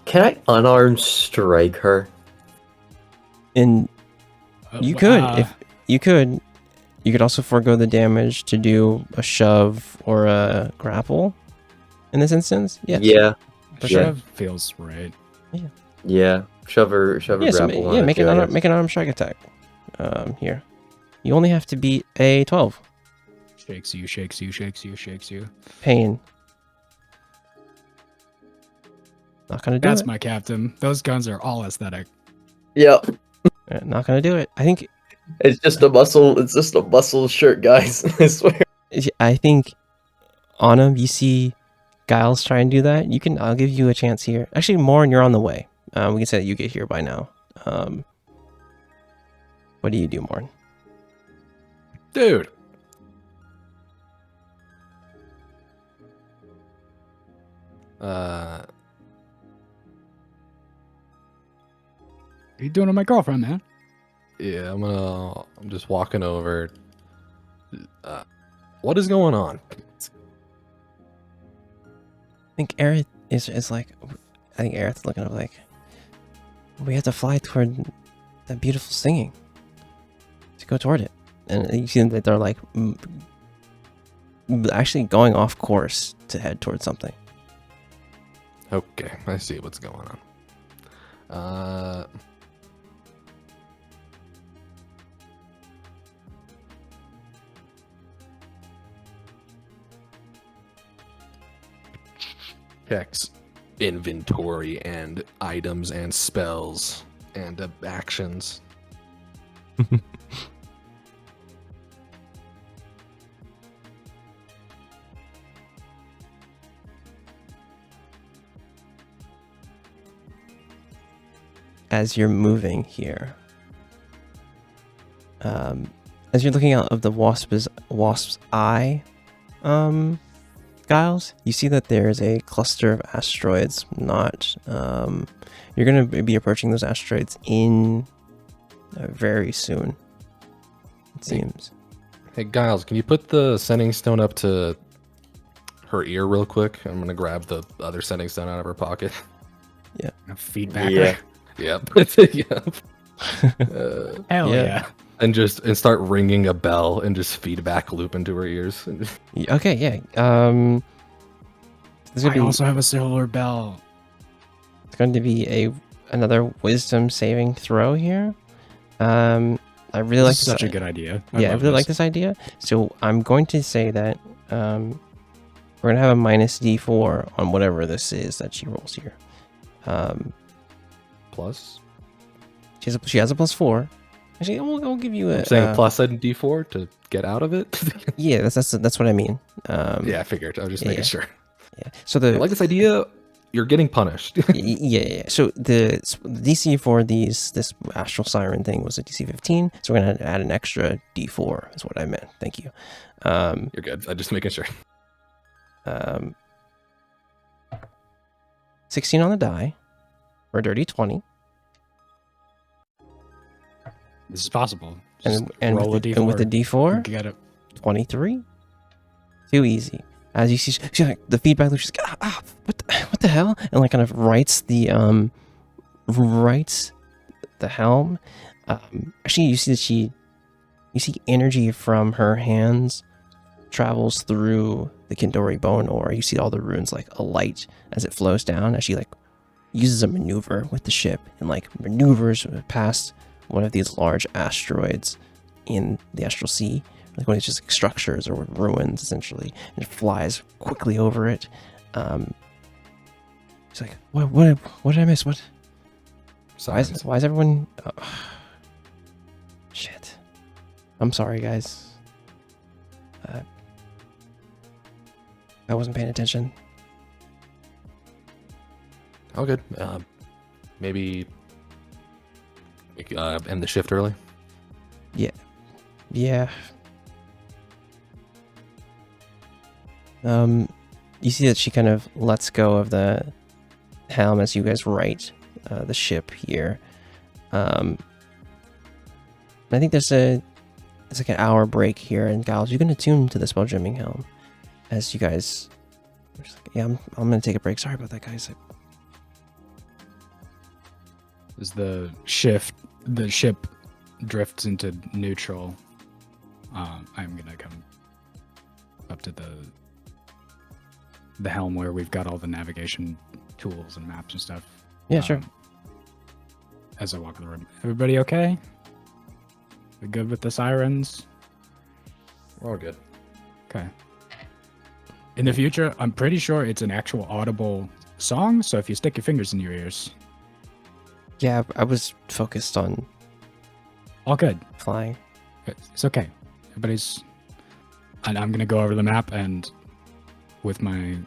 Can I unarmed strike her? And you could, if you could also forego the damage to do a shove or a grapple. In this instance, yes. Yeah. For sure. Shove feels right. Yeah. Shove her Yeah, so grapple. make an unarmed strike attack. Here, you only have to beat a 12. Shakes you, shakes you, shakes you, shakes you. Pain. Not gonna do That's it. my captain. Those guns are all aesthetic. Yep. Not gonna do it. I think It's just a muscle shirt, guys. I swear. I think Anna, you see Giles try and do that. I'll give you a chance here. Actually, Morn, you're on the way. We can say that you get here by now. What do you do, Morn? Dude. What are you doing to my girlfriend, man? Yeah, I'm just walking over. What is going on? I think Aerith is like, I think Aerith's looking up like, we have to fly toward that beautiful singing. To go toward it. And you see that they're like, actually going off course to head towards something. Okay, I see what's going on. Checks inventory and items and spells and actions. As you're moving here, as you're looking out of the wasp's eye, Giles, you see that there's a cluster of asteroids. You're going to be approaching those asteroids in very soon, it seems. Hey Giles, can you put the sending stone up to her ear real quick. I'm gonna grab the other sending stone out of her pocket. Feedback. Yeah. Yep. Yep. Hell yeah. And start ringing a bell and just feedback loop into her ears. Okay, yeah. There's gonna I be also have a silver bell. it's going to be another wisdom saving throw here. I really like This is such a good idea. I really like this idea. So I'm going to say that we're gonna have a minus D4 on whatever this is that she rolls here. Plus? She has a +4. Actually, I'll give you a. I'm saying plus and D4 to get out of it? Yeah, that's what I mean. Yeah, I figured. I was just making sure. Yeah. So I like this idea. You're getting punished. yeah. So the DC for this astral siren thing was a DC 15. So we're gonna add an extra D4. Is what I meant. Thank you. You're good. I'm just making sure. 16 on the die for a dirty 20. This is possible. And roll with a D4. and with the D4, Get it. 23. Too easy. As you see, she's like, the feedback loop. She's like, what the hell? And like kind of writes the helm. Actually, you see energy from her hands travels through the Kindori bone ore. You see all the runes like alight as it flows down. As she like uses a maneuver with the ship and like maneuvers past one of these large asteroids in the astral sea, like one of these just like structures or ruins essentially, and it flies quickly over it. She's like, what did I miss? What? Why is everyone? Shit. I'm sorry, guys. I wasn't paying attention. Oh, good. Maybe end the shift early. Yeah. You see that she kind of lets go of the helm as you guys right the ship here. I think it's like an hour break here, and Giles, you can attune to the spell jamming helm as you guys. Like, yeah, I'm gonna take a break. Sorry about that, guys. As the ship drifts into neutral, I'm gonna come up to the helm where we've got all the navigation tools and maps and stuff. Yeah, sure. As I walk in the room, everybody okay? We good with the sirens? We're all good. Okay. In the future, I'm pretty sure it's an actual audible song, so if you stick your fingers in your ears. Yeah, I was focused on All good. flying. It's okay. Everybody's... And I'm going to go over the map and with my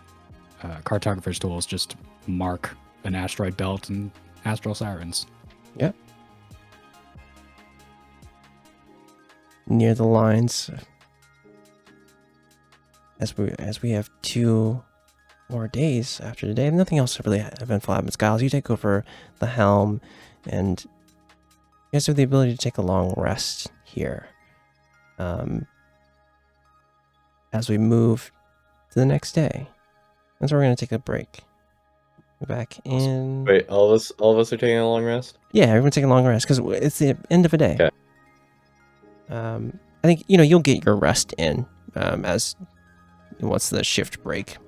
cartographer's tools, just mark an asteroid belt and astral sirens. Yep. Near the lines. As we have 2 more days after today, nothing else really eventful happens. Giles, you take over the helm, and you guys have the ability to take a long rest here. As we move to the next day, that's where we're gonna take a break. We're back in. Wait, all of us are taking a long rest? Yeah, everyone's taking a long rest because it's the end of a day. Okay. I think you'll get your rest in as once the shift break,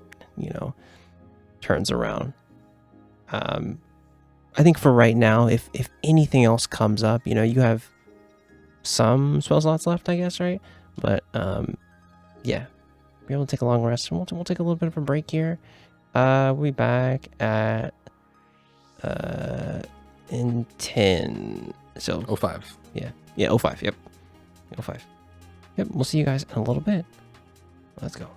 turns around. I think for right now, if anything else comes up, you have some spell slots left, I guess, right? But yeah, be able to take a long rest, and we'll take a little bit of a break here. We'll be back at in 10. So 05. Yeah, 05. Yep, 05. Yep, we'll see you guys in a little bit. Let's go.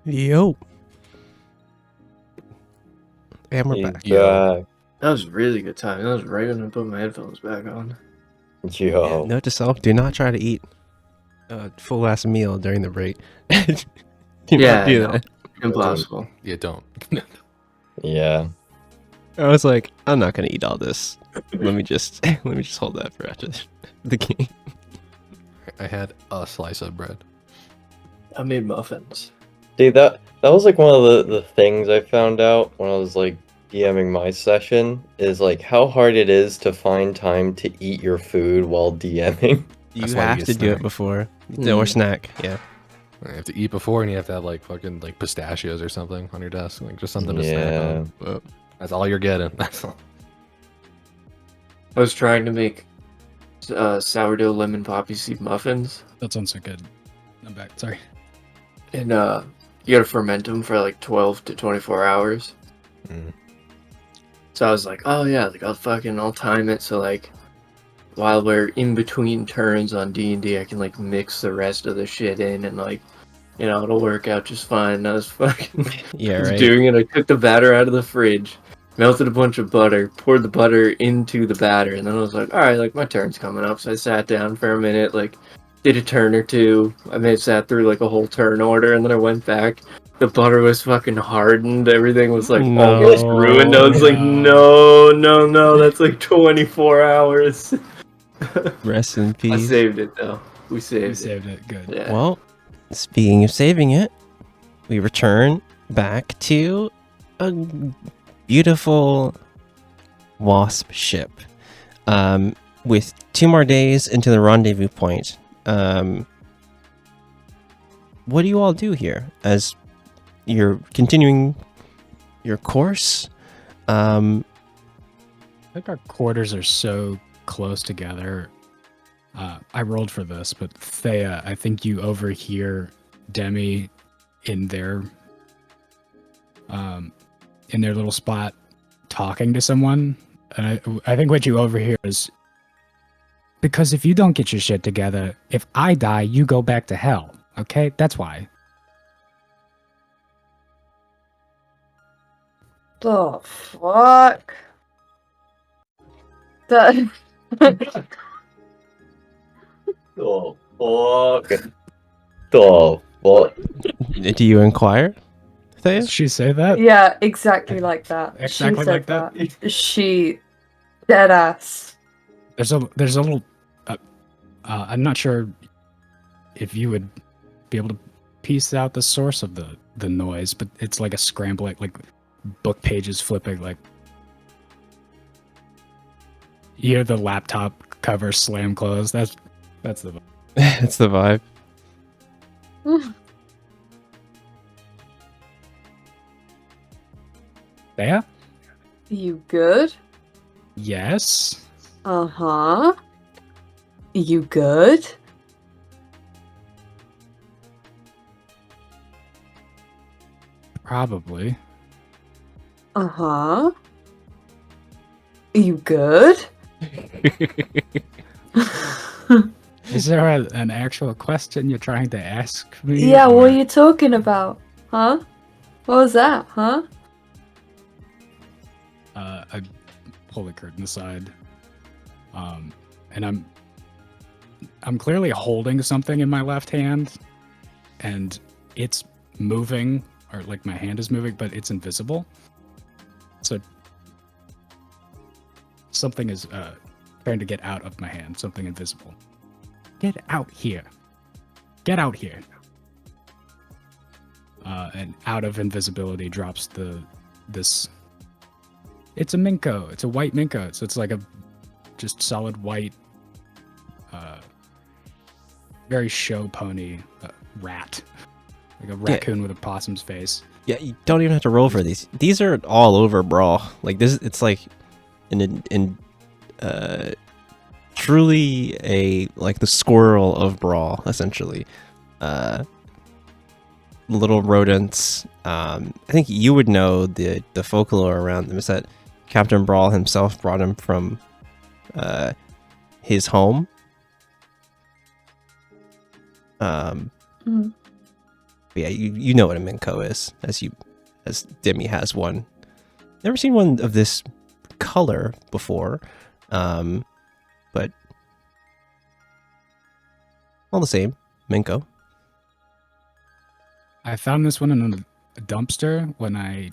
Yo. And we're back. Yeah. That was a really good time. That was right when I put my headphones back on. Yo. Note to self, do not try to eat a full ass meal during the break. Do not do no. that. Impossible. Yeah, don't. Yeah. I was like, I'm not gonna eat all this. Let me just hold that for after the game. I had a slice of bread. I made muffins. Dude, that was like one of the things I found out when I was like DMing my session is like how hard it is to find time to eat your food while DMing. You That's why you have get to do it snack. before. Or snack, yeah. You have to eat before, and you have to have like fucking like pistachios or something on your desk, like just something to snack Yeah. on. But that's all you're getting. That's all. I was trying to make sourdough lemon poppy seed muffins, That sounds so good. I'm back. Sorry. and you gotta ferment them for like 12 to 24 hours. Mm. So I was like, oh yeah, like I'll time it so like while we're in between turns on D&D, I can like mix the rest of the shit in and like, you know, it'll work out just fine. And I was fucking Yeah, just right. doing it. I took the batter out of the fridge, melted a bunch of butter, poured the butter into the batter, and then I was like, all right, like my turn's coming up. So I sat down for a minute, like did a turn or two. I may have sat through like a whole turn order, and then I went back. The butter was fucking hardened. Everything was like almost ruined. I was like, no, that's like 24 hours. Rest in I peace. saved it though. We You saved it. saved it. Good. Yeah. Well, speaking of saving it, we return back to a beautiful wasp ship. With 2 more days into the rendezvous point. What do you all do here as you're continuing your course? I think our quarters are so close together. I rolled for this, but Thea, I think you overhear Demi in their little spot talking to someone. And I think what you overhear is, because if you don't get your shit together, if I die, you go back to hell. Okay? That's why. The fuck? The Oh, fuck. Oh, what? Do you inquire, Thea? Did she say that? yeah, exactly like that. Exactly she said like that? She dead ass. There's a little. I'm not sure if you would be able to piece out the source of the noise, but it's like a scrambling, like book pages flipping, like you hear the laptop cover slam close. That's the vibe. That's the vibe. Thea? You good? Yes. Uh-huh. You good? Probably. Uh-huh. You good? Is there an actual question you're trying to ask me? Yeah, or- what are you talking about? Huh? What was that, huh? I pull the curtain aside, and I'm clearly holding something in my left hand, and it's moving, or like my hand is moving, but it's invisible. So something is trying to get out of my hand. Something invisible. Get out here! Get out here! And out of invisibility drops this. It's a minko. It's a white minko. So it's like a just solid white, very show pony rat, like a raccoon with a possum's face. Yeah, you don't even have to roll for these. These are all over Brawl. Like this, it's like truly like the squirrel of Brawl, essentially. Little rodents. I think you would know the folklore around them is that Captain Brawl himself brought him from his home. But yeah, you know what a Minko is, as Demi has one. Never seen one of this color before, but all the same, Minko. I found this one in a dumpster when I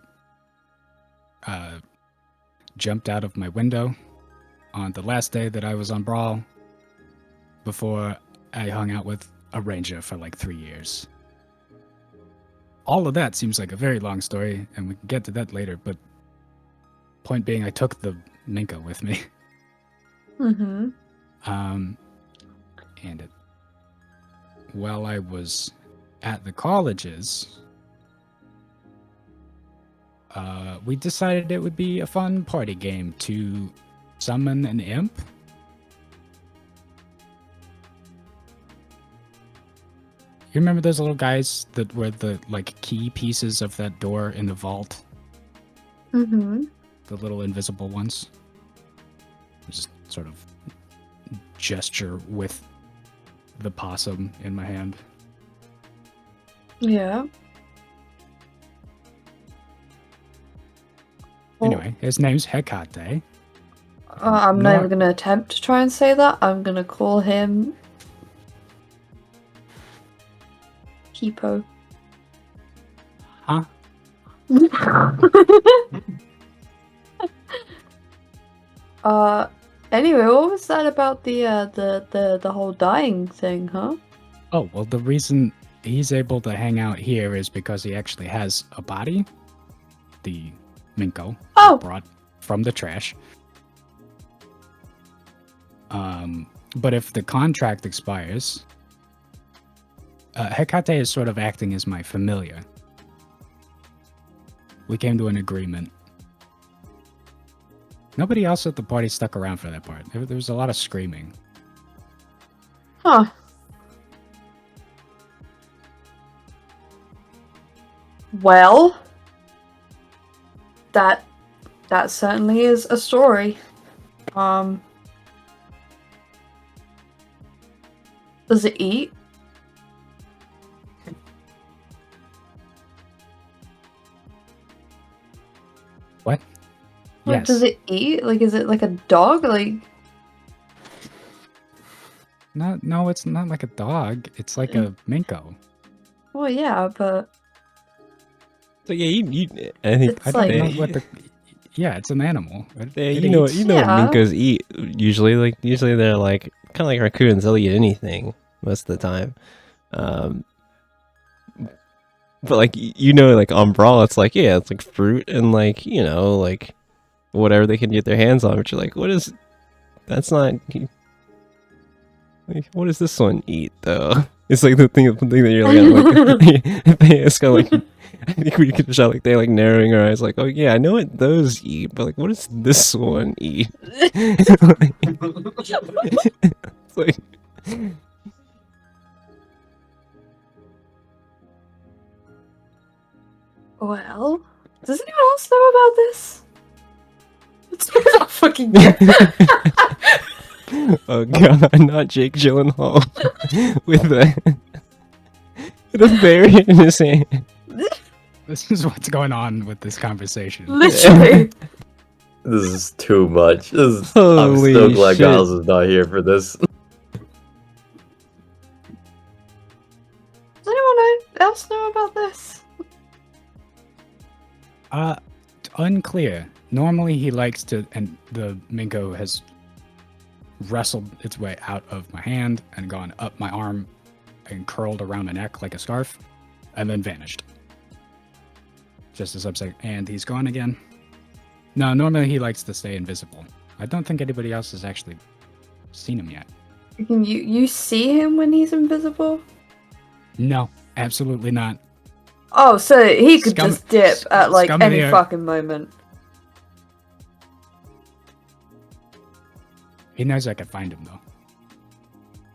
jumped out of my window on the last day that I was on Brawl before I hung out with a ranger for like 3 years. All of that seems like a very long story, and we can get to that later, but point being, I took the Minko with me. Mm-hmm. And while I was at the colleges, we decided it would be a fun party game to summon an imp. You remember those little guys that were the like key pieces of that door in the vault? Mm-hmm. The little invisible ones? Just sort of gesture with the possum in my hand. Yeah. Anyway, his name's Hecate. I'm not even going to attempt to try and say that. I'm going to call him Hippo. Huh? Anyway, what was that about the whole dying thing, huh? Oh, well, the reason he's able to hang out here is because he actually has a body. The Minko. Oh! Brought from the trash. But if the contract expires, Hecate is sort of acting as my familiar. We came to an agreement. Nobody else at the party stuck around for that part. There was a lot of screaming. Huh. Well, that certainly is a story. Does it eat? What? Like, Yes. does it eat? Like, is it like a dog? Like, No, it's not like a dog. It's like a Minko. well, yeah, but So yeah, I think It's I don't like- know what the. Yeah, it's an animal. yeah, It you know eats. what Yeah. Minkos eat usually. Like usually they're like kind of like raccoons. They'll eat anything most of the time. But like like on Brawl, it's like it's like fruit and like like whatever they can get their hands on. But you're like, what is? That's not. Like, what does this one eat though? It's like the thing that you're like, it's kind of like. I think we could shout like they're like narrowing our eyes, like, oh yeah, I know what those eat, but like, what does this one eat? It's like. well, does anyone else know about this? It's not fucking good. Oh god, not Jake Gyllenhaal with a berry in his hand. This is what's going on with this conversation. Literally. This is too much. I'm Holy so glad shit. Giles is not here for this. Does anyone else know about this? Unclear. Normally he likes to, and the Minko has wrestled its way out of my hand and gone up my arm and curled around my neck like a scarf, and then vanished. Just as I'm saying, and he's gone again. No, normally he likes to stay invisible. I don't think anybody else has actually seen him yet. You see him when he's invisible? No, absolutely not. Oh, so he could Scum- just dip at like scum of any the earth. fucking moment. He knows I can find him though.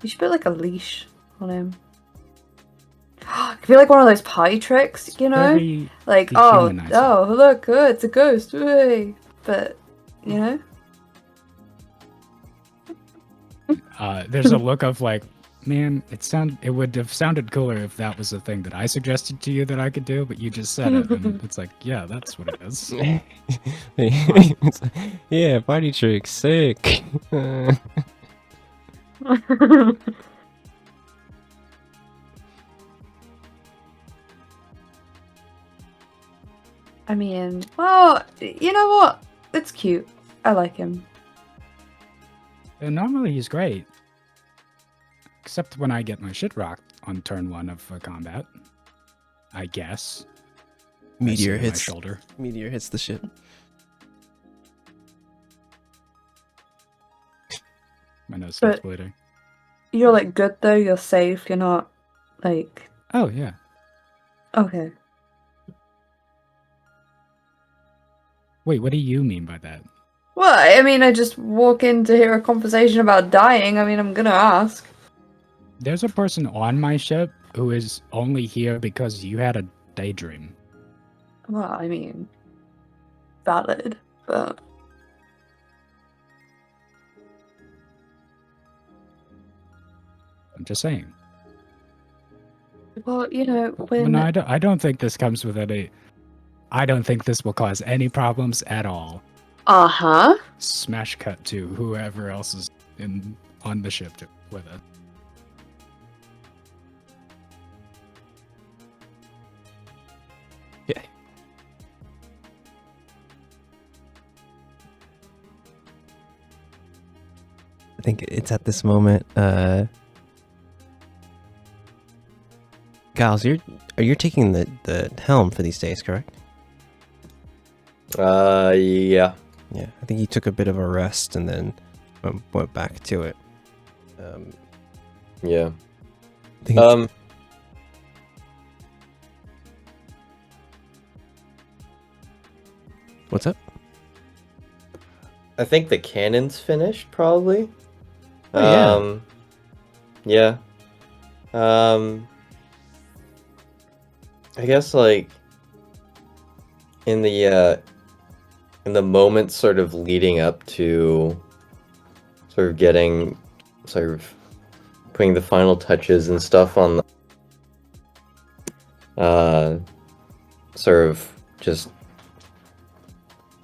You should put like a leash on him. It could be like one of those pie tricks, you know? Very Like, dehumanizing. oh, look, good, it's a ghost, hey. But, you know? There's a look of like man, it would have sounded cooler if that was a thing that I suggested to you that I could do, but you just said it, and it's like, yeah, that's what it is. It's like, yeah, party trick, sick. I mean, well, you know what? It's cute. I like him. And normally he's great. Except when I get my shit rocked on turn 1 of combat. I guess. Meteor I see my hits. shoulder. Meteor hits the ship. My nose starts But- bleeding. You're like good though. You're safe. You're not like Oh, yeah. okay. Wait, what do you mean by that? Well, I mean, I just walk in to hear a conversation about dying. I mean, I'm gonna ask. There's a person on my ship who is only here because you had a daydream. Well, I mean, valid, but I'm just saying. well, you know, Well, when no, I don't think this comes with any... I don't think this will cause any problems at all. uh-huh. Smash cut to whoever else is on the ship with it. Yeah. I think it's at this moment, Giles, you're taking the helm for these days, correct? Yeah. Yeah, I think you took a bit of a rest and then went back to it. Yeah. I think it's- What's up? I think the cannon's finished, probably. Oh, yeah. I guess like in the moments sort of leading up to sort of getting sort of putting the final touches and stuff on sort of just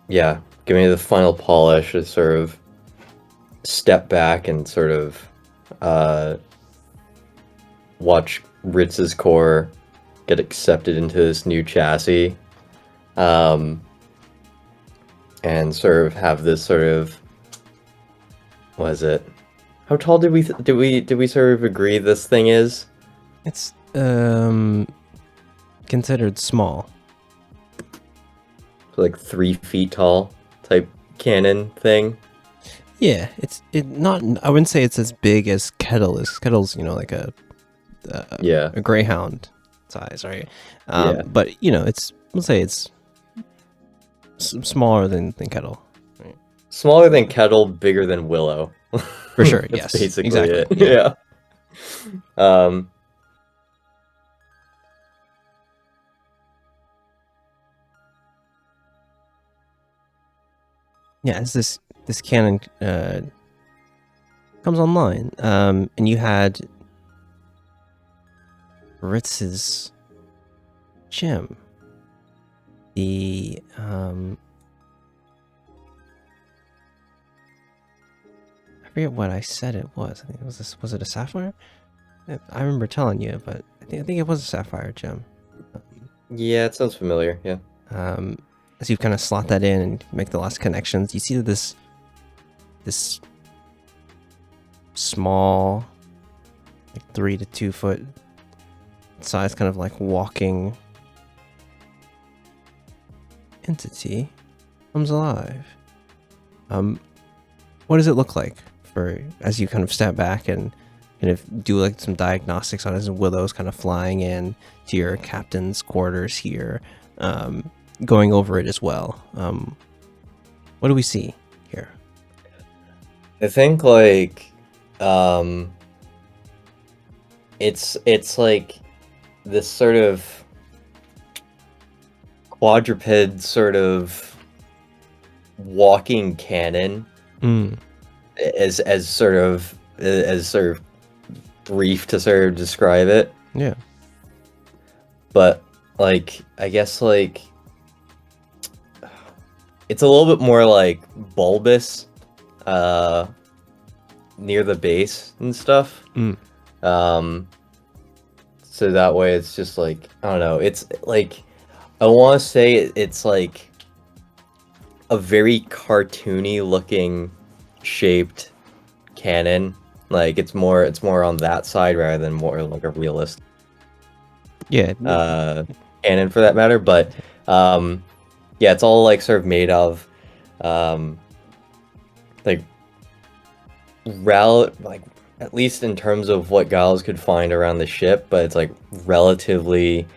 giving it the final polish, to sort of step back and sort of watch Ritz's core get accepted into this new chassis, and sort of have this sort of, what is it? How tall did we sort of agree this thing is? It's considered small. So like 3 feet tall type cannon thing. Yeah, not. I wouldn't say it's as big as Kettle is. Kettle's, like a greyhound size, right? Yeah. But let's say it's smaller than Kettle. Right? Smaller than Kettle, bigger than Willow. For sure. That's yes. basically Exactly. it. Yeah. Yeah. As this cannon comes online, and you had Ritz's gem. The I forget what I said it was. I think it was it a sapphire? I remember telling you, but I think it was a sapphire gem. Yeah, it sounds familiar. Yeah. As you kind of slot that in and make the last connections, you see that this small, like 3 to 2 foot size, kind of like walking entity comes alive. What does it look like as you kind of step back and kind of do like some diagnostics on it, as Willow's kind of flying in to your captain's quarters here, going over it as well. What do we see here? I think like it's like this sort of quadruped sort of walking cannon, as sort of brief to sort of describe it. Yeah. But like, I guess like it's a little bit more like bulbous, near the base and stuff. So that way it's just like, I don't know, it's like, I want to say it's like a very cartoony looking shaped cannon. Like it's more on that side rather than more like a realistic cannon for that matter. But yeah, it's all like sort of made of like at least in terms of what Giles could find around the ship, but it's like relatively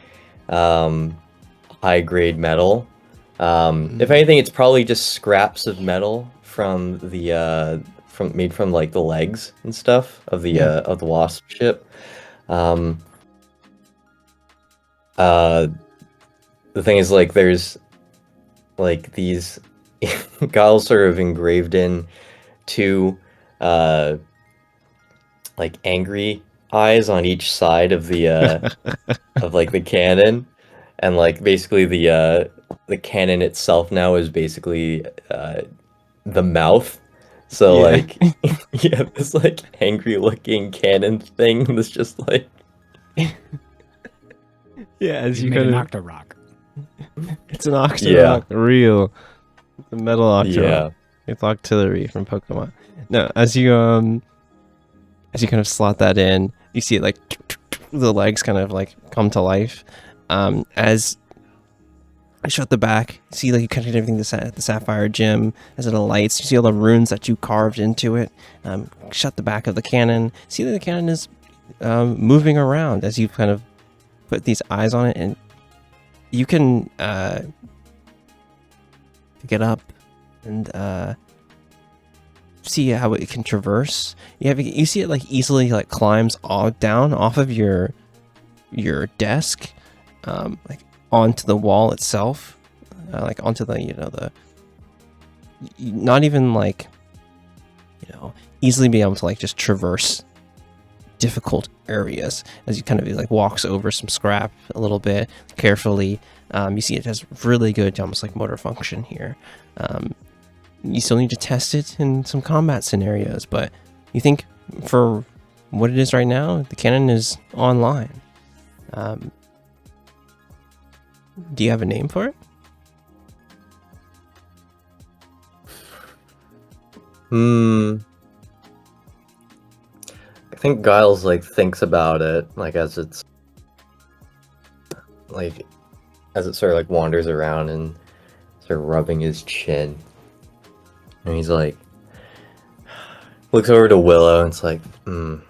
high grade metal. If anything, it's probably just scraps of metal from the made from like the legs and stuff of the Wasp ship. The thing is, like, there's like these Giles sort of engraved in two like angry eyes on each side of the of like the cannon, and like basically the cannon itself now is basically the mouth. So like you have this like angry looking cannon thing that's just like as you you kind an of Octorock. it's an Octorock, real the metal Octorock. It's Octillery from Pokemon. No, as you kind of slot that in, you see it like the legs kind of like come to life. As I shut the back, you see like you connected everything to the Sapphire Gem as it lights. You see all the runes that you carved into it. Shut the back of the cannon. See that the cannon is moving around as you kind of put these eyes on it, and you can pick it up and see how it can traverse. You see it like easily like climbs down off of your desk, like onto the wall itself, like onto the not even like easily be able to like just traverse difficult areas as you kind of like walks over some scrap a little bit carefully. You see it has really good almost like motor function here. You still need to test it in some combat scenarios, but you think for what it is right now, the cannon is online. Do you have a name for it? I think Giles like thinks about it like as it sort of like wanders around and sort of rubbing his chin. And he's like, looks over to Willow and it's like, I'm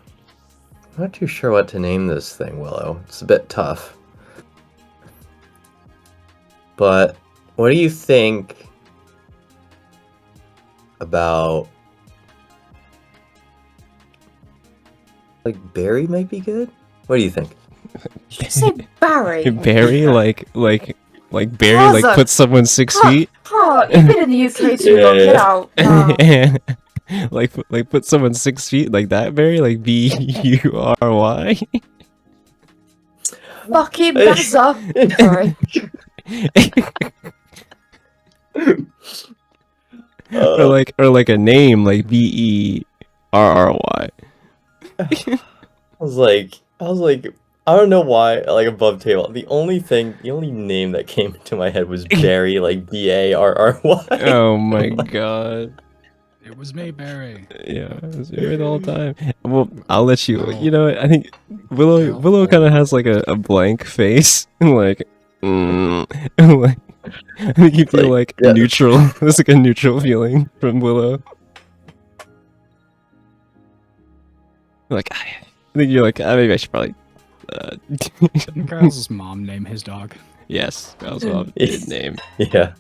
not too sure what to name this thing, Willow. It's a bit tough. But what do you think about like Barry might be good? What do you think? Did you say Barry? Barry, like Barry, like put someone 6 feet. Oh, you've been in the UK too long. Get out. like put someone 6 feet like that. Barry, like Bury. Fucking Bazza. Sorry. or like a name like Berry. I was like, I don't know why, like above table. The only name that came into my head was Barry, like Barry. Oh my god. It was me, Barry. Yeah, it was Barry the whole time. Well, I'll let you. You know, I think Willow kind of has like a blank face, like, like I think you feel like neutral. There's like a neutral feeling from Willow. Like, I think you're like, maybe I should probably. Didn't Giles' mom name his dog? Yes, Giles' mom did name. Yeah.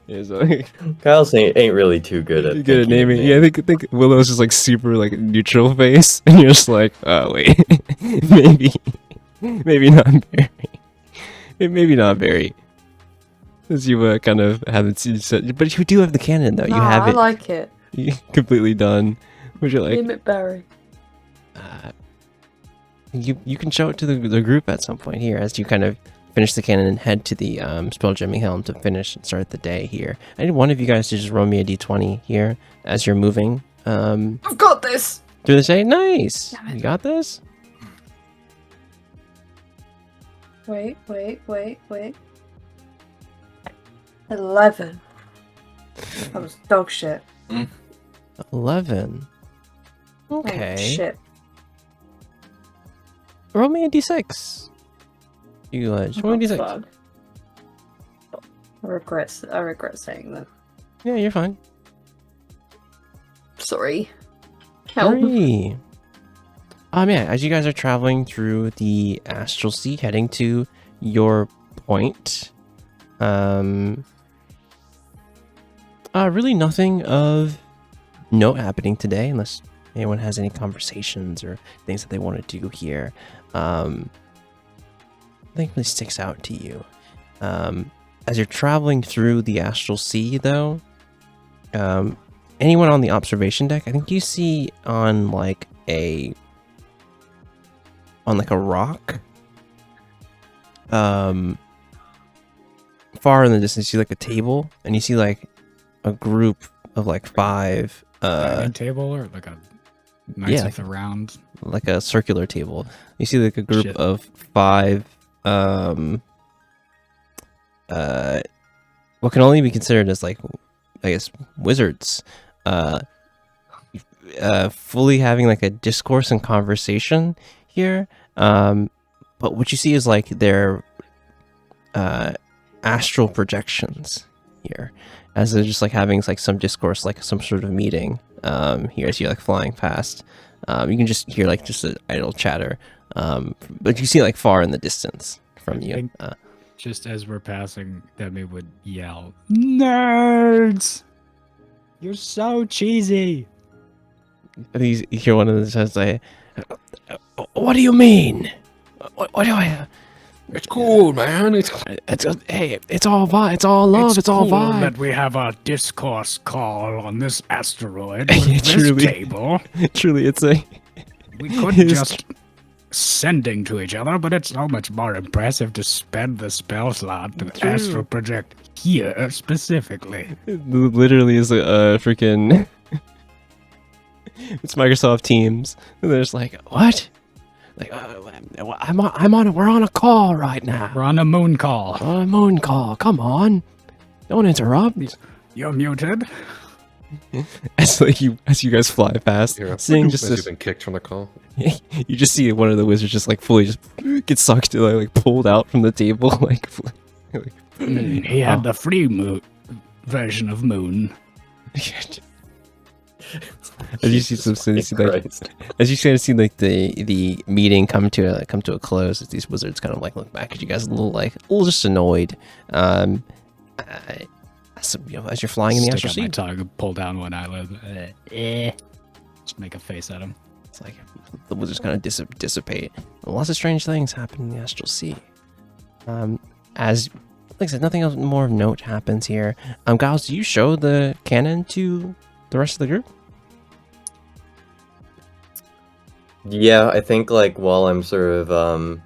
Is like Giles ain't really too good at naming. Yeah, I think Willow's just like super like neutral face, and you're just like, oh wait, maybe not Barry. Maybe not Barry. As you kind of haven't seen, but you do have the cannon though. You have it. I like it. You completely done. Would you like? Name it Barry. you can show it to the group at some point here as you kind of finish the cannon and head to the Spelljaming Helm to finish and start the day here. I need one of you guys to just roll me a d20 here as you're moving. I've got this. Through the day. Nice. Damn it. You got this. Wait. 11. That was dog shit. 11. Okay. Oh, shit. Roll me a d6. You just roll me a d6. Fuck. I regret saying that. Yeah, you're fine. Sorry. Help. 3. Yeah, as you guys are traveling through the Astral Sea, heading to your point, really nothing of note happening today, unless anyone has any conversations or things that they want to do here. Nothing really sticks out to you. As you're traveling through the Astral Sea, though, anyone on the observation deck, I think you see on like a rock, far in the distance, you see like a table, and you see like a group of like 5 dining table or like a Knights of the Round, like a circular table. You see like a group of 5 what can only be considered as like, I guess, wizards, fully having like a discourse and conversation here. But what you see is like their astral projections here, as they're just like having like some discourse, like some sort of meeting here as you're like flying past. You can just hear like just an idle chatter, but you see like far in the distance from you. Just as we're passing, Demi would yell, "Nerds! You're so cheesy!" You hear one of them say, "What do you mean? What do I?" It's cool, man. It's Hey, it's all vibe. It's all love. It's all cool vibe. that we have a discourse call on this asteroid Yeah, with this truly. table. Truly, it's a. We could just sending to each other, but it's so much more impressive to spend the spell slot to True. astral project here specifically. It literally is a freaking. It's Microsoft Teams, and they're just like, "What? Like, we're on a call right now. We're on a moon call. A moon call. Come on, don't interrupt." You're muted. As you guys fly past, seeing just Has this, he been kicked from the call? you just see one of the wizards just like fully just get sucked, like pulled out from the table, like. He had the free version of moon. As you see as you kind of see like the meeting come to a close, as these wizards kind of like look back at you guys a little just annoyed. So, as you're flying in the astral Stick out my sea, tongue, pull down one eyelid. Just make a face at him. it's like the wizards kind of dissipate. Lots of strange things happen in the astral sea. As like I said, nothing else more of note happens here. Giles, do you show the cannon to the rest of the group? Yeah, I think like while I'm sort of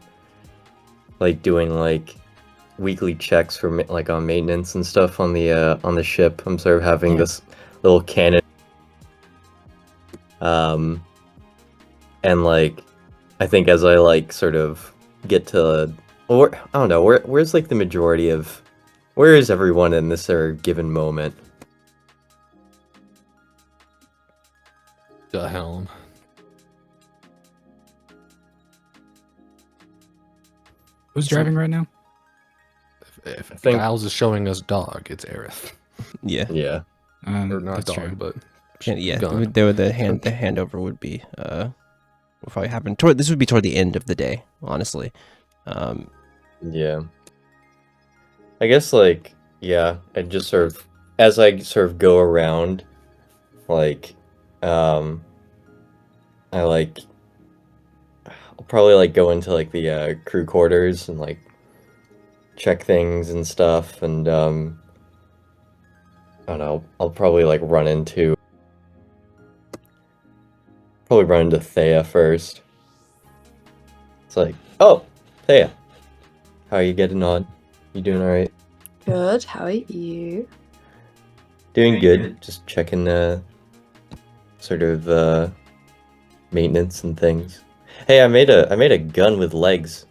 like doing like weekly checks for like on maintenance and stuff on the ship, I'm sort of having this little cannon. And like I think as I like sort of get to, or I don't know, where's like the majority of, where is everyone in this given moment? The helm. Who's driving right now? If think- Giles is showing us dog, it's Aerith. Yeah. Yeah. Or not That's dog, true. but Yeah, gun. the handover would be will probably happen this would be toward the end of the day, honestly. Yeah. I guess like, yeah, I just sort of, as I sort of go around, like, I like, I'll probably like go into like the crew quarters and like check things and stuff, and I don't know, I'll probably like run into Thea first. like, oh, hey, how are you getting on? You doing all right? Good. How are you? Doing good. Just checking sort of maintenance and things. Hey, I made a gun with legs.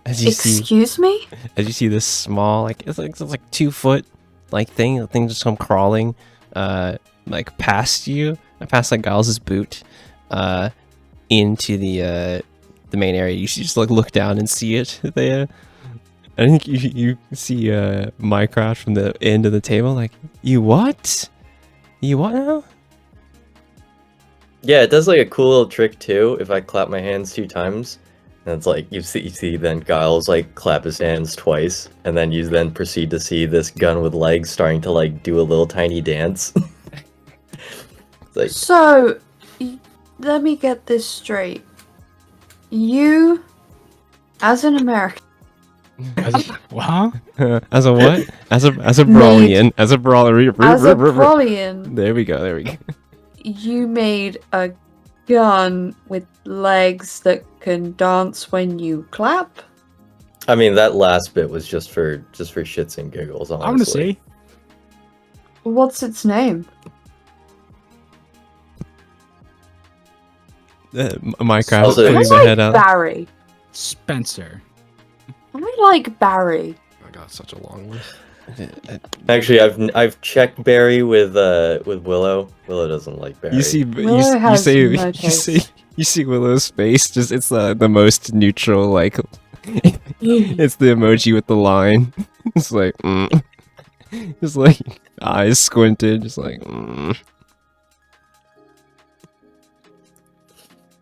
As you see, Excuse me? as you see this small, like it's like 2 foot like thing, the thing just come crawling, like past you, past like Giles' boot, into the main area. You should just like look down and see it there. I think you see Minecraft from the end of the table. Like, you what? You what now? Yeah, it does like a cool little trick too. If I clap my hands 2 times, and it's like you see then Giles like clap his hands twice, and then you then proceed to see this gun with legs starting to like do a little tiny dance. It's like, So, let me get this straight. You, as an American, Huh? As a what? As a Brawlian. As a brawler. as a Brawlian, There we go. you made a gun with legs that can dance when you clap? I mean, that last bit was just for shits and giggles. Honestly. I want to see. What's its name? Minecraft Also- putting I the head like out. Barry. Spencer. I like Barry. I got such a long list. Actually, I've checked Barry with Willow. Willow doesn't like Barry. You see, Willow has no taste. you see Willow's face. Just it's the most neutral. Like, it's the emoji with the line. It's like, just like eyes squinted. Just like.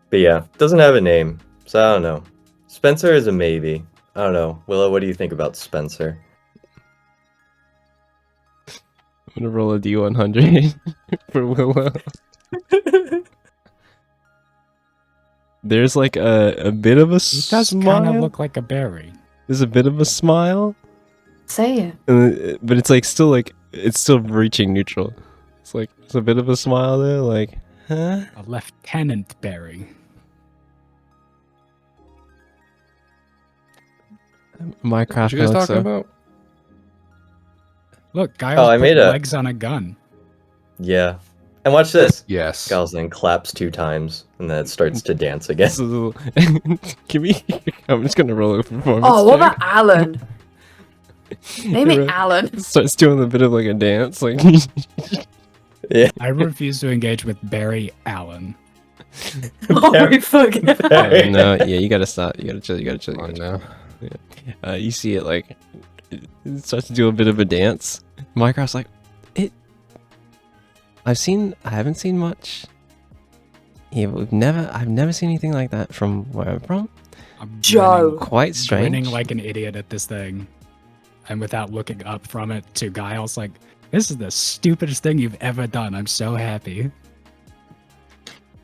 But yeah, doesn't have a name, so I don't know. Spencer is a maybe. I don't know. Willow, what do you think about Spencer? I'm gonna roll a D100 for Willow. There's like a bit of a He does kind smile. of look like a berry. There's a bit of a smile, Say it. but it's like still reaching neutral. It's like there's a bit of a smile there, like, huh? A lieutenant berry. Minecraft. What you guys Alexa. talking about? Look, Giles I put made a- legs on a gun. Yeah. And watch this. Yes. Giles then claps 2 times, and then it starts to dance again. This is a little- Give me. I'm just gonna roll a performance. Oh, what check. about Alan? Name it Alan. Starts doing a bit of like a dance, like. Yeah. I refuse to engage with Barry Allen. Oh my fucking Barry. No, yeah, you gotta stop. You gotta chill. You gotta chill. You Come gotta on chill. now. You see it like it starts to do a bit of a dance. Minecraft's like it. I haven't seen much. Yeah, I've never seen anything like that from where I'm from. I'm Joe. Quite grinning strange. like an idiot at this thing, and without looking up from it to Giles, like, this is the stupidest thing you've ever done. I'm so happy.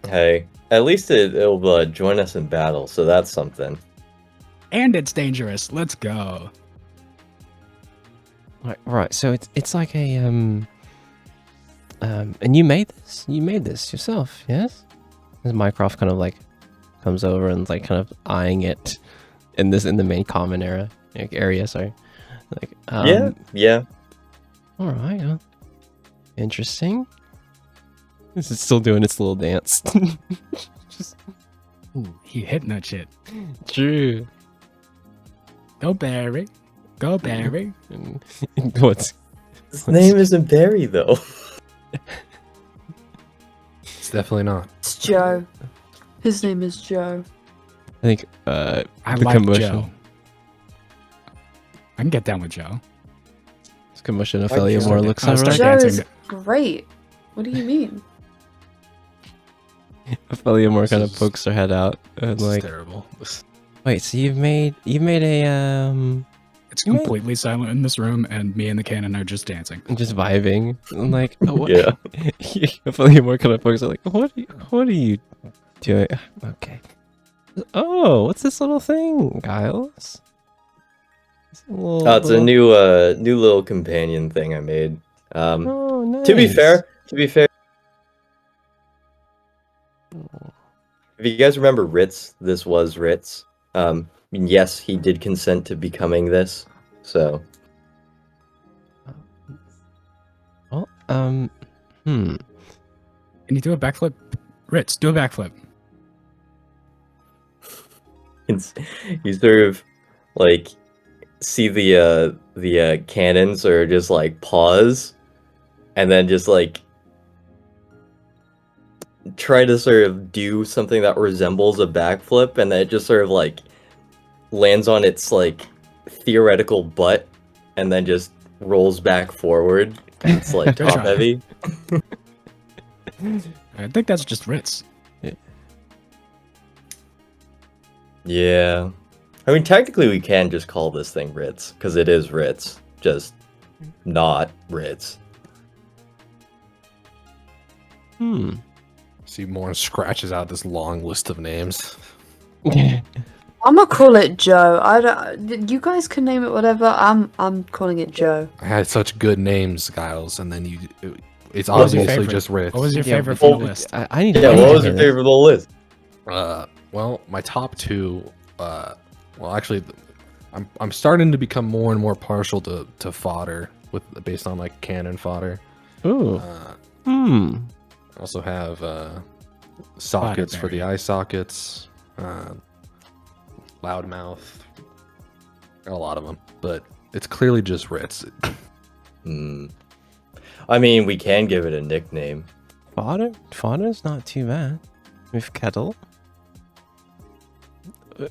Hey, at least it'll join us in battle, so that's something. And it's dangerous. Let's go. Right. So it's like a and you made this yourself, yes? As Minecraft kind of like comes over and like kind of eyeing it in the main common area. Sorry. Like Yeah. All right. Interesting. This is still doing its little dance. Ooh, he hitting that shit. True. Go Barry. Go Barry. And what's His name isn't Barry though. It's definitely not. It's Joe. His name is Joe. I think I the like commotion. Joe. I can get down with Joe. This commotion Why'd Ophelia you more start looks I'll start alright. Joe dancing. is great. What do you mean? Ophelia more This kind of is- pokes her head out and This is like, terrible. wait, so you've made a It's completely silent in this room, and me and the cannon are just dancing. just vibing. I'm like, oh, what? Yeah. Ophelia more kind of pokes her like, what are you doing? Okay. Oh, what's this little thing, Giles? It's a little, Oh, it's a new little companion thing I made. Oh, nice. To be fair, If you guys remember Ritz, this was Ritz. Yes, he did consent to becoming this. So. Well, Can you do a backflip? Ritz, do a backflip. You sort of like see the cannons or just like pause, and then just like try to sort of do something that resembles a backflip, and then it just sort of like lands on its like theoretical butt, and then just rolls back forward. And it's like top heavy. I think that's just Ritz. Yeah. I mean, technically we can just call this thing Ritz, because it is Ritz, just not Ritz. Seymour scratches out this long list of names. I'm gonna call it Joe. I don't. You guys can name it whatever. I'm calling it Joe. I had such good names, Giles, and then it's What was your obviously favorite? just Ritz. What was your Yeah, favorite from the list? I need. Yeah, I need what to was hear your this. favorite of the list? Well, my top two. Well, actually, I'm starting to become more and more partial to fodder based on like cannon fodder. Ooh. I also have sockets for the Fodderberry. eye sockets. Loudmouth. Got a lot of them, but it's clearly just Ritz. I mean, we can give it a nickname. Fodder? Fodder's not too bad. With kettle.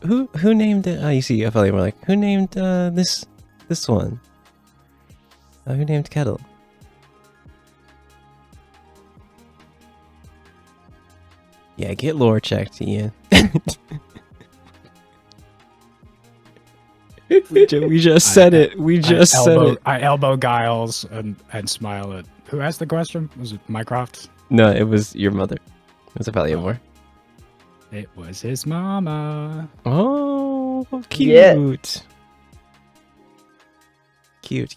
Who named it? Oh, you see, I felt like we're like, who named this one? Who named kettle? Yeah, get lore checked, Ian. we just said it. We just said it. I elbow Giles and smile at. Who asked the question? Was it Mycroft? No, it was your mother. It was a Valiant War. It was his mama. Oh, cute. Yeah. Cute.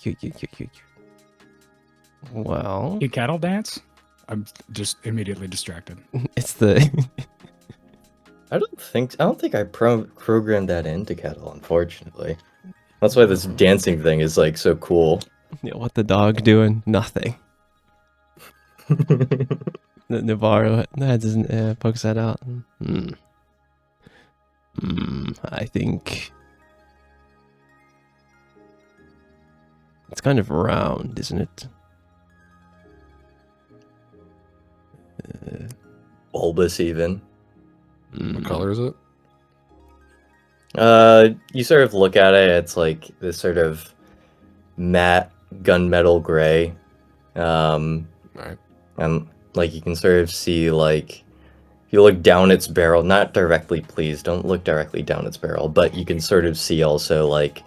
Well, You cattle dance? I'm just immediately distracted. it's the I don't think I programmed that into Kettle, unfortunately. That's why this dancing thing is like so cool. yeah, what the dog doing? Nothing. Navarro doesn't pokes that out. I think it's kind of round, isn't it? Bulbous even. What color is it? You sort of look at it, it's like this sort of matte gunmetal gray. Right. And like you can sort of see like if you look down its barrel, not directly, please don't look directly down its barrel, but you can sort of see also like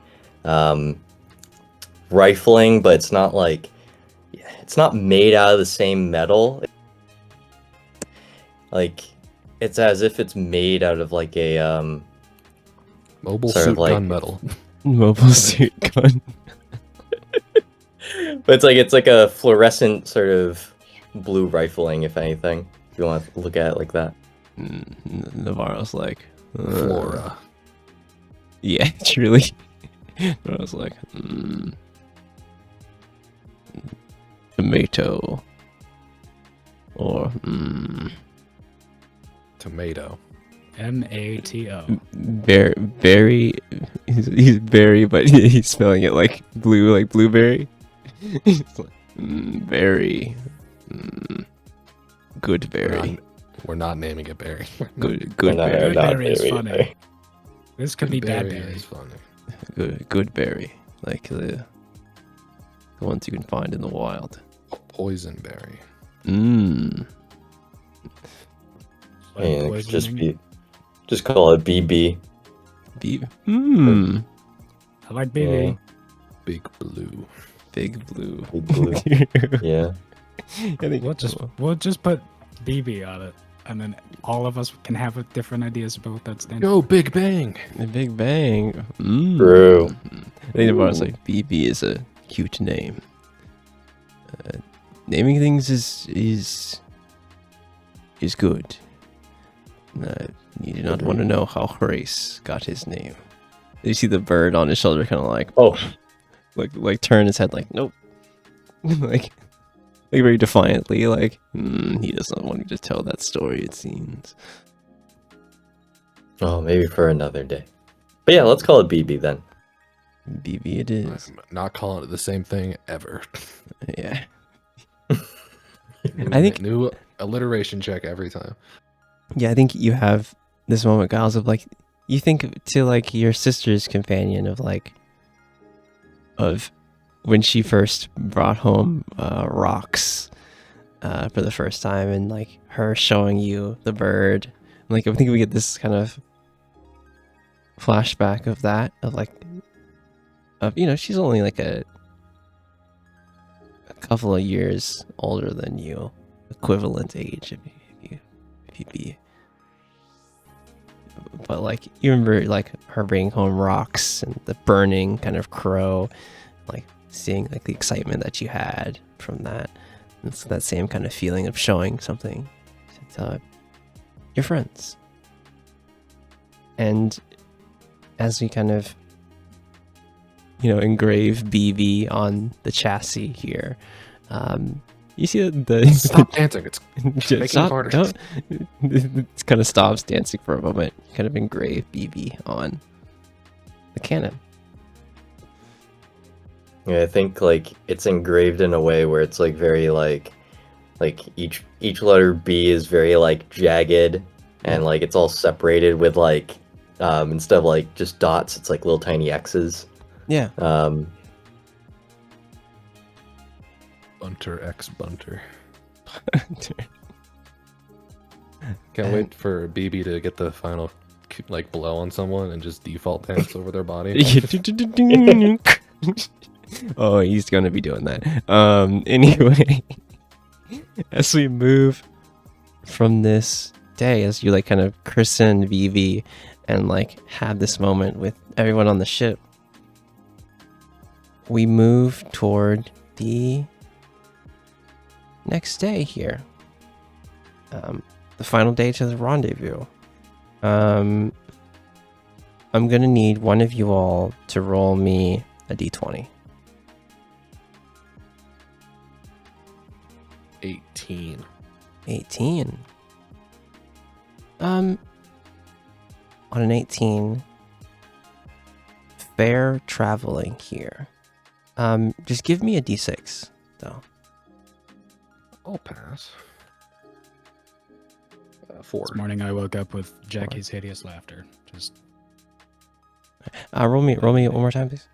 rifling, but it's not made out of the same metal. Like it's as if it's made out of like a Mobile sort of suit like- gunmetal. Mobile suit gun. but it's like a fluorescent sort of blue rifling, if anything. If you want to look at it like that. Navarro's like Flora. Yeah, truly. Navarro's like tomato or Tomato. MATO. berry. He's berry, but he's spelling it like blue, like blueberry. He's like, berry. Good berry. We're not naming it berry. Good No, berry. not Berry is berry. funny. This could be bad Berry berry. is funny. Good berry. Like the ones you can find in the wild. Poison berry. Like Yeah, poisoning. just call it BB. I like BB. Big blue. Big blue. Big blue. Yeah. I think We'll just put BB on it, and then all of us can have different ideas about what that stands for. Yo, Big Bang. the Big Bang. True. I think Navarro's like BB is a cute name. Naming things is good. You do not want to know how Horace got his name. You see the bird on his shoulder, kind of like, Oh, like turn his head, like, nope, like very defiantly, like, he doesn't want you to tell that story. It seems. oh, maybe for another day. But yeah, let's call it BB then. BB, it is. I'm not calling it the same thing ever. Yeah. New, I think- new alliteration check every time. Yeah, I think you have this moment, Giles, of like, you think to like your sister's companion of like, of when she first brought home rocks for the first time, and like her showing you the bird. Like, I think we get this kind of flashback of that, of like, of, you know, she's only like a couple of years older than you, equivalent age, if you be. But like, you remember like her bringing home rocks and the burning kind of crow, like seeing like the excitement that you had from that. It's that same kind of feeling of showing something to your friends. And as we kind of, you know, engrave BB on the chassis here, you see the Stop dancing. It's making stop, it harder. don't- it kind of stops dancing for a moment. You kind of engrave BB on the cannon. Yeah, I think like it's engraved in a way where it's like very like each letter B is very like jagged, and like it's all separated with like instead of like just dots, it's like little tiny X's. Yeah. Bunter X Bunter. Can't wait for BB to get the final like blow on someone and just default dance over their body. Oh, he's gonna be doing that. Anyway, as we move from this day, as you like kind of christen VV and like have this moment with everyone on the ship, we move toward the next day here. The final day to the rendezvous. I'm gonna need one of you all to roll me a d20. 18. 18. On an 18, fair traveling here. Just give me a d6 though. I'll pass. 4. This morning I woke up with Jackie's hideous laughter. Just Roll me one more time, please.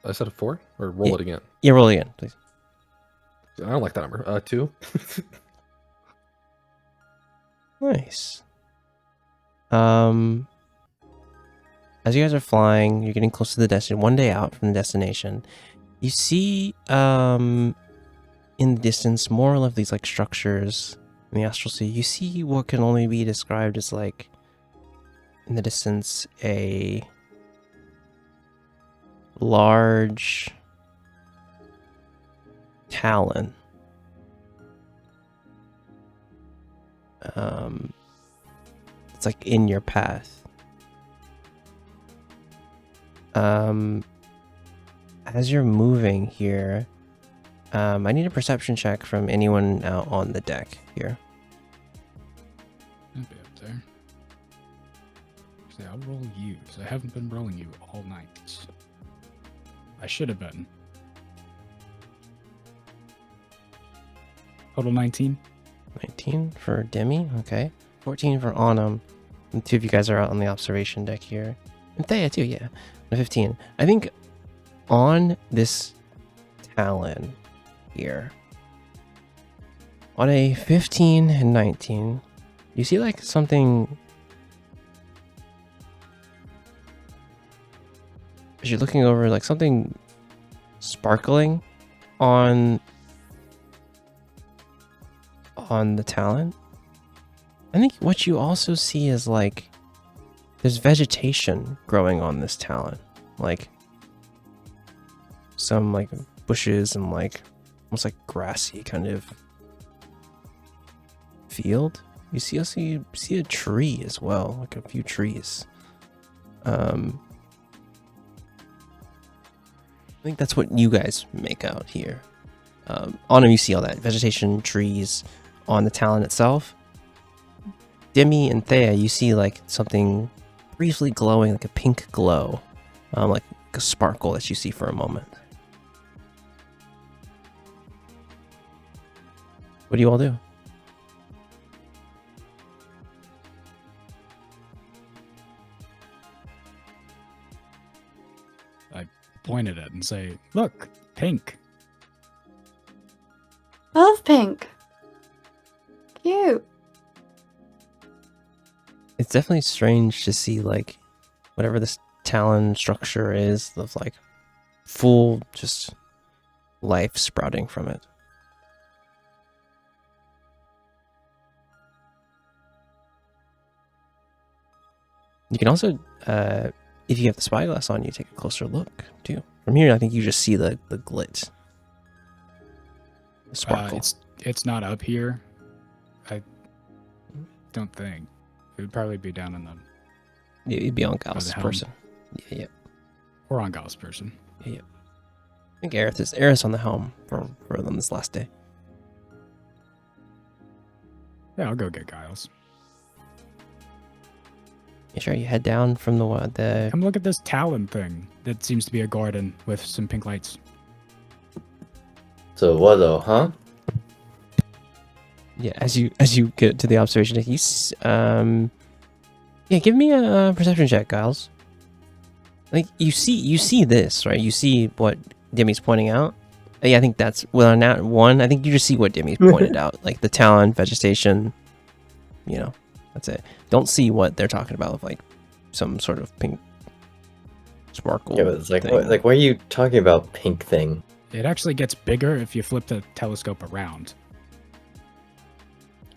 I said a 4 or roll it again. Yeah, roll again, please. I don't like that number. 2. Nice. As you guys are flying, you're getting close to the destination. One day out from the destination, you see in the distance more of these like structures in the astral sea. You see what can only be described as like in the distance a large talon. It's like in your path. As you're moving here, I need a perception check from anyone out on the deck here. I'll be up there. Actually, I'll roll you, because I haven't been rolling you all night. I should have been. Total 19. 19 for Demi, okay. 14 for Autumn. And 2 of you guys are out on the observation deck here. And Thea too, yeah. 15. I think on this Talon here, on a 15 and 19, you see like something, as you're looking over, like something sparkling on the Talon. I think what you also see is like there's vegetation growing on this Talon, like some like bushes and like almost like grassy kind of field. You see also you see a tree as well, like a few trees. I think that's what you guys make out here. Autumn, you see all that vegetation, trees on the talon itself. Demi and Thea, you see like something briefly glowing, like a pink glow, like a sparkle that you see for a moment. What do you all do? I point at it and say, "Look, pink." Love pink. Cute. It's definitely strange to see like whatever this talon structure is of like full just life sprouting from it. You can also, if you have the spyglass on, you take a closer look too. From here, I think you just see the glit, the sparkle. It's not up here. I don't think. It would probably be down in the It'd be on Gallus' helm. person. Yeah. or on Gallus' person. I think Aerith on the helm for them this last day. Yeah, I'll go get Giles. You sure you head down from the Come look at this talon thing that seems to be a garden with some pink lights. So what though, huh? Yeah, as you get to the observation deck, give me a perception check, Giles. Like you see this, right? You see what Demi's pointing out. Yeah, I think that's on that one. I think you just see what Demi's pointed out, like the talon, vegetation. That's it. Don't see what they're talking about with like some sort of pink sparkle. Yeah, but it's like, thing. what are you talking about, pink thing? It actually gets bigger if you flip the telescope around.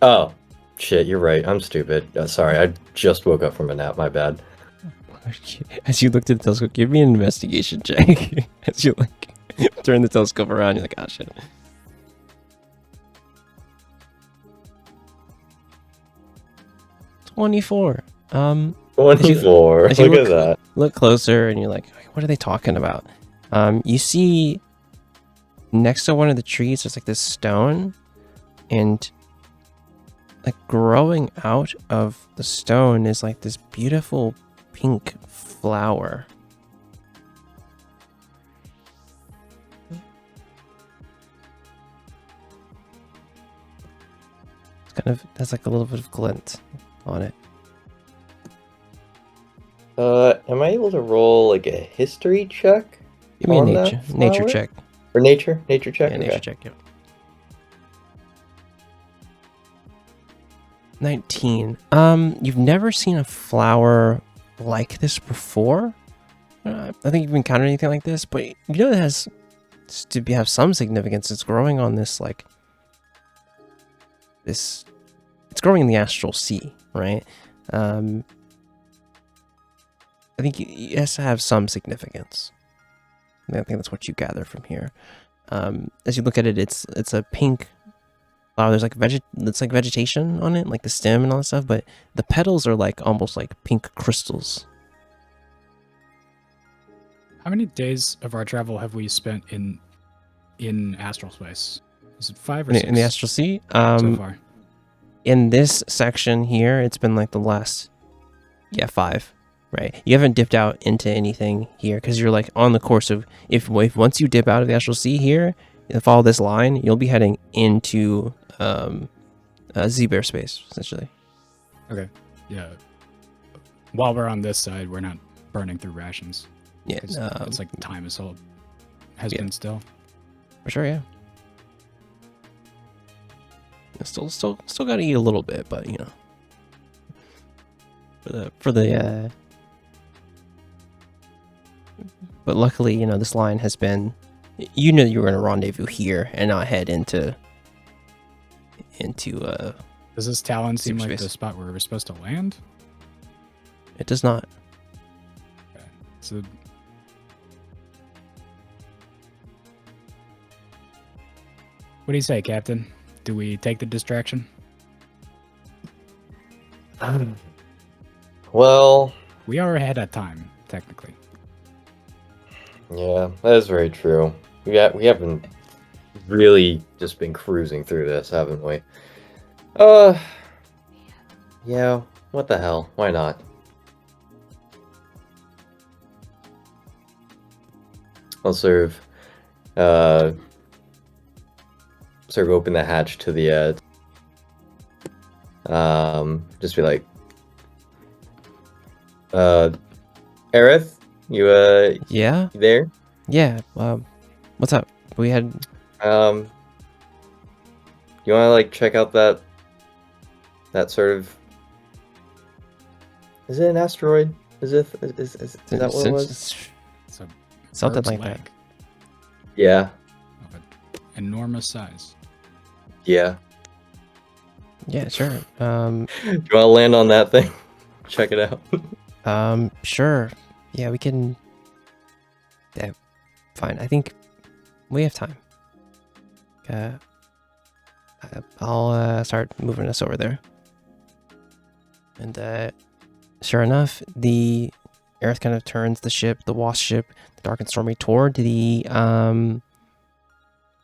Oh, shit, you're right. I'm stupid. Sorry, I just woke up from a nap. My bad. As you looked at the telescope, give me an investigation check. As you turn the telescope around, you're like, oh shit. 24. 24. as you Look at that. Look closer, and you're like, what are they talking about? You see next to one of the trees, there's like this stone, and like growing out of the stone is like this beautiful pink flower. It's kind of has like a little bit of glint on it. Am I able to roll like a history check? Give me a on nature that nature flower? check. Or nature check? Yeah, Okay. nature check. Yeah. 19. You've never seen a flower like this before. I think you've encountered anything like this, but you know it has to have some significance. It's growing on this it's growing in the astral sea, right? I think it has to have some significance. I think that's what you gather from here. As you look at it, it's a pink flower. There's like it's like vegetation on it, like the stem and all that stuff, but the petals are like almost like pink crystals. How many days of our travel have we spent in astral space? Is it 5 or 6? In the astral sea? So far. In this section here, it's been like the last 5. Right, you haven't dipped out into anything here because you're like on the course of if once you dip out of the astral sea here and follow this line, you'll be heading into Z-Bear space essentially. Okay. Yeah. While we're on this side, we're not burning through rations. Yeah, 'Cause it's like time has been still. For sure. Yeah. Still got to eat a little bit, but but luckily, this line has been, you were going to rendezvous here and not head into Does this talon seem like space. the spot where we're supposed to land? It does not. Okay. So what do you say, Captain? Do we take the distraction? Well, We are ahead of time, technically. yeah, that is very true. We haven't really just been cruising through this, haven't we? Yeah, what the hell? Why not? I'll sort of open the hatch to the just be like, Aerith, you Yeah? you there? Yeah. What's up? We had. You want to like check out that sort of? Is it an asteroid? Is that what it was? It's a Something bird's like leg that. Yeah. of an enormous size. Yeah. Yeah, sure. Do you want to land on that thing? Check it out. Sure. Yeah, we can. Yeah, fine. I think we have time. I'll start moving us over there. And sure enough, the Aerith kind of turns the ship, the Wasp ship, the Dark and Stormy, toward the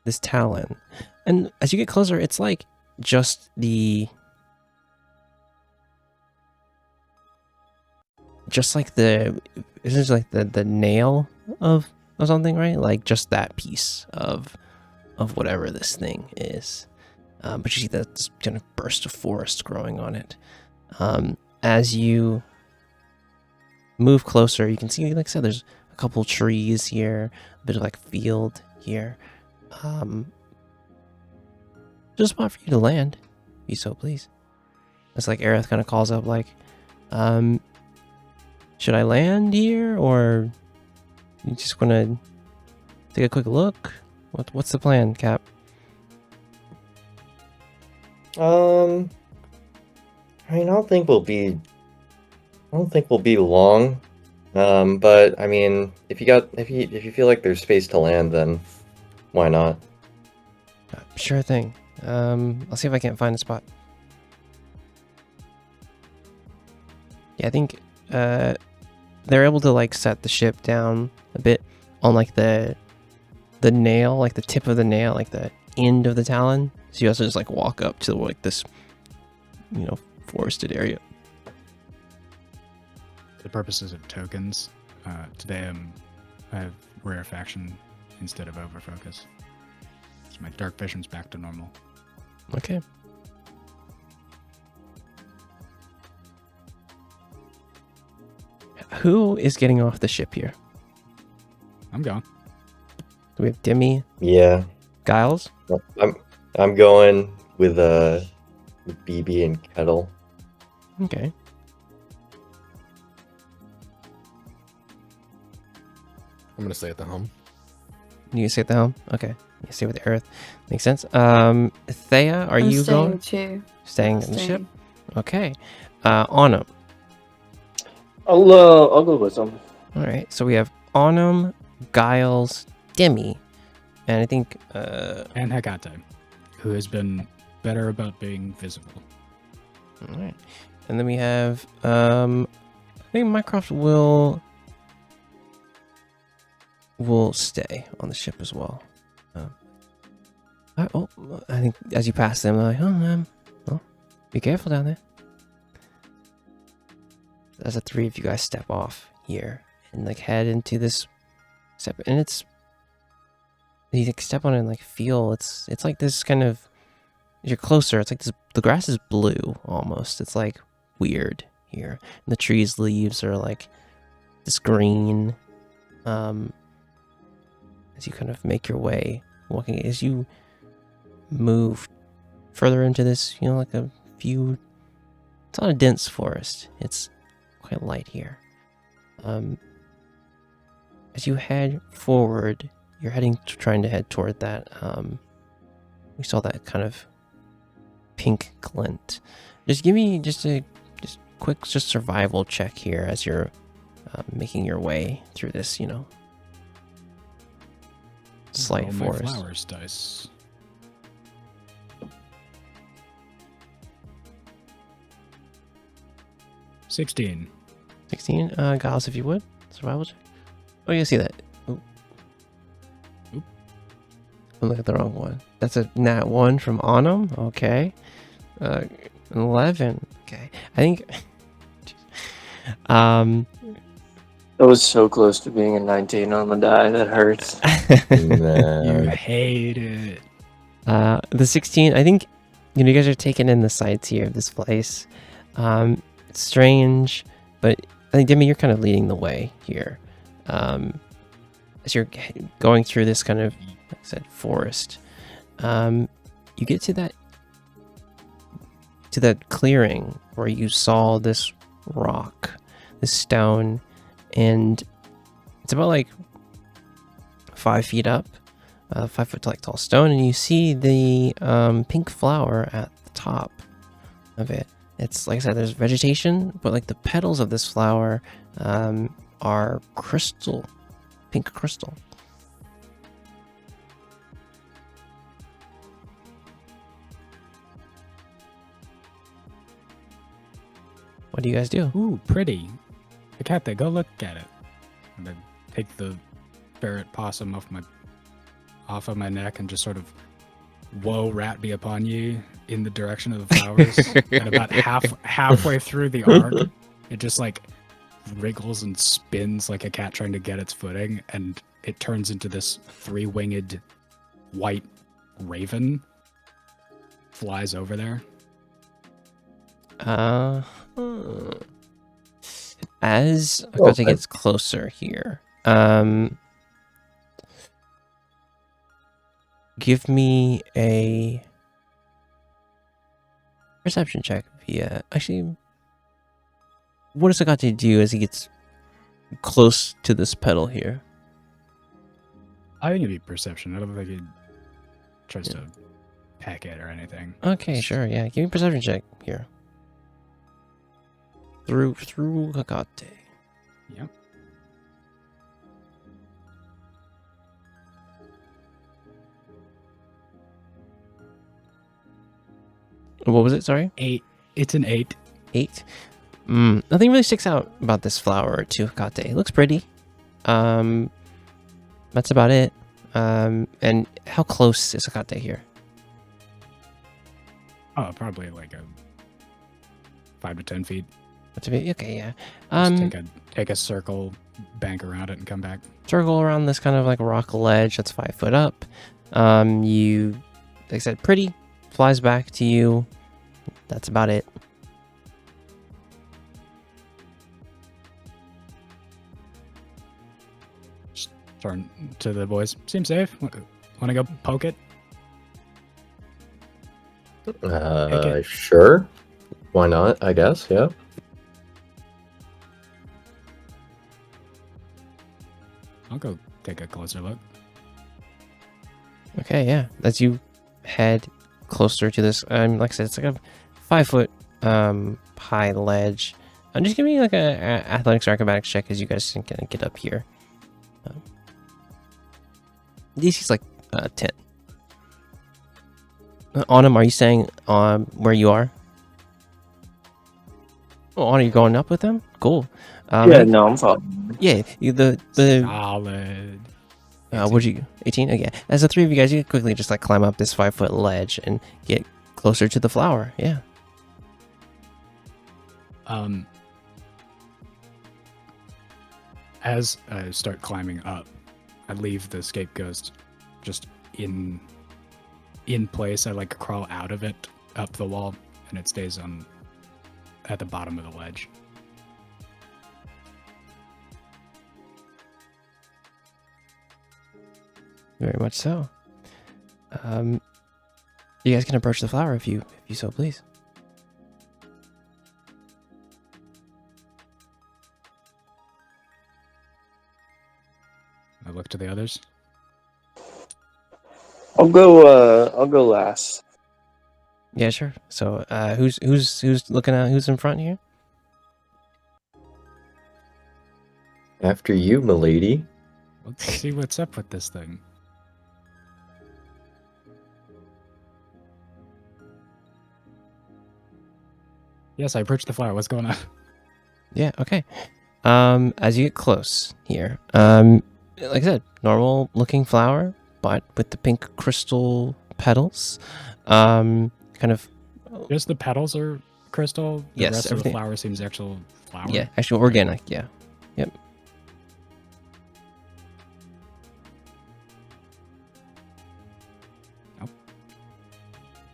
this Talon. And as you get closer, it's like just like the nail of something, right? Like just that piece of whatever this thing is. But you see that kind of burst of forest growing on it. As you move closer, you can see, like I said, there's a couple trees here, a bit of like field here. Just a spot for you to land, if you so please. It's like Aerith kind of calls up, like, should I land here, or you just want to take a quick look? What's the plan, Cap? I mean, I don't think we'll be long. But I mean, if you feel like there's space to land, then why not? Sure thing. I'll see if I can't find a spot. Yeah, I think they're able to like set the ship down a bit on like the nail, like the tip of the nail, like the end of the Talon. So you also just like walk up to like this, forested area. For the purposes of tokens, today I have rarefaction instead of overfocus. So my dark vision's back to normal. Okay. Who is getting off the ship here? I'm gone. Do we have Demi, Yeah, Giles? I'm going with BB and Kettle. Okay. I'm gonna stay at the helm. You can stay at the helm? Okay. You stay with Aerith. Makes sense. Thea, are I'm you staying going? too. Staying in the ship? Okay. Autumn. I'll go with them. Alright, so we have Autumn, Giles, Demi, and I think And Hecate, who has been better about being visible. alright. And then we have I think Mycroft will stay on the ship as well. I think as you pass them, they're like, well, be careful down there. As the three of you guys step off here and like head into this step, and it's you like step on it and like feel it's like this kind of, you're closer, it's like this, the grass is blue almost, it's like weird here, and the trees leaves are like this green. As you kind of make your way walking, as you move further into this, like a few, it's not a dense forest, it's quite light here. As you head forward, you're trying to head toward that, we saw that kind of pink glint. Just give me just quick survival check here as you're making your way through this, slight Roll my forest. flowers dice. 16. 16. Giles, if you would. Survival check. Oh, you see that. Oop. Oop. I look at the wrong one. That's a nat 1 from Autumn. Okay. 11. Okay. I think... That was so close to being a 19 on the die. That hurts. You hate it. The 16, I think, you know, you guys are taking in the sights here of this place. It's strange, but I think, Demi, you're kind of leading the way here. As you're going through this kind of, like I said, forest, you get to that clearing where you saw this rock, this stone, and it's about like 5 feet up, 5 foot like tall stone, and you see the pink flower at the top of it. It's like I said, there's vegetation, but like the petals of this flower are crystal, pink crystal. What do you guys do? Ooh, pretty. The cat there, go look at it. And then take the ferret possum off of my neck and just sort of, whoa, rat be upon ye, in the direction of the flowers. And about halfway through the arc, it just like wriggles and spins like a cat trying to get its footing, and it turns into this 3-winged white raven. Flies over there. As Akate gets closer here, give me a perception check via... Actually, what does Akate do as he gets close to this petal here? I think it'd be perception. I don't think he tries to peck it or anything. Okay, sure, yeah. Give me a perception check here. Through Hakate. Yep. What was it? Sorry? 8. It's an 8. 8. Nothing really sticks out about this flower to Hakate. It looks pretty. That's about it. And how close is Hakate here? Oh, probably like a 5 to 10 feet. Okay, yeah. Just take a circle, bank around it, and come back. Circle around this kind of like rock ledge that's 5 foot up. You, like I said, pretty. Flies back to you. That's about it. Just turn to the boys. Seems safe. Want to go poke it? Sure. Why not? I guess. Yeah. I'll go take a closer look. Okay, yeah. As you head closer to this, like I said, it's like a 5 foot high ledge. Just give me like a athletics or acrobatics check as you guys can kind of get up here. DC's like 10. Autumn, are you saying where you are? Oh, Autumn, you going up with them? Cool. Yeah, no, I'm fine. Yeah, the Solid. what'd you 18? Okay. As the three of you guys, you can quickly just like climb up this 5 foot ledge and get closer to the flower. Yeah. As I start climbing up, I leave the escape ghost just in place. I like crawl out of it up the wall, and it stays at the bottom of the ledge. Very much so. You guys can approach the flower if you so please. I look to the others. I'll go last. Yeah, sure. So, who's looking at who's in front here? After you, milady. Let's see what's up with this thing. Yes, I approached the flower. What's going on? Yeah, okay. As you get close here, like I said, normal looking flower, but with the pink crystal petals. Kind of. Just the petals are crystal. The Yes, rest of the everything. flower seems actual flower. Yeah, actual organic. Yeah. Yep.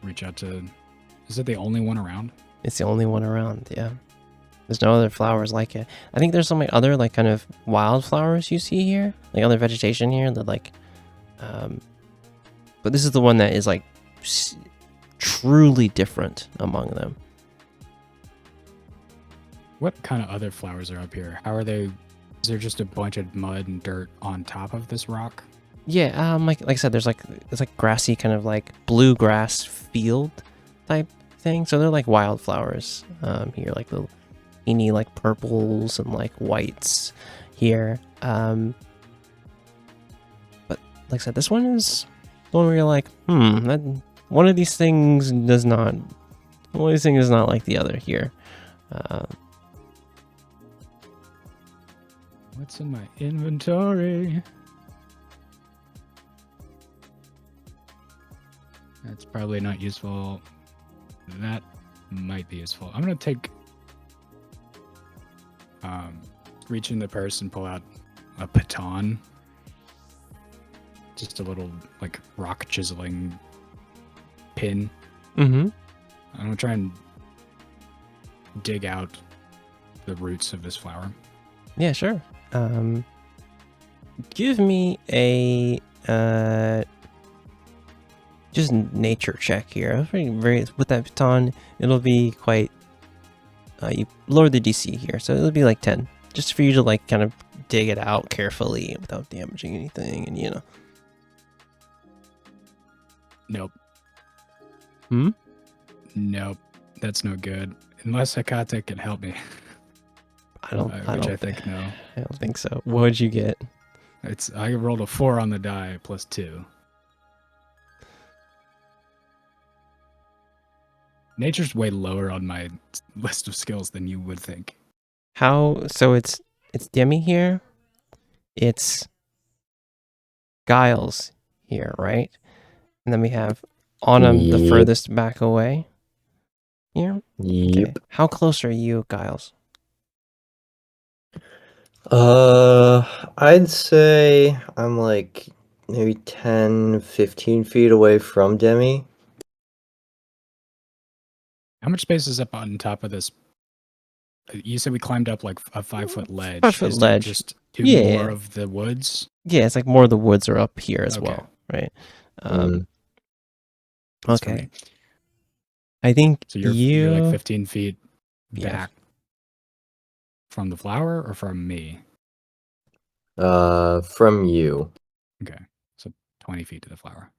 Reach out to. Is it the only one around? It's the only one around. Yeah. There's no other flowers like it. I think there's some like other like kind of wildflowers you see here, like other vegetation here that like, but this is the one that is like truly different among them. What kind of other flowers are up here? How are they? Is there just a bunch of mud and dirt on top of this rock? Yeah, like I said, there's like it's like grassy kind of like bluegrass field type thing. So they're like wildflowers here, like little teeny like purples and like whites here. But like I said, this one is the one where you're like, that one of these things does not. One of these things is not like the other here. What's in my inventory? That's probably not useful. That might be useful. I'm gonna take reach in the purse and pull out a baton. Just a little like rock chiseling pin. Mm-hmm. I'm gonna try and dig out the roots of this flower. Yeah, sure. Give me a just nature check here. Very with that baton, it'll be quite. You lower the DC here, so it'll be like 10, just for you to like kind of dig it out carefully without damaging anything, and you know. Nope. Hmm. Nope. That's no good. Unless Hecate can help me. I don't think no. I don't think so. What'd you get? I rolled a 4 on the die plus 2. Nature's way lower on my list of skills than you would think. So it's Demi here. It's Giles here, right? And then we have Autumn the Yep. furthest back away. Here. Yep. Okay. How close are you, Giles? I'd say I'm like maybe 10, 15 feet away from Demi. How much space is up on top of this? You said we climbed up like a 5-foot ledge. 5-foot Is there ledge. just two Yeah. more of the woods? Yeah, it's like more of the woods are up here as Okay. well, right? That's for Okay. me. I think So you're like 15 feet Yeah. back from the flower or from me? From you. Okay. So 20 feet to the flower.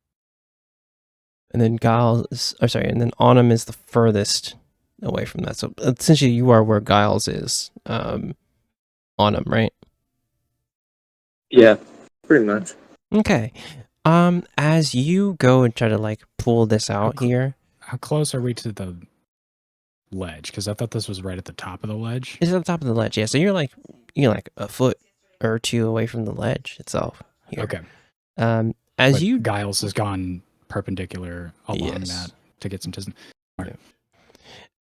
and then and then Autumn is the furthest away from that. So essentially, you are where Giles is. Autumn, right? Yeah, pretty much. Okay. As you go and try to like pull this out here, How close are we to the ledge? Because I thought this was right at the top of the ledge. it's at the top of the ledge. Yeah, so you're like a foot or two away from the ledge itself. Here. Okay. As But you Giles has gone perpendicular along Yes. that to get some distance. All right.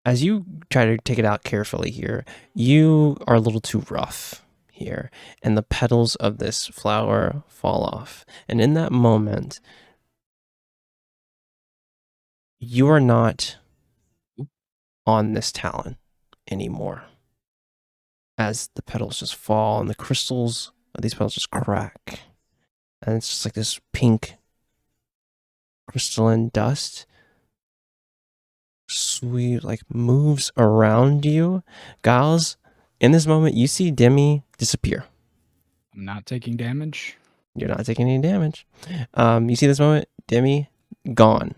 As you try to take it out carefully here, you are a little too rough here, and the petals of this flower fall off. And in that moment, you are not on this talon anymore. As the petals just fall and the crystals of these petals just crack. And it's just like this pink crystalline dust sweet like moves around you. Giles, in this moment you see Demi disappear. I'm not taking damage. You're not taking any damage. You see this moment, Demi gone.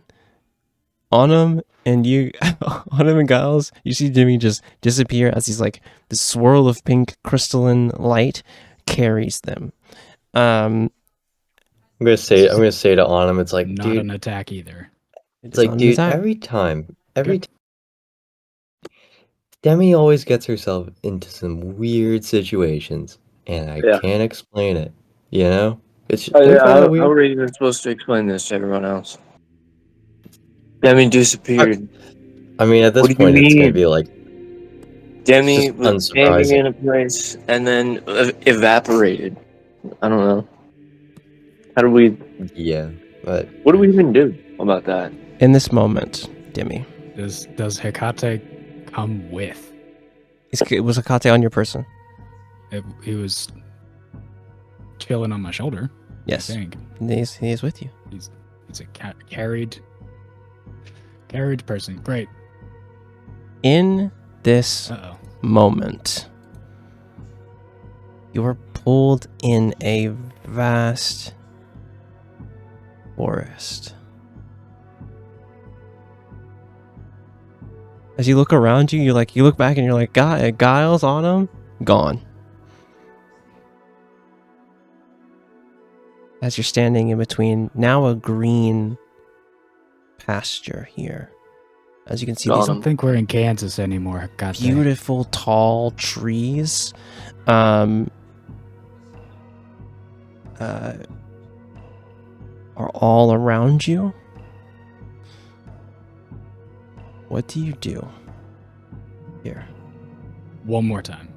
Autumn and Giles, you see Demi just disappear as he's like this swirl of pink crystalline light carries them. I'm gonna say to Autumn, it's like, Not dude, an attack either. it's like, on dude, attack. every time, Demi always gets herself into some weird situations, and I Yeah. can't explain it. You know? It's Oh, don't you yeah, find how that are weird? we even supposed to explain this to everyone else? Demi disappeared. I mean, at this What do you point, it's gonna mean? be like Demi just was standing unsurprising. in a place and then evaporated. I don't know. How do we? Yeah, but What do we even do about that? In this moment, Demi, Does Hecate come with? was Akate on your person? He was chilling on my shoulder. Yes. I think He is with you. he's a carried person. Great. In this Uh-oh. moment, you are pulled in a vast forest. As you look around you, you look back and you're like, Giles, Autumn, gone. As you're standing in between now a green pasture here. As you can see, I these don't think we're in Kansas anymore. Hecate. beautiful tall trees are all around you. What do you do here? One more time.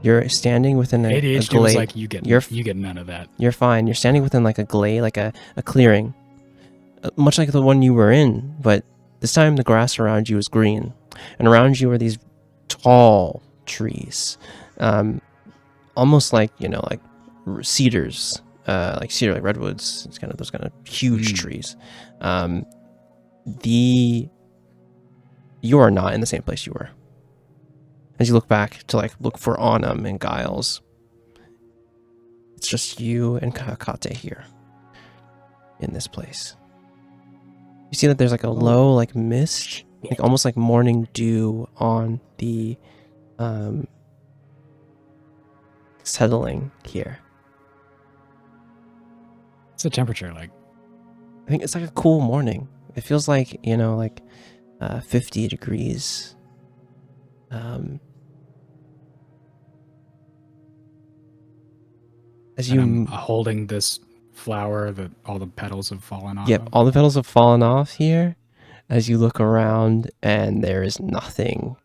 You're standing within a ADHD glade. was like, you get none of that. You're fine. You're standing within like a glade, like a clearing, much like the one you were in, but this time the grass around you is green, and around you are these tall trees, almost like like cedars, like redwoods. It's kind of those kind of huge trees. You are not in the same place you were. As you look back to look for Autumn and Giles, it's just you and Hecate here in this place. You see that there's a low mist, almost like morning dew on the settling here. What's the temperature like? I think it's like a cool morning. It feels like 50 degrees. As you I'm holding this flower that all the petals have fallen off. Yep, of. all the petals have fallen off here. As you look around, and there is nothing.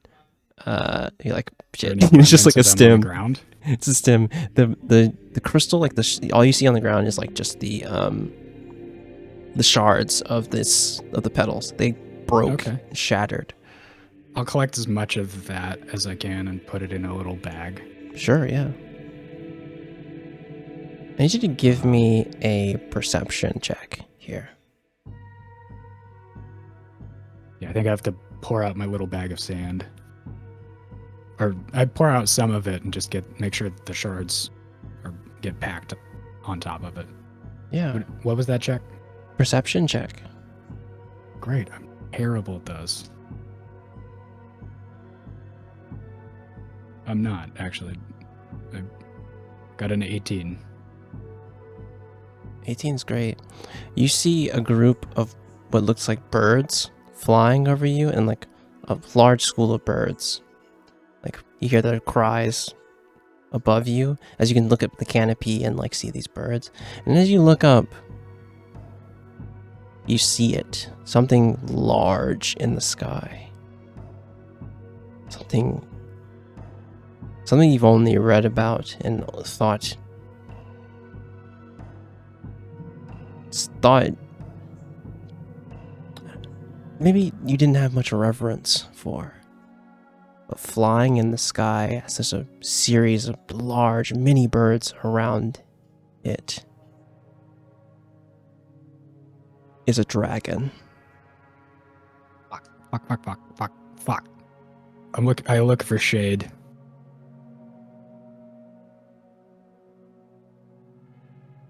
You're like, shit. It's just like a stem. Ground. It's a stem. The crystal, all you see on the ground is just the shards of the petals. They broke, shattered. I'll collect as much of that as I can and put it in a little bag. Sure, yeah. I need you to give me a perception check here. Yeah, I think I have to pour out my little bag of sand. Or I pour out some of it and just make sure that the shards get packed on top of it. Yeah. What was that check? Perception check. Great. I'm terrible at those. I'm not, actually. I got an 18. 18's great. You see a group of what looks like birds flying over you, and a large school of birds. You hear their cries above you as you can look at the canopy and see these birds. And as you look up, you see it. Something large in the sky. Something you've only read about and thought maybe you didn't have much reverence for. But flying in the sky as there's a series of large mini birds around it is a dragon. Fuck. I look for shade.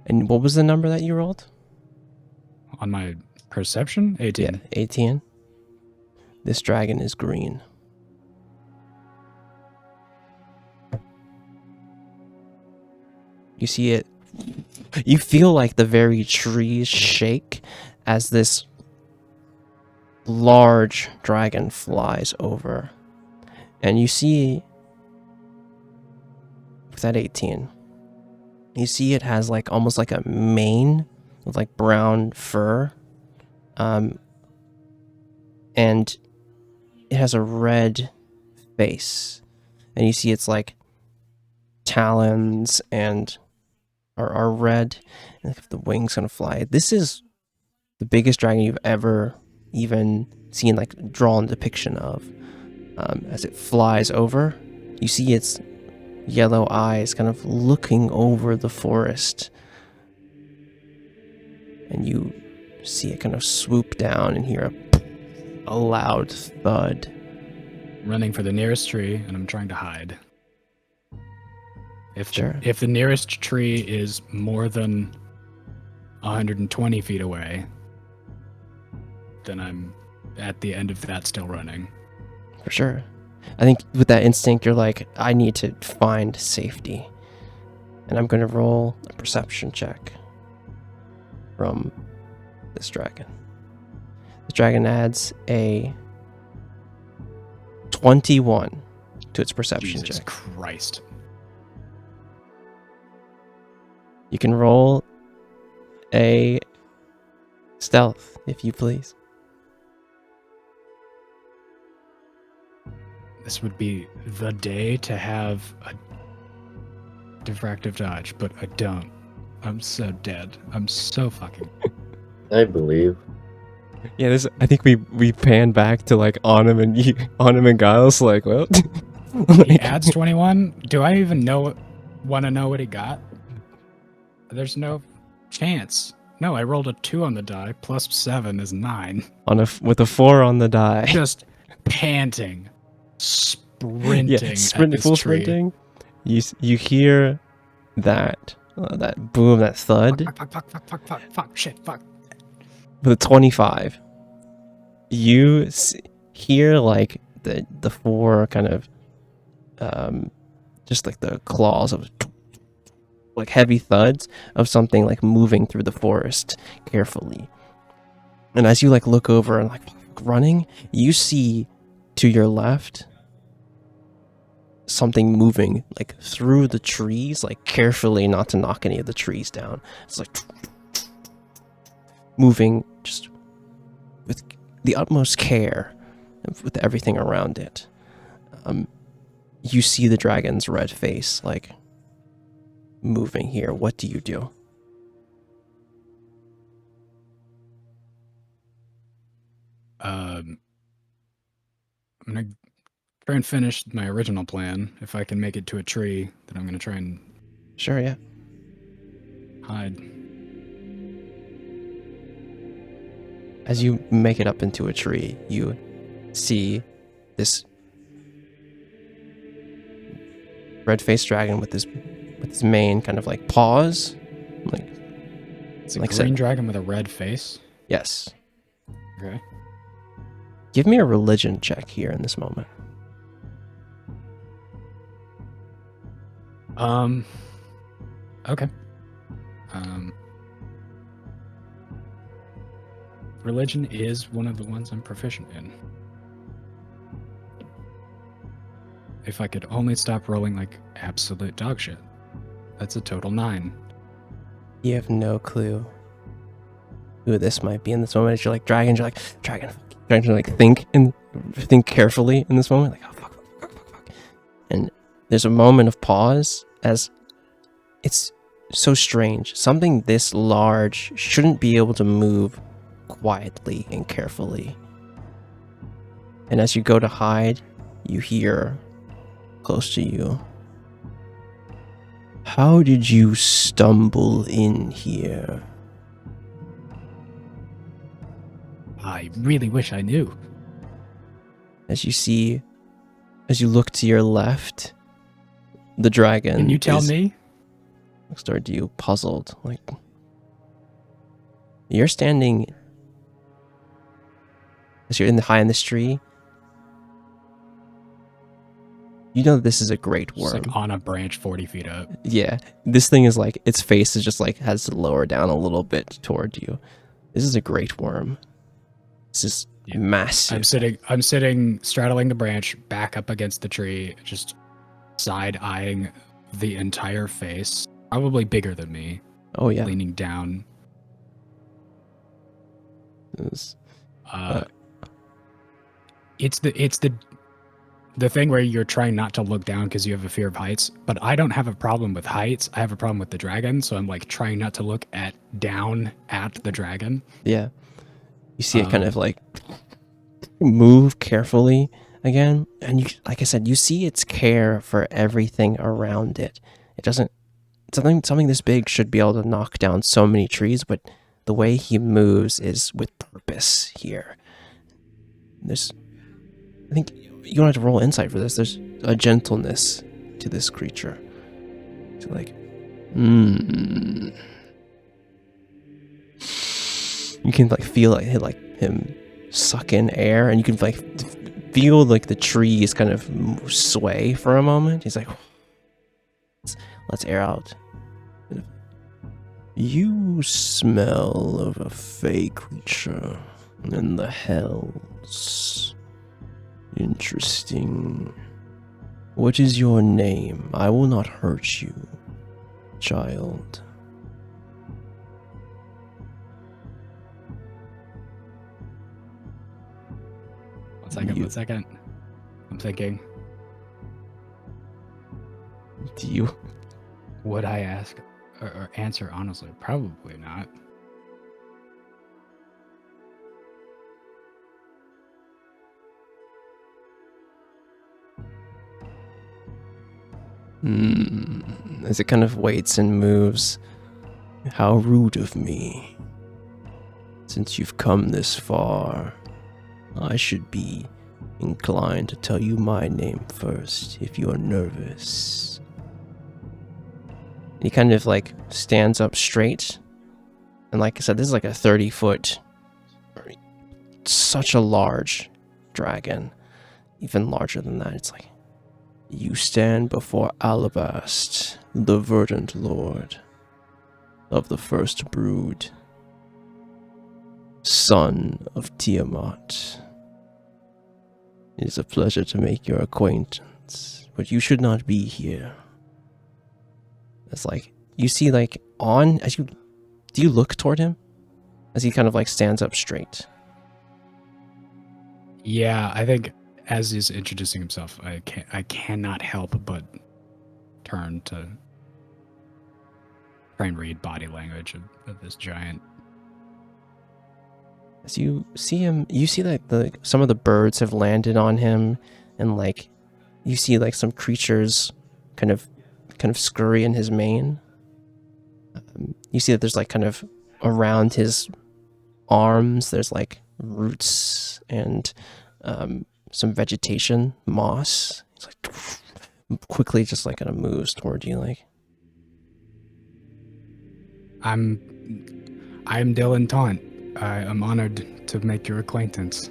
And what was the number that you rolled? On my perception? 18. Yeah, 18. This dragon is green. You see it. You feel like the very trees shake as this large dragon flies over. And you see, with that 18, you see it has like almost like a mane with like brown fur. And it has a red face. And you see it's like talons and are red. And if the wings gonna fly. This is the biggest dragon you've ever even seen like drawn depiction of. As it flies over, you see its yellow eyes kind of looking over the forest. And you see it kind of swoop down and hear a loud thud. I'm running for the nearest tree, and I'm trying to hide. If the nearest tree is more than 120 feet away, then I'm at the end of that still running. For sure. I think with that instinct, you're like, I need to find safety. And I'm going to roll a perception check from this dragon. The dragon adds a 21 to its perception Jesus check. Christ. You can roll a stealth, if you please. This would be the day to have a diffractive dodge, but I don't. I'm so dead. I'm so fucking... I believe. Yeah, this. I think we pan back to like Autumn and Giles. Like, well, He adds 21? Do I even want to know what he got? There's no chance. No, I rolled a 2 on the die, plus 7 is 9. with a 4 on the die. Just panting, sprinting, full sprinting. You hear that boom, that thud. Fuck, shit, fuck. With a 25, you hear like the 4 kind of just like the claws of like heavy thuds of something like moving through the forest carefully. And as you like look over and like running, you see to your left something moving like through the trees, like carefully not to knock any of the trees down. It's like moving just with the utmost care with everything around it. You see the dragon's red face like moving here. What do you do? I'm gonna try and finish my original plan. If I can make it to a tree, then I'm gonna try and Sure, yeah. hide. As you make it up into a tree, you see this red-faced dragon with his mane kind of like paws. Like, It's a like green dragon with a red face. Yes. Okay. Give me a religion check here in this moment. Okay. Religion is one of the ones I'm proficient in. If I could only stop rolling like absolute dog shit. That's a total 9. You have no clue who this might be in this moment. As you're like dragon, trying to like think carefully in this moment. Like, oh fuck. And there's a moment of pause as it's so strange. Something this large shouldn't be able to move quietly and carefully. And as you go to hide, you hear close to you, "How did you stumble in here?" I really wish I knew. As you look to your left, the dragon. Can you tell me? Looks toward you, puzzled. Like, you're standing as you're high in this tree. You know this is a great worm. Just like on a branch 40 feet up. Yeah, this thing is like, its face is just like, has to lower down a little bit toward you. This is a great worm. This is massive. I'm sitting straddling the branch, back up against the tree, just side-eyeing the entire face. Probably bigger than me. Oh yeah. Leaning down. It's the thing where you're trying not to look down because you have a fear of heights, but I don't have a problem with heights. I have a problem with the dragon, so I'm like trying not to look down at the dragon. Yeah. You see it kind of like move carefully again, and you, like I said, you see its care for everything around it. It doesn't. Something this big should be able to knock down so many trees, but the way he moves is with purpose here. I think you don't have to roll insight for this. There's a gentleness to this creature. It's like, You can like feel like him suck in air, and you can like feel like the trees kind of sway for a moment. He's like, let's air out. You smell of a fey creature in the hells. Interesting. What is your name? I will not hurt you, child. One second. I'm thinking. Do you? Would I ask or answer honestly? Probably not. As it kind of waits and moves. How rude of me. Since you've come this far, I should be inclined to tell you my name first if you're nervous. He kind of like stands up straight. And like I said, this is like a 30-foot, such a large dragon. Even larger than that. It's like, you stand before Alabast, the verdant lord of the first brood, son of Tiamat. It is a pleasure to make your acquaintance, but you should not be here. It's like, you see like do you look toward him? As he kind of like stands up straight. Yeah, I think as he's introducing himself, I cannot help but turn to try and read body language of this giant. As you see him, you see that some of the birds have landed on him, and like you see like some creatures kind of scurry in his mane. You see that there's like kind of around his arms, there's like roots and some vegetation, moss. It's like quickly just like kind of moves toward you. Like, I'm Dylan Taunt. I am honored to make your acquaintance.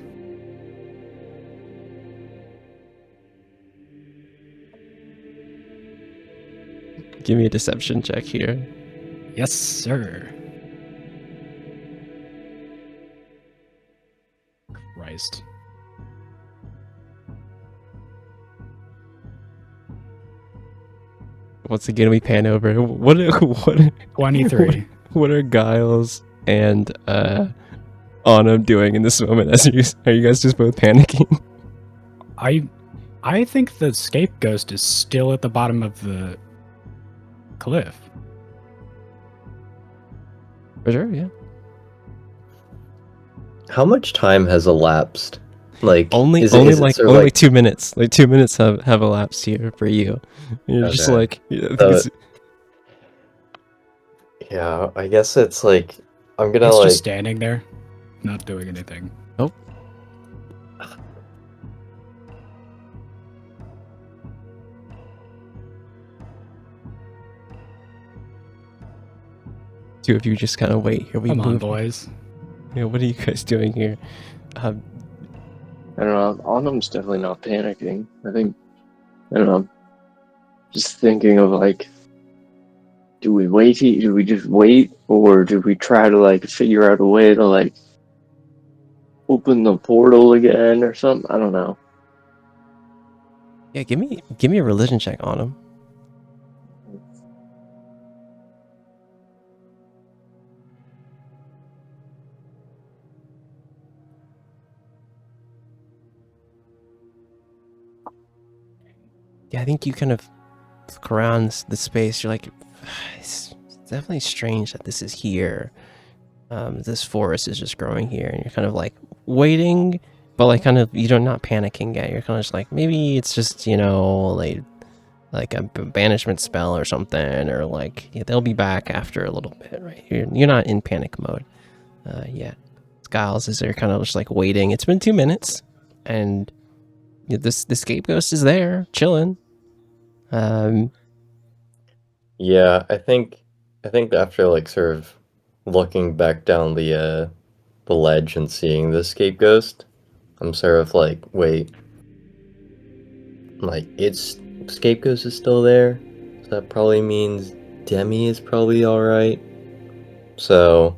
Give me a deception check here. Yes, sir. Christ. Once again, we pan over. What 23. What are Giles and Anna doing in this moment? Are you guys just both panicking? I think the scape ghost is still at the bottom of the cliff. For sure, yeah. How much time has elapsed? Like only 2 minutes. Like 2 minutes have elapsed here for you. You're Okay. just like, yeah, I guess it's like I'm gonna It's like just standing there, not doing anything. Nope. Two of you just kind of wait here. Come on, boys. Yeah, what are you guys doing here? I don't know. Autumn's definitely not panicking. I don't know. Just thinking of like, do we wait? Do we just wait, or do we try to like figure out a way to like open the portal again or something. I don't know. Yeah, give me a religion check on him. Yeah, I think you kind of look around the space. You're like, it's definitely strange that this is here. This forest is just growing here, and you're kind of like waiting, but like kind of you're not panicking yet. You're kind of just like, maybe it's just like a banishment spell or something, or like they'll be back after a little bit, right? You're not in panic mode yet. Giles is there, kind of just like waiting. It's been 2 minutes, and the scapegoat is there chilling. Yeah, I think after like sort of looking back down the ledge and seeing the scapegoat, I'm sort of like, wait, like its scapegoat is still there, so that probably means Demi is probably all right. So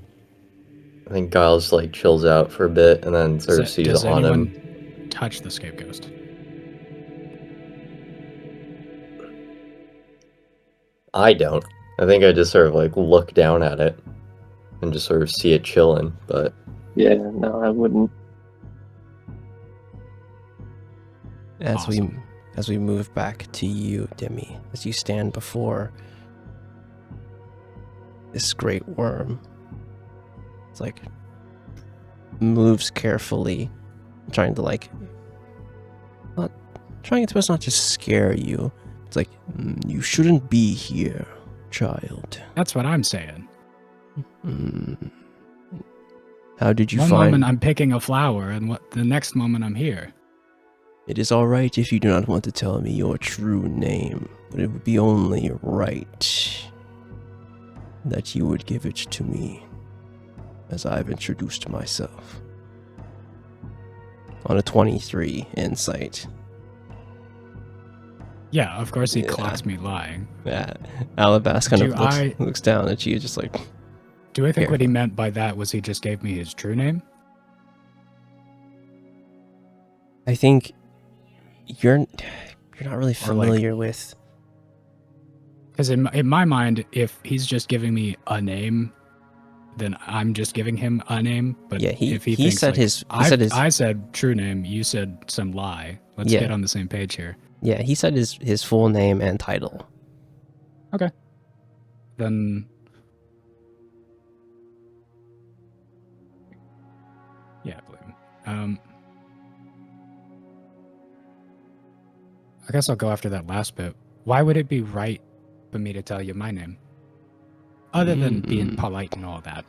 I think Giles like chills out for a bit and then sort of sees does on anyone him. touch the scapegoat? I don't. I think I just sort of like look down at it and just sort of see it chilling, but Yeah, no, I wouldn't. As Awesome. we move back to you, Demi, as you stand before this great worm, it's like moves carefully, trying to like trying its best not to scare you. It's like, you shouldn't be here, child. That's what I'm saying. How did you One find? moment I'm picking a flower, and the next moment I'm here. It is all right if you do not want to tell me your true name, but it would be only right that you would give it to me, as I've introduced myself. On a 23 insight. Yeah, of course he Yeah. clocks me lying. Yeah, Alabas kind Do of looks down at you, just like, Do I think Here. what he meant by that was he just gave me his true name? I think you're not really familiar with. Because in my mind, if he's just giving me a name, then I'm just giving him a name. But Yeah, if he he thinks said like, his he said his I said true name, you said some lie. Let's Yeah. get on the same page here. yeah he said his full name and title. Then yeah, I believe him. I guess I'll go after that last bit. Why would it be right for me to tell you my name? Other than being polite and all that.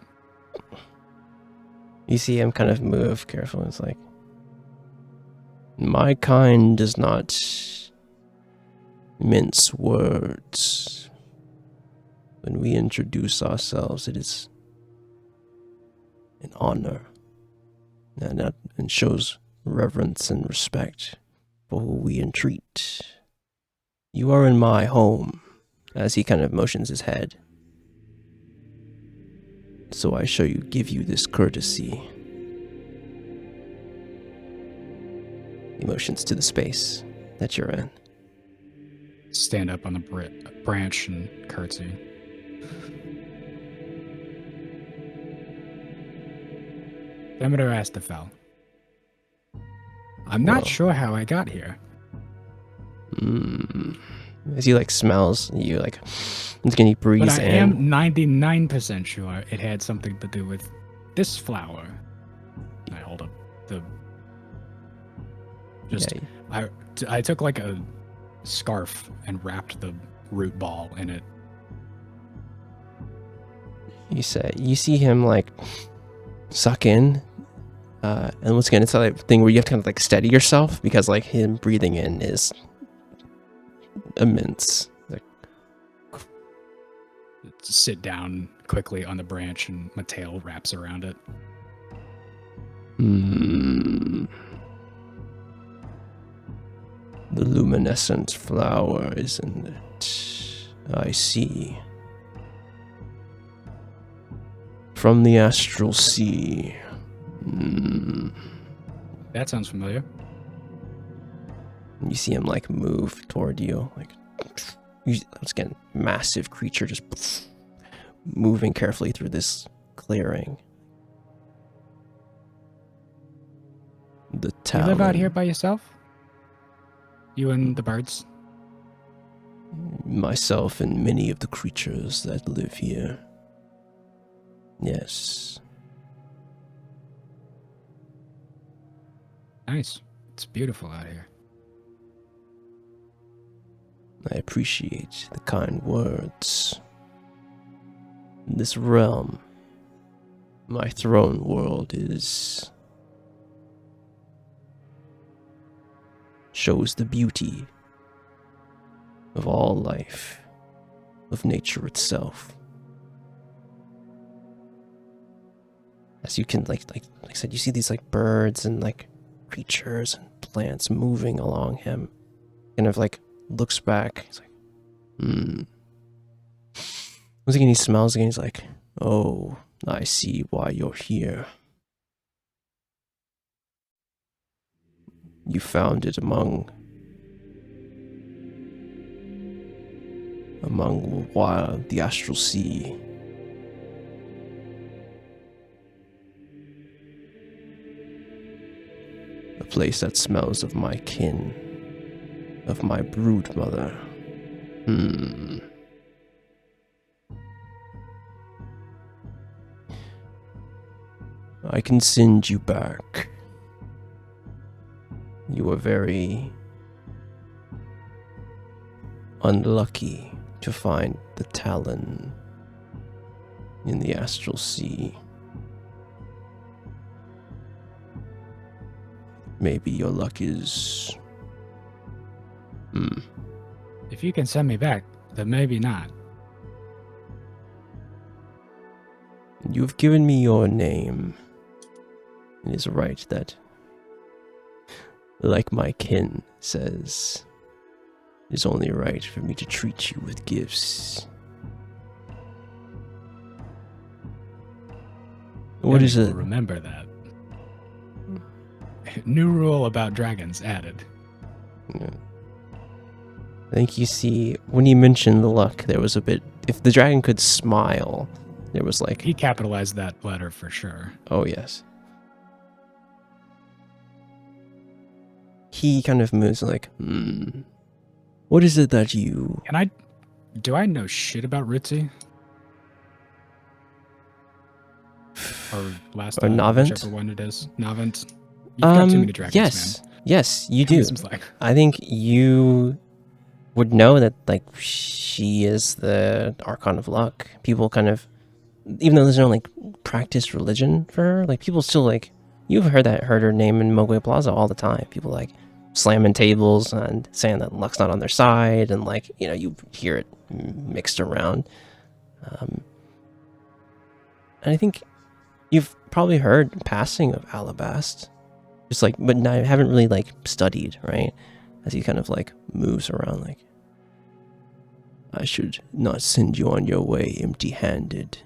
You see him kind of move carefully. It's like, my kind does not mince words. When we introduce ourselves, it is an honor and shows reverence and respect for who we entreat. You are in my home, as he kind of motions his head. So I give you this courtesy. Emotions to the space that you're in. Stand up on the branch and curtsy. Demeter Astafel. I'm not Whoa. sure how I got here. As he like smells you, like it's getting But breeze I in. am 99% sure it had something to do with this flower. I hold up the... Just... Yeah, I took like a scarf and wrapped the root ball in it. you see him like suck in, and once again it's that thing where you have to kind of like steady yourself because like him breathing in is immense. Like, Sit down quickly on the branch and my tail wraps around it. The luminescent flower, isn't it? I see. From the astral sea. That sounds familiar. And you see him like move toward you, like once again, massive creature just moving carefully through this clearing. The You Talon. live out here by yourself? You and the birds? Myself and many of the creatures that live here. Yes. Nice. It's beautiful out here. I appreciate the kind words. This realm, my throne world, shows the beauty of all life, of nature itself. As you can, like I said, you see these like birds and like creatures and plants moving along him. Kind of like looks back. He's like, Once again, he smells again. He's like, oh, I see why you're here. You found it among the astral sea. A place that smells of my kin, of my brood mother. I can send you back. You were very unlucky to find the Talon in the astral sea. Maybe your luck is... If you can send me back, then maybe not. You've given me your name. It is right that, like my kin says, it is only right for me to treat you with gifts. What is it? Remember that. New rule about dragons added. Yeah. I think you see, when you mentioned the luck, there was a bit, if the dragon could smile, there was like... He capitalized that letter for sure. Oh, yes. He kind of moves like, what is it that you... Do I know shit about Ritzy? Or last or Navant? whichever one it is. Navant. You've got too many dragons, yes. man. Yes, you Give me do. some slack. I think you would know that, like, she is the Archon of Luck. People kind of, even though there's no, like, practiced religion for her, like, people still, like, you've heard her name in Mogwai Plaza all the time. People, like, slamming tables and saying that luck's not on their side, and, like, you know, you hear it mixed around. And I think you've probably heard passing of Alabast. Just like, but I haven't really like studied, right? As he kind of like moves around, like, I should not send you on your way empty-handed.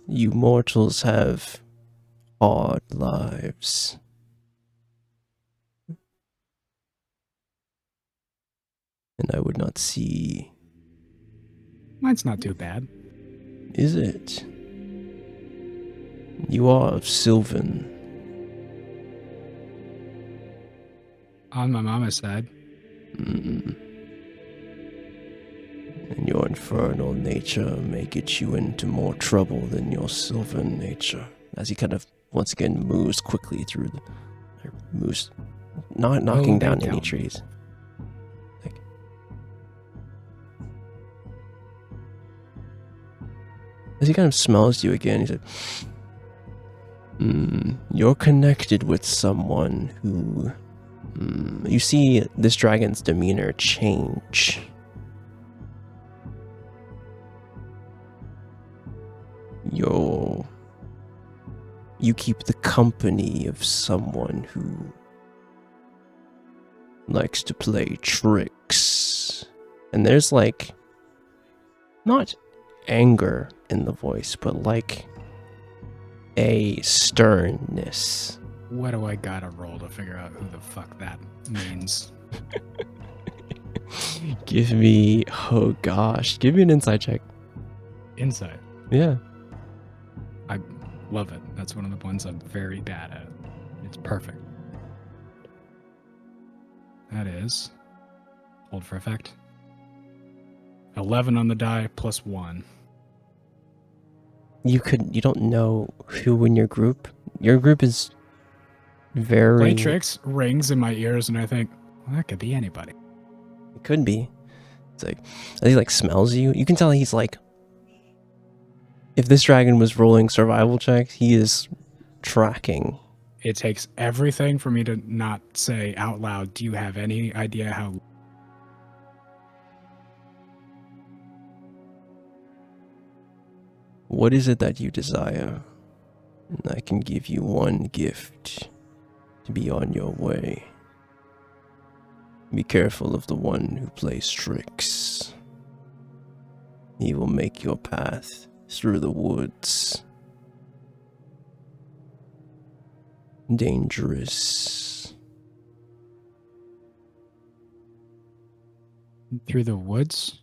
You mortals have hard lives. And I would not see... Mine's not too bad. Is it? You are of Sylvan. On my mama's side. And your infernal nature may get you into more trouble than your Sylvan nature. As he kind of once again moves quickly through moves, not knocking down any trees. Like, as he kind of smells you again, he said, you're connected with someone who... you see this dragon's demeanor change. You keep the company of someone who likes to play tricks. And there's like, not anger in the voice, but like a sternness. What do I gotta roll to figure out who the fuck that means? Give me, oh gosh, give me an insight check. Insight. Yeah. I love it. That's one of the ones I'm very bad at. It's perfect. That is, hold for effect, 11 on the die plus 1. You don't know who in your group. Your group is very... Playtrix rings in my ears, and I think, well, that could be anybody. It could be. It's like, he like smells you. You can tell he's like, if this dragon was rolling survival checks, he is tracking. It takes everything for me to not say out loud, do you have any idea how... What is it that you desire? And I can give you one gift to be on your way. Be careful of the one who plays tricks. He will make your path through the woods dangerous. Through the woods?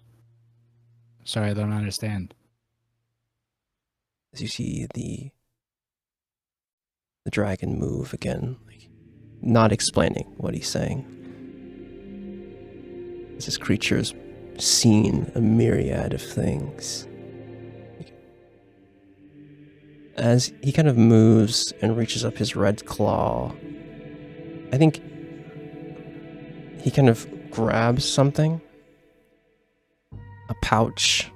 Sorry, I don't understand. As you see the dragon move again, like, not explaining what he's saying. As this creature's seen a myriad of things. As he kind of moves and reaches up his red claw, I think he kind of grabs something. A pouch.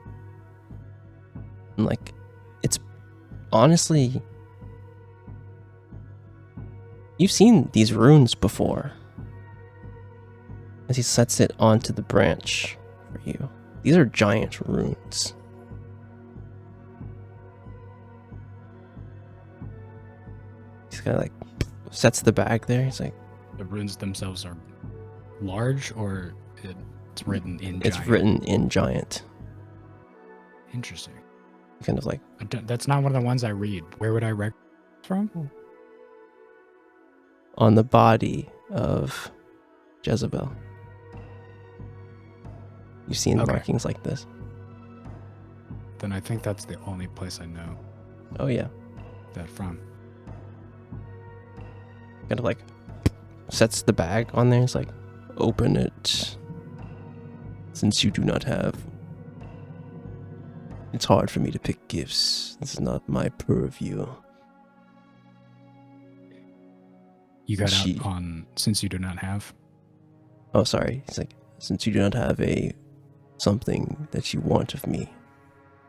And like, it's honestly... You've seen these runes before. As he sets it onto the branch for you. These are giant runes. He's kind of like sets the bag there. He's like, The runes themselves are large, or it's written in giant? it's written in giant. Interesting. Kind of like, That's not one of the ones I read. Where would I read from? on the body of Jezebel. You've seen Okay. markings like this. Then I think that's the only place I know Oh yeah. that from. Kind of like sets the bag on there. It's like, open it. Since you do not have... It's hard for me to pick gifts. This is not my purview. You got She- out on since you do not have. Oh, sorry. He's like, since you do not have a something that you want of me,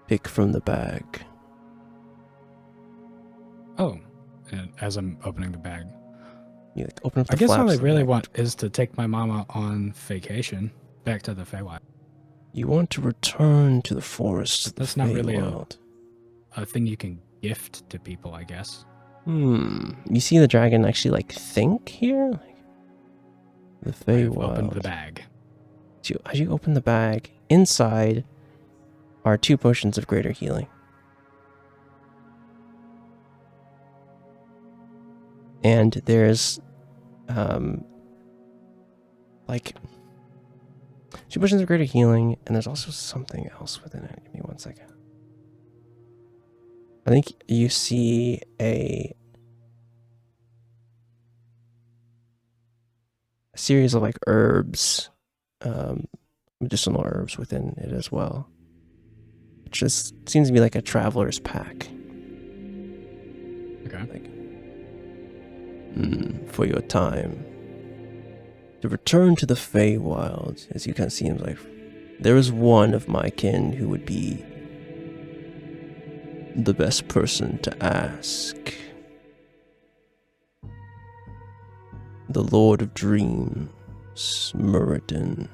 pick from the bag. Oh, and as I'm opening the bag, You like open up the I guess all flaps I of the really bag. want is to take my mama on vacation back to the Feywild. You want to return to the forest of the That's not really Feywild. A thing you can gift to people, I guess. You see the dragon actually like think here? Like, the I've Feywild. opened the bag. As you open the bag, inside are 2 potions of greater healing. And there's like 2 potions of greater healing, and there's also something else within it. Give me 1 second. I think you see a series of like herbs, medicinal herbs within it as well. It just seems to be like a traveler's pack. Okay. Like, for your time to return to the Feywild. As you can see, him like, there is one of my kin who would be the best person to ask. The Lord of Dreams, Muradin.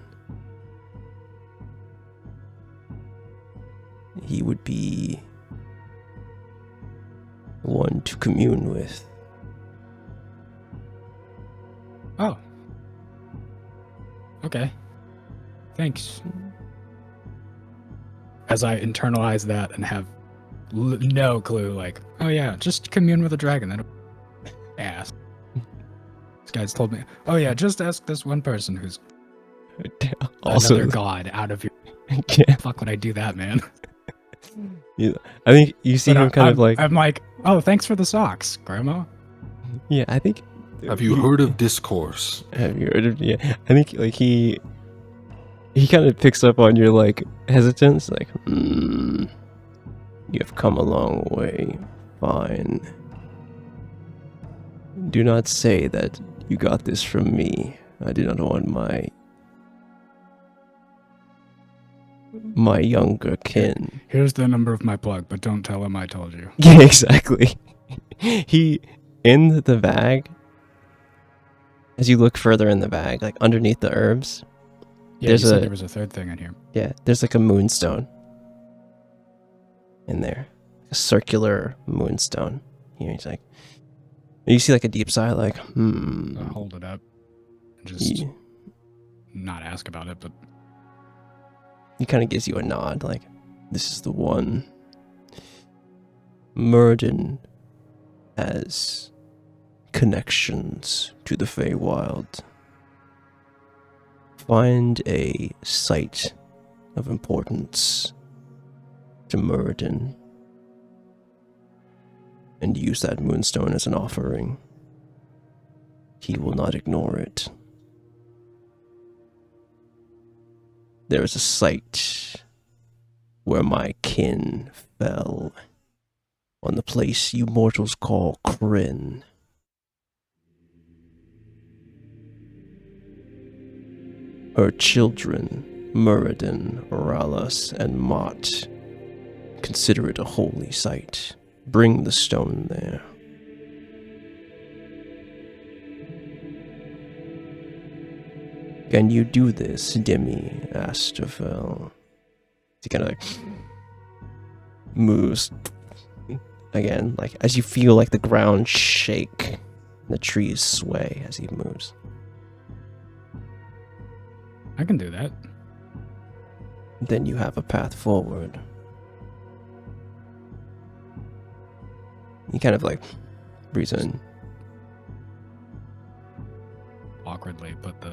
He would be one to commune with. Oh. Okay. Thanks. As I internalize that and have no clue. Like, oh yeah, just commune with a dragon. Then ask. This guy's told me, oh yeah, just ask this one person who's Also, another god out of your. yeah, Fuck would I do that, man? I think you see But him kind of like, I'm like, oh, thanks for the socks, Grandma. yeah, I think. Have you heard of discourse? Have you heard of? Yeah, I think like he kind of picks up on your like hesitance, like, you have come a long way. Fine. Do not say that you got this from me. I do not want my younger kin. Here's the number of my plug, but don't tell him I told you. Yeah, exactly. He in the bag. As you look further in the bag, like underneath the herbs, Yeah, There's you said a- there was a third thing in here. yeah, there's like a moonstone in there, a circular moonstone. Here, he's like, you see like a deep sigh, like, I'll hold it up. Just He, not ask about it, but he kind of gives you a nod, like, this is the one. Murden has connections to the Feywild. Find a site of importance to Murden and use that moonstone as an offering. He will not ignore it. There is a site where my kin fell on the place you mortals call Kryn. Her children, Muradin, Oralas, and Mott, consider it a holy site. Bring the stone there. Can you do this, Demi? Asked Jafel. He kind of like moves again, like as you feel like the ground shake, the trees sway as he moves. I can do that. Then you have a path forward. He kind of like breathes in. Awkwardly put the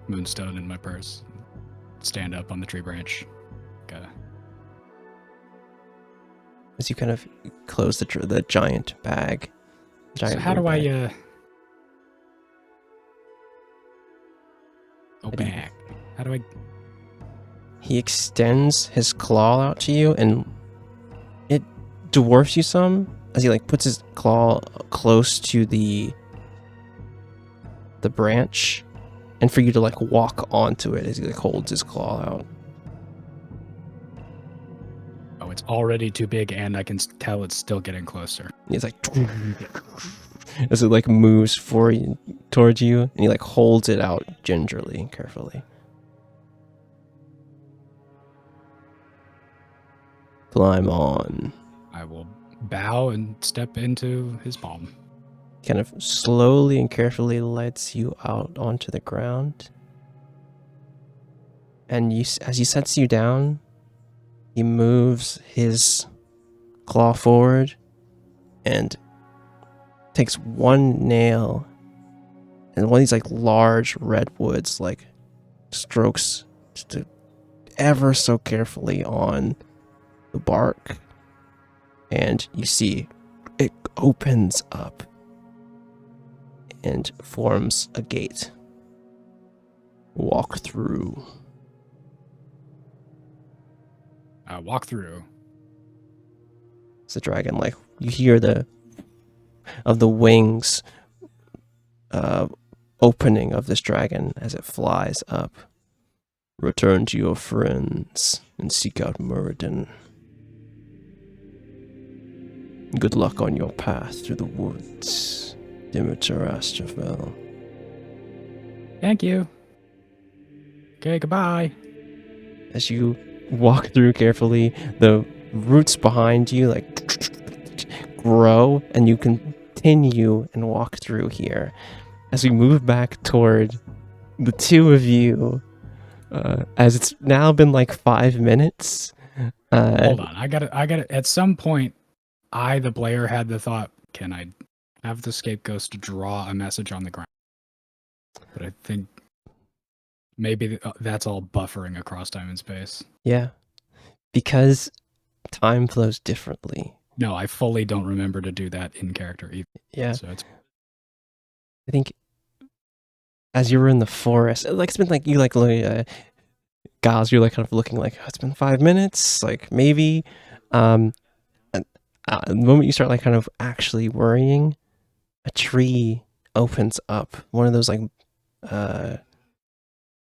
moonstone in my purse. Stand up on the tree branch. As you kind of close the giant bag. So Giant how do wood I bag. go back? How do I? He extends his claw out to you, and it dwarfs you some as he like puts his claw close to the branch, and for you to like walk onto it as he like holds his claw out. Oh, it's already too big, and I can tell it's still getting closer. He's like as it like moves towards you, and he like holds it out gingerly and carefully. Climb on. I will bow and step into his palm. Kind of slowly and carefully lets you out onto the ground. And as he sets you down, he moves his claw forward and takes one nail and one of these like large redwoods like strokes just ever so carefully on the bark, and you see it opens up and forms a gate. Walk through. Walk through. It's a dragon, like you hear the wings opening of this dragon as it flies up. Return to your friends and seek out Muradin. Good luck on your path through the woods, Dimitar Astrafel. Thank you. Okay, goodbye. As you walk through carefully, the roots behind you like grow, and you continue and walk through here. As we move back toward the two of you, as it's now been like 5 minutes, Hold on, I gotta. At some point, I, the player, had the thought: can I have the scapegoat to draw a message on the ground? But I think maybe that's all buffering across time and space. Yeah, because time flows differently. No, I fully don't remember to do that in character either. Yeah, So it's I think as you were in the forest, like it's been like you like looking, Giles, you're like kind of looking like oh, it's been 5 minutes, like maybe. And, the moment you start like kind of actually worrying, a tree opens up. One of those like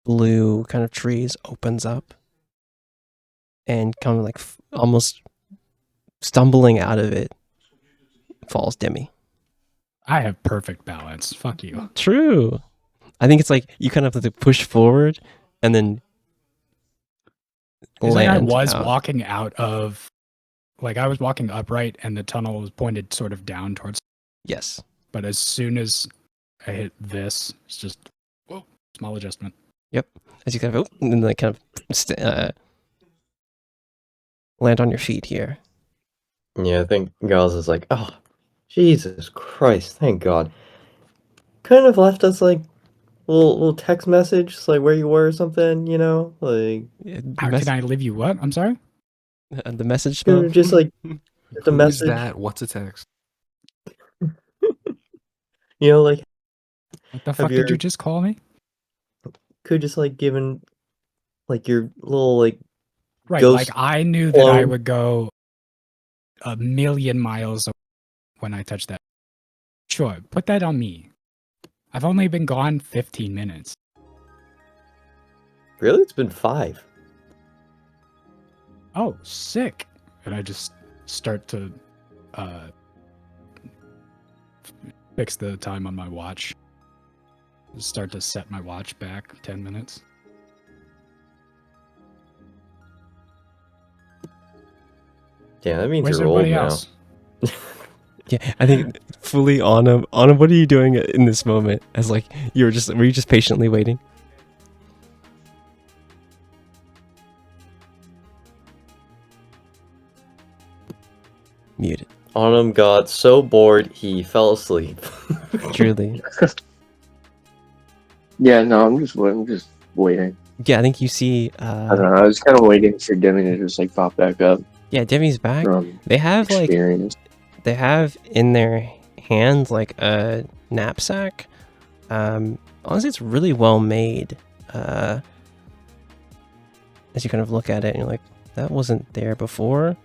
blue kind of trees opens up, and kind of like almost stumbling out of it falls Demi. I have perfect balance. Fuck you. True. I think it's like you kind of have to push forward and then It's like I land was out. walking out of, like I was walking upright and the tunnel was pointed sort of down towards. Yes. But as soon as I hit this, it's just whoa, small adjustment. Yep. As you kind of and then like kind of land on your feet here. Yeah, I think Giles is like, oh, Jesus Christ, thank God. Kind of left us like little text message, like where you were or something, you know, like How can I leave you? What? I'm sorry. The message you spell. know, just like the Who is message. that? What's a text? You know, like What the fuck did you just call me? could just like given like your little like Right, ghost like I knew that I clone. would go a million miles when I touched that. Sure, put that on me. I've only been gone 15 minutes. Really, it's been 5. Oh, sick. And I just start to fix the time on my watch. Start to set my watch back 10 minutes. Yeah, that means Where's you're old everybody now. else? Yeah, I think fully Anna, what are you doing in this moment? As like were you just patiently waiting? Muted. Autumn got so bored he fell asleep. Truly. Yeah, no, I'm just waiting. Yeah, I think you see. I don't know. I was kind of waiting for Demi to just like pop back up. Yeah, Demi's back. From They have like experience. they have in their hands like a knapsack. Honestly, it's really well made. As you kind of look at it, and you're like, that wasn't there before.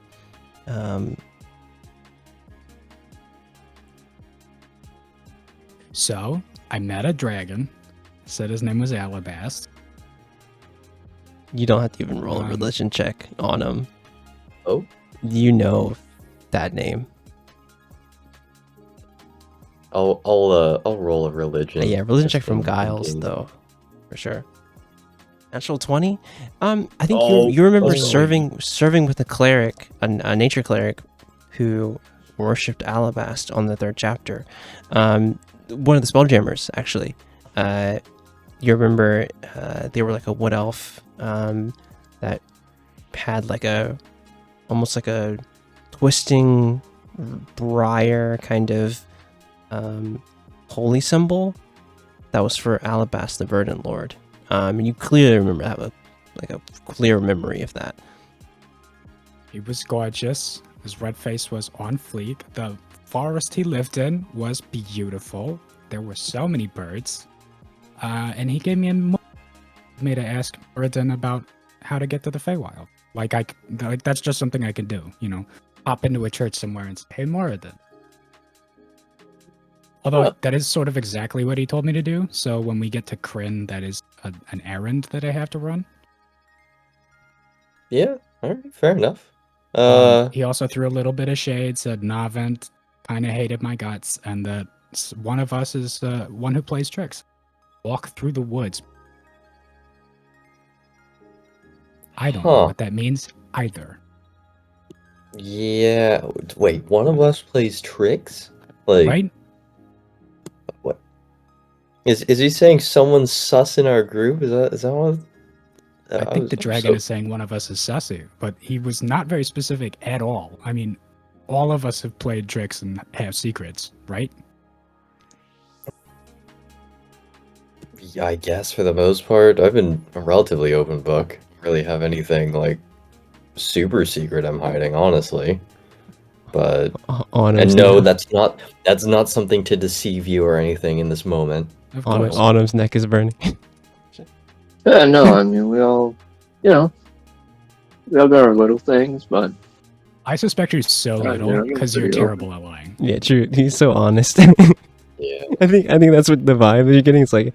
So, I met a dragon. Said his name was Alabast. You don't have to even roll a religion check on him. Oh? You know that name. I'll roll a religion. Yeah, religion just check from in Giles game. though, for sure. Natural 20. I think Oh, you remember oh. serving with a cleric, a nature cleric, who worshipped Alabast on the 3rd chapter. One of the spelljammers, actually. You remember they were like a wood elf that had like almost like a twisting briar kind of holy symbol that was for Alabast the Verdant Lord. And you clearly remember, have a clear memory of that. He was gorgeous. His red face was on fleek. The forest he lived in was beautiful. There were so many birds. And he gave me me to ask Moradin about how to get to the Feywild. Like that's just something I can do, you know. Hop into a church somewhere and say, "Hey, Moradin." Although that is sort of exactly what he told me to do. So when we get to Kryn, that is an errand that I have to run. Yeah, alright, fair enough. He also threw a little bit of shade, said Navent kind of hated my guts, and that one of us is one who plays tricks. Walk through the woods. I don't know what that means either. Yeah, wait, one of us plays tricks? Like, Right? What? Is he saying someone's sus in our group? Is that what? I think the dragon is saying one of us is sussy, but he was not very specific at all. I mean, all of us have played tricks and have secrets, right? Yeah, I guess for the most part, I've been a relatively open book. Really have anything like super secret I'm hiding, honestly. But Autumn's and no, neck- that's not something to deceive you or anything in this moment. Of course. Autumn's neck is burning. No, I mean, we all got our little things, but I suspect you're so Yeah, little yeah, because you're pretty terrible at lying. Yeah, true. He's so honest. Yeah. I think that's what the vibe that you're getting. It's like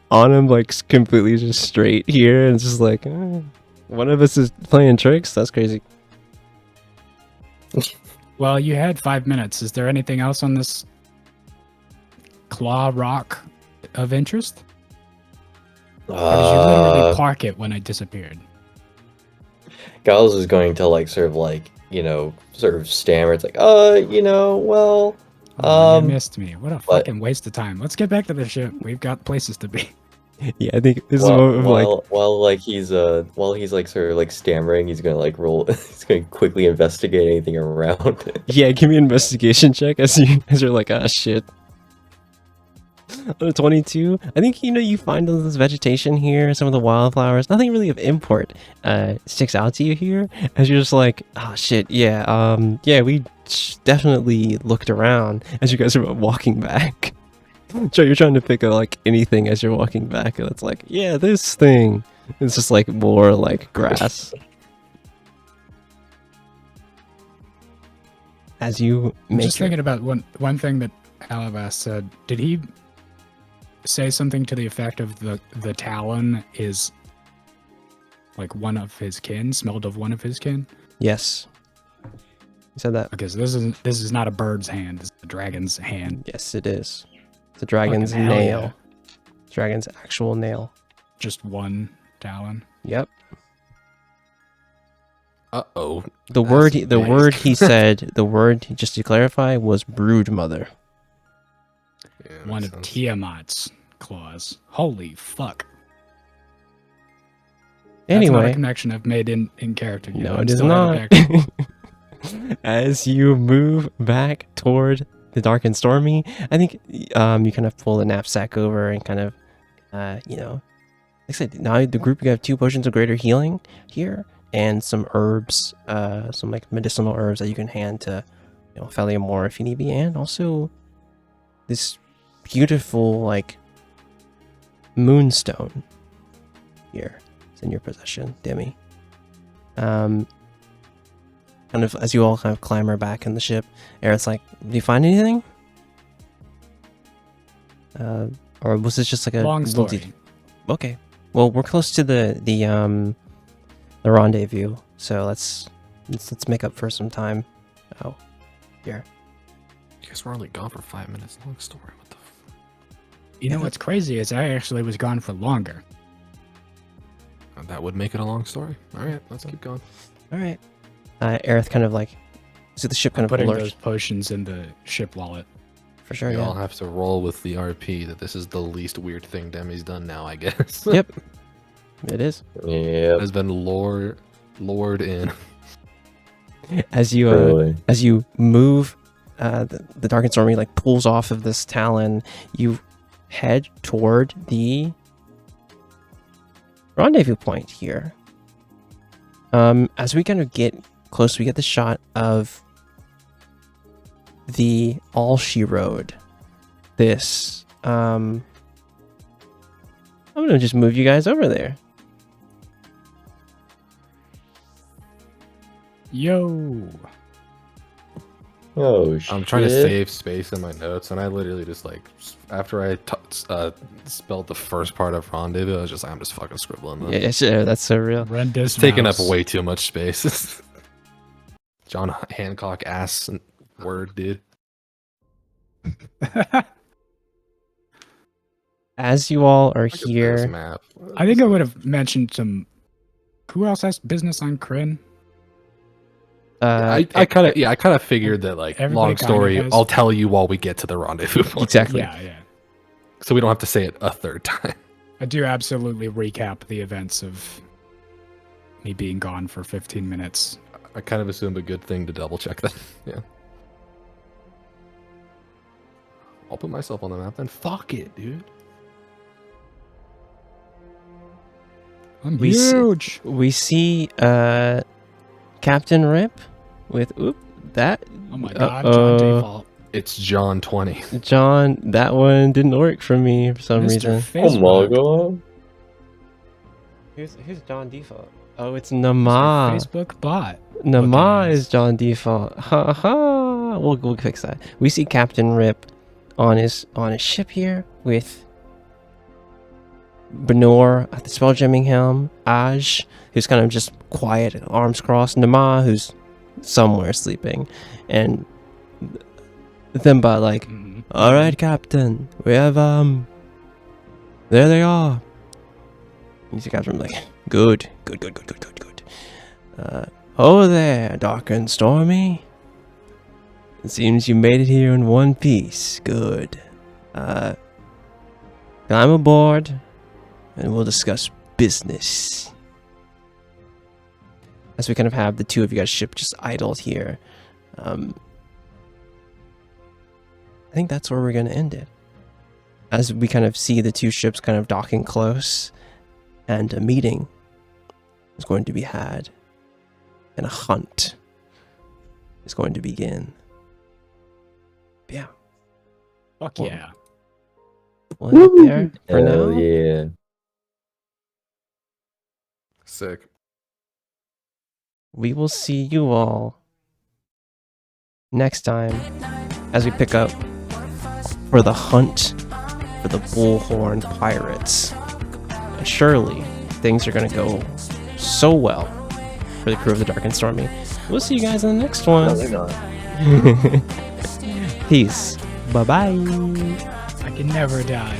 Autumn like completely just straight here, and it's just like one of us is playing tricks. That's crazy. Well, you had 5 minutes. Is there anything else on this claw rock of interest? Or did you literally park it when I disappeared? Giles is going to like sort of stammer. It's like, well, You missed me. What a fucking waste of time. Let's get back to the ship. We've got places to be. Yeah, I think this is more of like while he's like sort of like stammering, he's gonna like roll. He's gonna quickly investigate anything around. yeah. Give me an investigation check as you're like shit. On a 22, I think you find all this vegetation here, some of the wildflowers. Nothing really of import sticks out to you here, as you're just like, oh shit, yeah, we definitely looked around as you guys are walking back. So you're trying to pick up like anything as you're walking back, and it's like, yeah, this thing. It's just like more like grass. As you I'm make just thinking about one thing that Alabas said. Did he say something to the effect of the Talon is like one of his kin, smelled of one of his kin? Yes. You said that. Because this is not a bird's hand, this is a dragon's hand. Yes, it is. It's a dragon's Fucking hell nail. yeah. Dragon's actual nail. Just one Talon. Yep. Uh-oh. The word he said, just to clarify, was brood mother. Yeah, One of Tiamat's claws. Holy fuck. That's not a Anyway, connection I've made in character yet. no, I'm it is still out of not. action. As you move back toward the dark and stormy, I think you kind of pull the knapsack over and kind of, like I said, now the group, you have 2 potions of greater healing here and some herbs, some like medicinal herbs that you can hand to, Feliamore if you need be, and also this beautiful like moonstone here. It's in your possession, Demi. Kind of as you all kind of clamber back in the ship, Aerith's like, "Do you find anything? Or was this just like a Long little story. Okay. Well, we're close to the rendezvous, so let's make up for some time. Oh, here. You guys were only gone for 5 minutes. Long story. What the You know what's crazy is I actually was gone for longer. That would make it a long story. All right, let's keep going. All right. Aerith kind of like, so the ship kind of Putting alerts those potions in the ship wallet. for sure. We Yeah. all have to roll with the RP that this is the least weird thing Demi's done now, I guess. Yep. It is. Yeah. Has been lured in. As you move, the dark and stormy like pulls off of this talon. You head toward the rendezvous point here. As we kind of get close, we get the shot of the All She Rode. This I'm gonna just move you guys over there. Yo. Oh shit. I'm trying to save space in my notes, and I literally just like, after I spelled the first part of rendezvous, I was just like, I'm just fucking scribbling this. Yeah, that's so real. Rendez It's taking up mouse. way too much space. John Hancock ass word, dude. As you all are Look at this here, map. I think I would have mentioned some. Who else has business on Kryn? I kind of figured that, like, Everybody long kinda story. has. I'll tell you while we get to the rendezvous point. exactly. Yeah. So we don't have to say it a third time. I do absolutely recap the events of me being gone for 15 minutes. I kind of assumed a good thing to double check that. Yeah. I'll put myself on the map then. Fuck it, dude. I'm We see- huge. We see Captain Rip with that. Oh my god, Uh-oh. John Default. It's John 20. John, that one didn't work for me for some Mr. reason. Oh my Facebook. god. Who's John Default? Oh, it's Mr. Nama. Facebook bot. Nama looking is ass. John Default. Ha ha. We'll fix that. We see Captain Rip on his ship here with Benor at the spelljamming helm, Aj, who's kind of just quiet, arms crossed, Nama, who's somewhere sleeping, and Thimba like, Mhm. all right, Captain, we have there they are. You see Captain like, good. Oh there, dark and stormy. It seems you made it here in one piece. Good. Climb aboard, and we'll discuss business. As we kind of have the two of you guys' ship just idled here. I think that's where we're going to end it. As we kind of see the two ships kind of docking close, and a meeting is going to be had, and a hunt is going to begin. Yeah, Fuck Well, yeah. we'll end it there for Hell now. yeah. Sick. We will see you all next time as we pick up for the hunt for the Bullhorn Pirates. And surely things are going to go so well for the crew of the Dark and Stormy. We'll see you guys in the next No, one. they're not. Peace. Bye bye. I can never die.